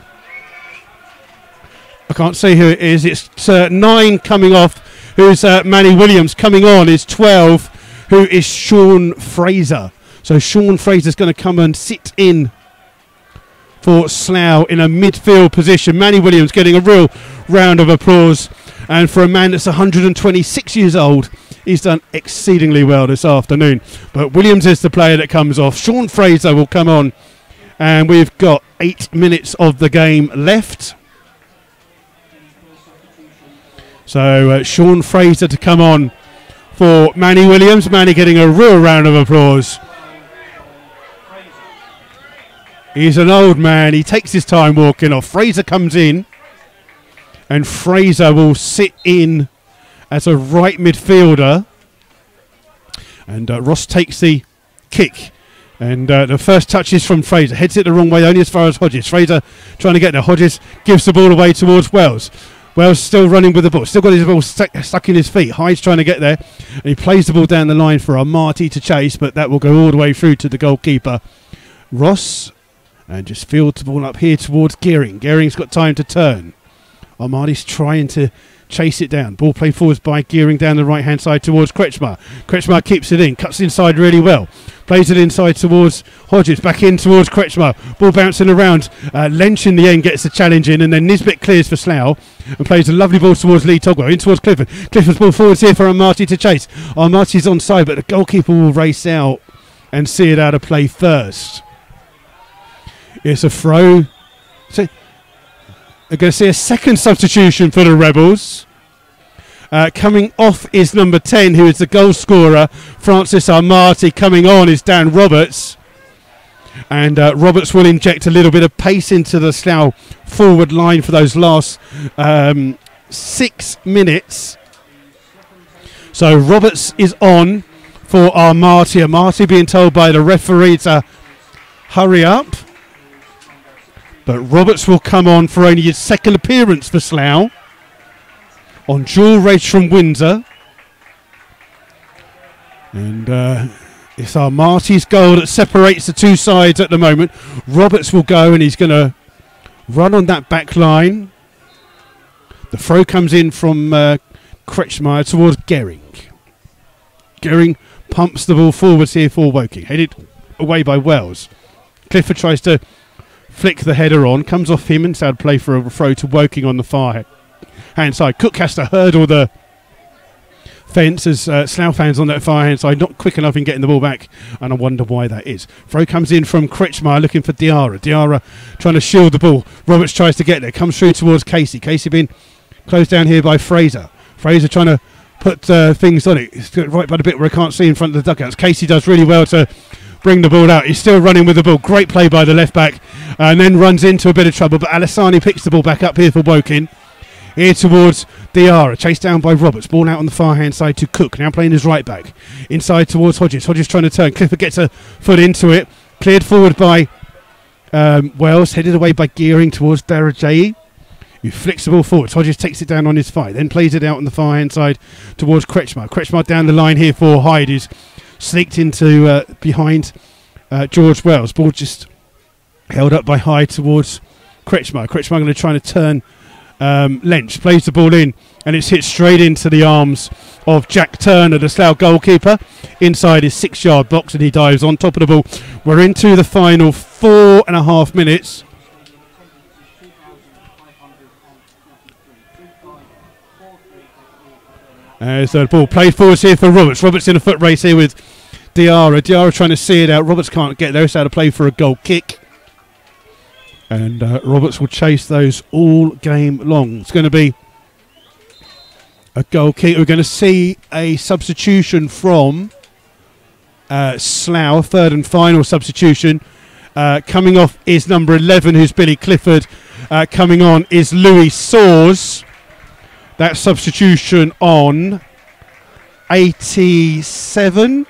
[SPEAKER 1] I can't see who it is. It's 9 coming off. Who's Manny Williams? Coming on is 12, who is Sean Fraser. So Sean Fraser's going to come and sit in for Slough in a midfield position. Manny Williams getting a real round of applause. And for a man that's 126 years old, he's done exceedingly well this afternoon. But Williams is the player that comes off. Sean Fraser will come on. And we've got 8 minutes of the game left. So Sean Fraser to come on for Manny Williams. Manny getting a real round of applause. He's an old man. He takes his time walking off. Fraser comes in. And Fraser will sit in as a right midfielder. And Ross takes the kick. And the first touch is from Fraser. Heads it the wrong way, only as far as Hodges. Fraser trying to get there. Hodges gives the ball away towards Wells. Wells still running with the ball. Still got his ball stuck in his feet. Hyde's trying to get there. And he plays the ball down the line for Amati to chase. But that will go all the way through to the goalkeeper, Ross. And just fields the ball up here towards Gearing. Gearing's got time to turn. Amati's trying to chase it down. Ball played forwards by Gearing down the right hand side towards Kretschmar. Kretschmar keeps it in, cuts inside really well. Plays it inside towards Hodges, back in towards Kretschmar. Ball bouncing around. Lench in the end gets the challenge in, and then Nisbet clears for Slough and plays a lovely ball towards Lee Togwell. In towards Clifford. Clifford's ball forwards here for Amati to chase. Amati's onside, but the goalkeeper will race out and see it out of play first. It's a throw. So we're going to see a second substitution for the Rebels. Coming off is number 10, who is the goal scorer, Francis Amati. Coming on is Dan Roberts. And Roberts will inject a little bit of pace into the Slough forward line for those last 6 minutes. So Roberts is on for Amati. Amati being told by the referee to hurry up. But Roberts will come on for only his second appearance for Slough on dual reg from Windsor. And it's Amati's goal that separates the two sides at the moment. Roberts will go and he's going to run on that back line. The throw comes in from Kretschmeier towards Gehring. Gehring pumps the ball forwards here for Woking. Headed away by Wells. Clifford tries to flick the header on, comes off him and sad play for a throw to Woking on the far hand side. Cook has to hurdle the fence as Slough fans on that far hand side not quick enough in getting the ball back, and I wonder why that is. Throw comes in from Kretschmeier looking for Diarra. Diarra trying to shield the ball. Roberts tries to get there, comes through towards Casey. Casey being closed down here by Fraser. Fraser trying to put things on it. It's right by the bit where I can't see in front of the dugouts. Casey does really well to bring the ball out. He's still running with the ball. Great play by the left back, and then runs into a bit of trouble. But Alassani picks the ball back up here for Woking. Here towards Diarra, chased down by Roberts. Ball out on the far hand side to Cook. Now playing his right back. Inside towards Hodges. Hodges trying to turn. Clifford gets a foot into it. Cleared forward by Wells headed away by Gearing towards Darajayi, who flicks the ball forward. Hodges takes it down on his fight, then plays it out on the far hand side towards Kretschmar. Kretschmar down the line here for Hyde, who's sneaked into behind George Wells. Ball just held up by Hyde towards Kretschmar. Kretschmar going to try to turn Lench, plays the ball in, and it's hit straight into the arms of Jack Turner, the Slough goalkeeper, inside his 6-yard box, and he dives on top of the ball. We're into the final 4.5 minutes. As the ball played forwards here for Roberts. Roberts in a foot race here with Diarra. Diarra trying to see it out. Roberts can't get there. It's out of play for a goal kick. And Roberts will chase those all game long. It's going to be a goal kick. We're going to see a substitution from Slough, third and final substitution. Coming off is number 11, who's Billy Clifford. Coming on is Louis Saws. That substitution on 87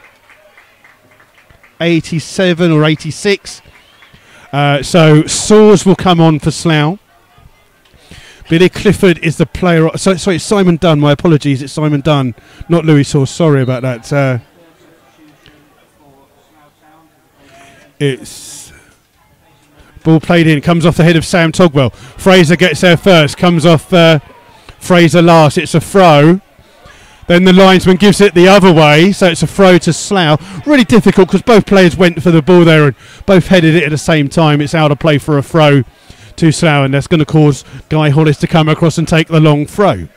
[SPEAKER 1] or 86. So Saws will come on for Slough. Billy Clifford is the player. Sorry, it's Simon Dunn. My apologies. It's Simon Dunn, not Louis Saws. Sorry about that. It's ball played in. Comes off the head of Sam Togwell. Fraser gets there first. Comes off Fraser last. It's a throw. Then the linesman gives it the other way, so it's a throw to Slough. Really difficult because both players went for the ball there and both headed it at the same time. It's out of play for a throw to Slough, and that's going to cause Guy Hollis to come across and take the long throw.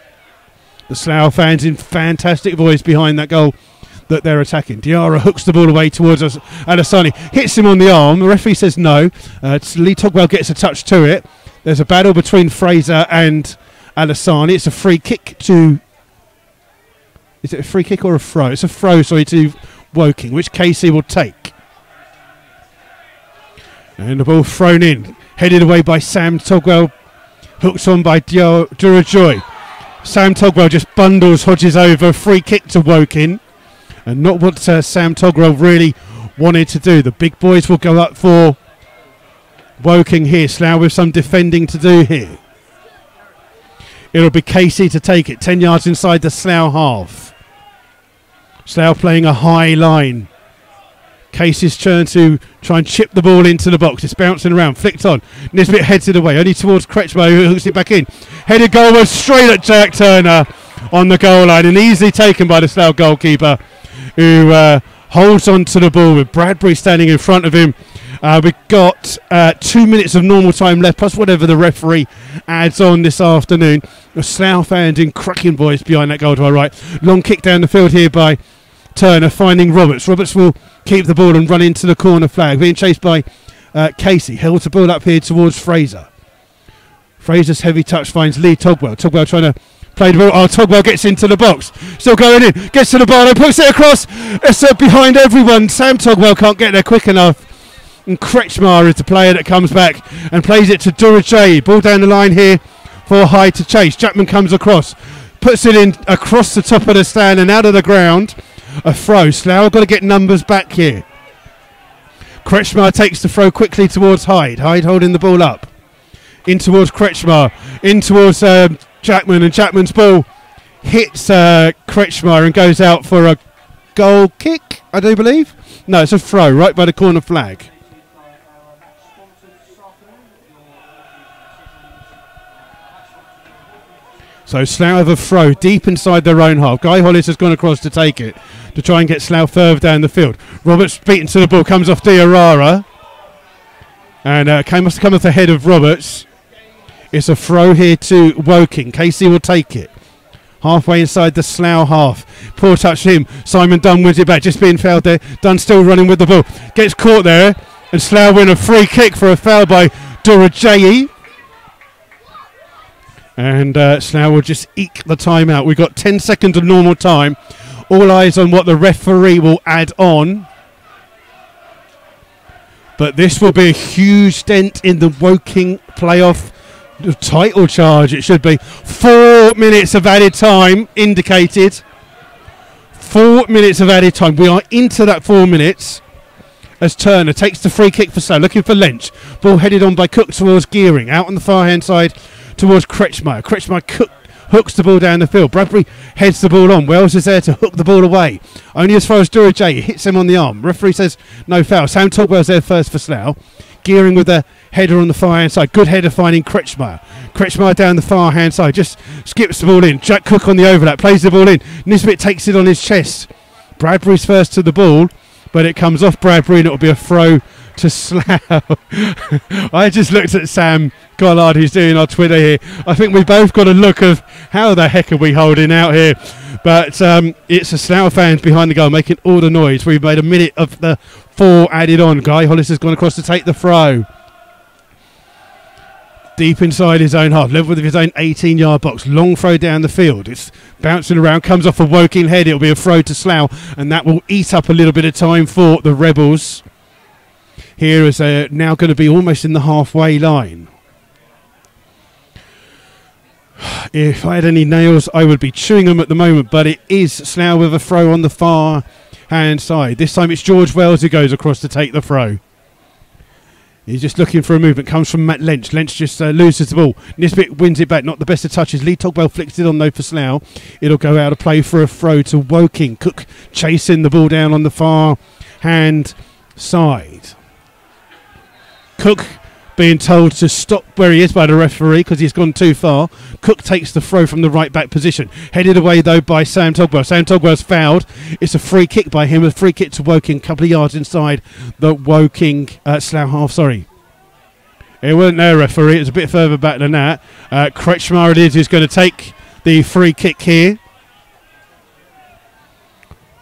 [SPEAKER 1] The Slough fans in fantastic voice behind that goal that they're attacking. Diarra hooks the ball away towards us. Alassani hits him on the arm. The referee says no. Lee Togwell gets a touch to it. There's a battle between Fraser and Alassani. It's a free kick to... Is it a free kick or a throw? It's a throw, sorry, to Woking, which Casey will take. And the ball thrown in. Headed away by Sam Togwell. Hooked on by Durajoy. Sam Togwell just bundles Hodges over. Free kick to Woking. And not what Sam Togwell really wanted to do. The big boys will go up for Woking here. Slough with some defending to do here. It'll be Casey to take it. 10 yards inside the Slough half. Slough playing a high line. Casey's turn to try and chip the ball into the box. It's bouncing around, flicked on. Nisbet heads it away, only towards Kretschmar, who hooks it back in. Headed goal was straight at Jack Turner on the goal line, and easily taken by the Slough goalkeeper, who holds on to the ball with Bradbury standing in front of him. We've got 2 minutes of normal time left, plus whatever the referee adds on this afternoon. The Slough fans in cracking voice behind that goal to our right. Long kick down the field here by Turner, finding Roberts. Roberts will keep the ball and run into the corner flag. Being chased by Casey. Held the ball up here towards Fraser. Fraser's heavy touch finds Lee Togwell. Togwell trying to play the ball. Oh, Togwell gets into the box. Still going in. Gets to the bar and puts it across. It's behind everyone. Sam Togwell can't get there quick enough. And Kretschmar is the player that comes back and plays it to Durajay. Ball down the line here for Hyde to chase. Jackman comes across. Puts it in across the top of the stand and out of the ground. A throw. Slough got to get numbers back here. Kretschmar takes the throw quickly towards Hyde. Hyde holding the ball up. In towards Kretschmar. In towards Jackman. And Jackman's ball hits Kretschmar and goes out for a goal kick, I do believe. No, it's a throw right by the corner flag. So Slough have a throw deep inside their own half. Guy Hollis has gone across to take it, to try and get Slough further down the field. Roberts beaten to the ball, comes off Diarra. And must have come off the head of Roberts. It's a throw here to Woking. Casey will take it. Halfway inside the Slough half. Poor touch to him. Simon Dunn wins it back, just being fouled there. Dunn still running with the ball. Gets caught there. And Slough win a free kick for a foul by Durajayi. And Slough will just eke the time out. We've got 10 seconds of normal time. All eyes on what the referee will add on. But this will be a huge dent in the Woking playoff title charge. It should be 4 minutes of added time indicated. 4 minutes of added time. We are into that 4 minutes. as Turner takes the free kick for Slough, looking for Lynch. Ball headed on by Cook towards Gearing. Out on the far hand side towards Kretschmar. Kretschmar hooks the ball down the field. Bradbury heads the ball on. Wells is there to hook the ball away. Only as far as Durajay hits him on the arm. Referee says no foul. Sam Togwell's there first for Slough. Gearing with the header on the far hand side. Good header finding Kretschmar. Kretschmar down the far hand side. Just skips the ball in. Jack Cook on the overlap. Plays the ball in. Nisbet takes it on his chest. Bradbury's first to the ball, but it comes off Bradbury and it'll be a throw to Slough. I just looked at Sam Gollard, who's doing our Twitter here. I think we both got a look of how the heck are we holding out here. But it's the Slough fans behind the goal making all the noise. We've made a minute of the 4 added on. Guy Hollis has gone across to take the throw. Deep inside his own half, level with his own 18-yard box. Long throw down the field. It's bouncing around, comes off a Woking head. It'll be a throw to Slough, and that will eat up a little bit of time for the Rebels. Here is now going to be almost in the halfway line. If I had any nails, I would be chewing them at the moment, but it is Slough with a throw on the far hand side. This time it's George Wells who goes across to take the throw. He's just looking for a movement. Comes from Matt Lynch. Lynch just loses the ball. Nisbet wins it back. Not the best of touches. Lee Togwell flicks it on though for Slough. It'll go out of play for a throw to Woking. Cook chasing the ball down on the far hand side. Cook being told to stop where he is by the referee because he's gone too far. Cook takes the throw from the right back position. Headed away though by Sam Togwell. Sam Togwell's fouled. It's a free kick by him. A free kick to Woking, a couple of yards inside the Woking Slough half. Sorry. It wasn't their referee. It was a bit further back than that. Kretschmar it is who's going to take the free kick here.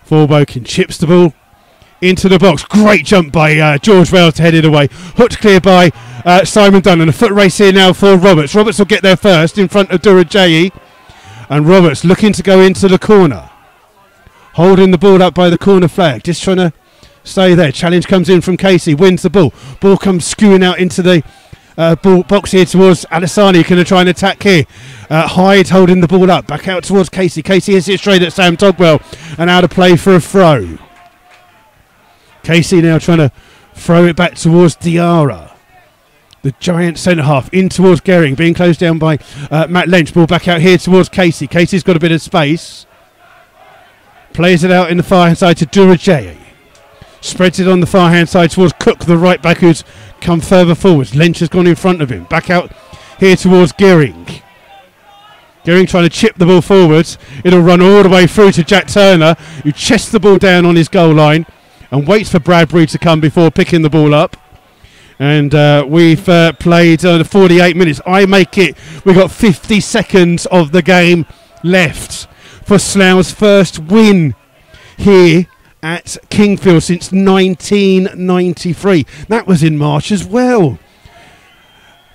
[SPEAKER 1] For Woking. Chips the ball into the box. Great jump by George Wells to head it away. Hooked clear by Simon Dunn. And a foot race here now for Roberts. Roberts will get there first in front of Durajayi. And Roberts looking to go into the corner. Holding the ball up by the corner flag. Just trying to stay there. Challenge comes in from Casey. Wins the ball. Ball comes skewing out into the ball box here towards Alisani. Going to try and attack here. Hyde holding the ball up. Back out towards Casey. Casey hits it straight at Sam Togwell. And out of play for a throw. Casey now trying to throw it back towards Diarra. The giant centre half in towards Gehring, being closed down by Matt Lynch. Ball back out here towards Casey. Casey's got a bit of space. Plays it out in the far hand side to Durajayi. Spreads it on the far hand side towards Cook, the right back who's come further forwards. Lynch has gone in front of him. Back out here towards Gehring. Gehring trying to chip the ball forwards. It'll run all the way through to Jack Turner, who chests the ball down on his goal line and waits for Bradbury to come before picking the ball up. And we've played 48 minutes. I make it. We've got 50 seconds of the game left for Slough's first win here at Kingfield since 1993. That was in March as well.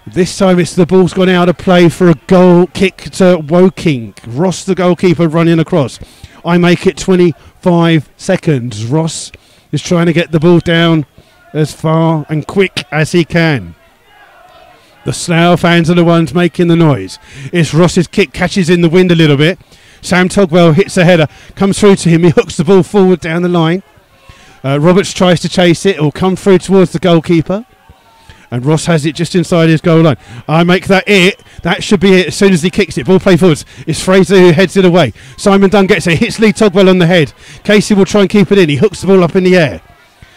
[SPEAKER 1] This time it's the ball's gone out of play for a goal kick to Woking. Ross, the goalkeeper, running across. I make it 25 seconds. Ross is trying to get the ball down as far and quick as he can. The Slough fans are the ones making the noise. It's Ross's kick, catches in the wind a little bit. Sam Togwell hits a header, comes through to him. He hooks the ball forward down the line. Roberts tries to chase it. It will come through towards the goalkeeper. And Ross has it just inside his goal line. I make that it. That should be it as soon as he kicks it. Ball play forwards. It's Fraser who heads it away. Simon Dunn gets it. Hits Lee Togwell on the head. Casey will try and keep it in. He hooks the ball up in the air.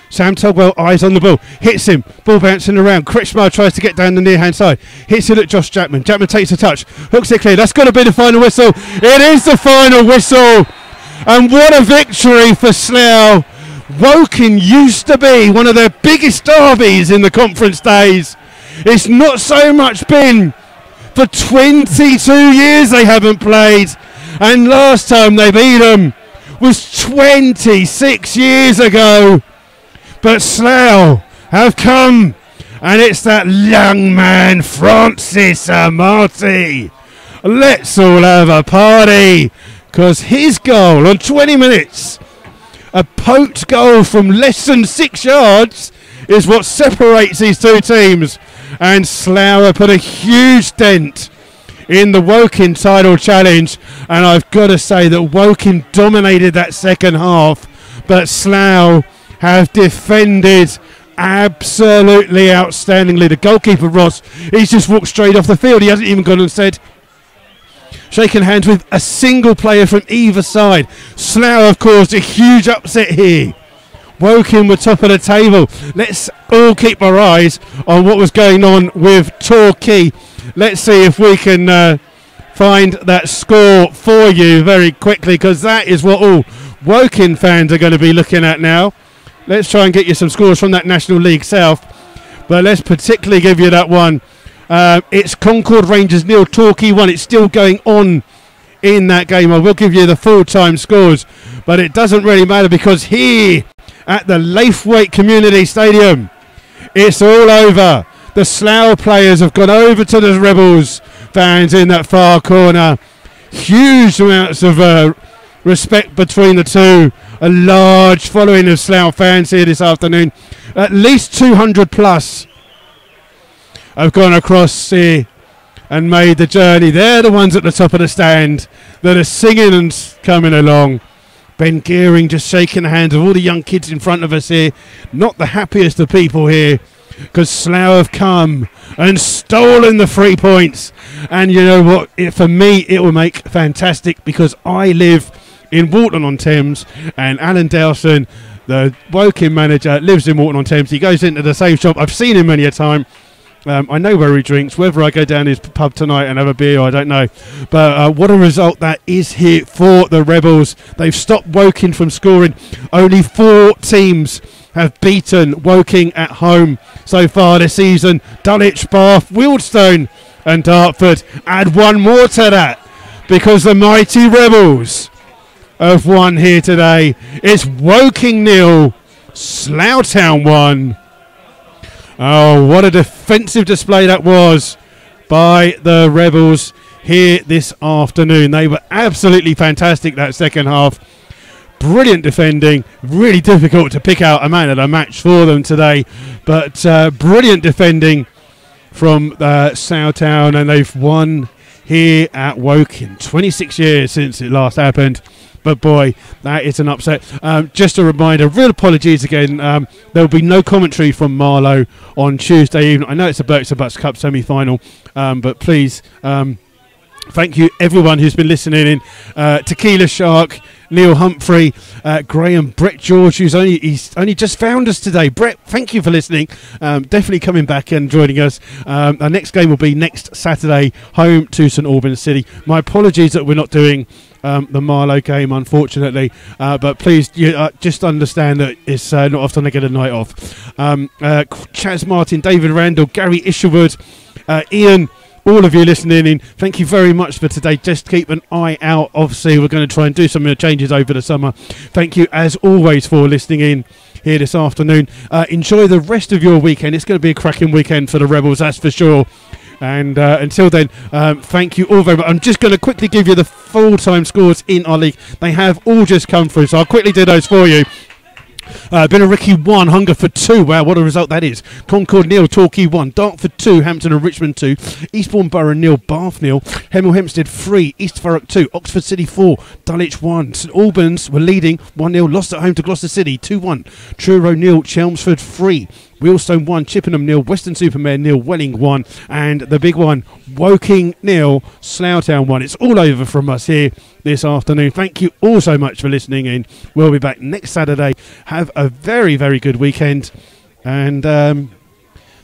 [SPEAKER 1] Sam Togwell eyes on the ball. Hits him. Ball bouncing around. Kretschmar tries to get down the near hand side. Hits it at Josh Jackman. Jackman takes a touch. Hooks it clear. That's got to be the final whistle. It is the final whistle. And what a victory for Slough. Woking used to be one of their biggest derbies in the conference days. It's not so much been. For 22 years they haven't played. And last time they beat them was 26 years ago. But Slough have come. And it's that young man, Francis Amati. Let's all have a party. Because his goal on 20 minutes... a poked goal from less than 6 yards is what separates these two teams. And Slough have put a huge dent in the Woking title challenge. And I've got to say that Woking dominated that second half. But Slough have defended absolutely outstandingly. The goalkeeper, Ross, he's just walked straight off the field. He hasn't even gone and said, shaking hands with a single player from either side. Slough have caused a huge upset here. Woking were top of the table. Let's all keep our eyes on what was going on with Torquay. Let's see if we can find that score for you very quickly, because that is what all Woking fans are going to be looking at now. Let's try and get you some scores from that National League South, but let's particularly give you that one. It's Concord Rangers 0, Torquay 1. It's still going on in that game. I will give you the full-time scores, but it doesn't really matter, because here at the Laithwaite Community Stadium, it's all over. The Slough players have gone over to the Rebels fans in that far corner. Huge amounts of respect between the two. A large following of Slough fans here this afternoon. At least 200 plus have gone across here and made the journey. They're the ones at the top of the stand that are singing and coming along. Ben Gearing just shaking the hands of all the young kids in front of us here. Not the happiest of people here, because Slough have come and stolen the 3 points. And you know what? For me, it will make fantastic, because I live in Walton-on-Thames, and Alan Dowson, the Woking manager, lives in Walton-on-Thames. He goes into the same shop. I've seen him many a time. I know where he drinks. Whether I go down his pub tonight and have a beer, I don't know. But what a result that is here for the Rebels. They've stopped Woking from scoring. Only 4 teams have beaten Woking at home so far this season. Dulwich, Bath, Wealdstone and Dartford. Add one more to that, because the mighty Rebels have won here today. It's Woking 0, Slough Town 1. Oh, what a defensive display that was by the Rebels here this afternoon. They were absolutely fantastic that second half. Brilliant defending. Really difficult to pick out a man of the match for them today. But brilliant defending from Slough Town, and they've won here at Woking. 26 years since it last happened. But boy, that is an upset. Just a reminder, real apologies again. There will be no commentary from Marlow on Tuesday evening. I know it's a Berkshire Butts Cup semi-final, but please, thank you everyone who's been listening in. Tequila Shark, Neil Humphrey, Graham, Brett George, he's only just found us today. Brett, thank you for listening. Definitely coming back and joining us. Our next game will be next Saturday, home to St Albans City. My apologies that we're not doing the Marlow game, unfortunately, but please just understand that it's not often I get a night off. Chaz Martin, David Randall, Gary Isherwood, Ian, all of you listening in, thank you very much for today. Just keep an eye out. Obviously, we're going to try and do some changes over the summer. Thank you, as always, for listening in here this afternoon. Enjoy the rest of your weekend. It's going to be a cracking weekend for the Rebels, that's for sure. And until then, thank you all very much. I'm just going to quickly give you the full-time scores in our league. They have all just come through, so I'll quickly do those for you. Billericay 1, Hungerford 2. Wow, what a result that is. Concord 0, Torquay 1, Dartford 2, Hampton and Richmond 2, Eastbourne Borough 0, Bath 0, Hemel Hempstead 3, East Thurrock 2, Oxford City 4, Dulwich 1. St Albans were leading 1-0, lost at home to Gloucester City 2-1. Truro 0, Chelmsford 3. Wealdstone 1, Chippenham 0, Western-super-Mare 0, Welling 1, and the big one, Woking 0, Slough Town 1. It's all over from us here this afternoon. Thank you all so much for listening in. We'll be back next Saturday. Have a very, very good weekend. And there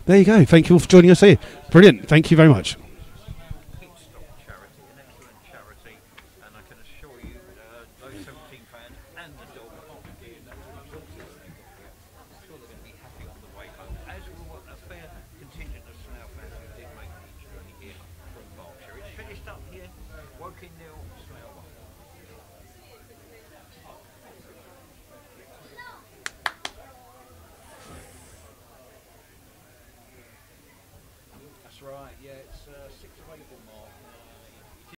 [SPEAKER 1] you go. Thank you all for joining us here. Brilliant. Thank you very much.
[SPEAKER 2] Right, yeah, it's 6th of April, Mark.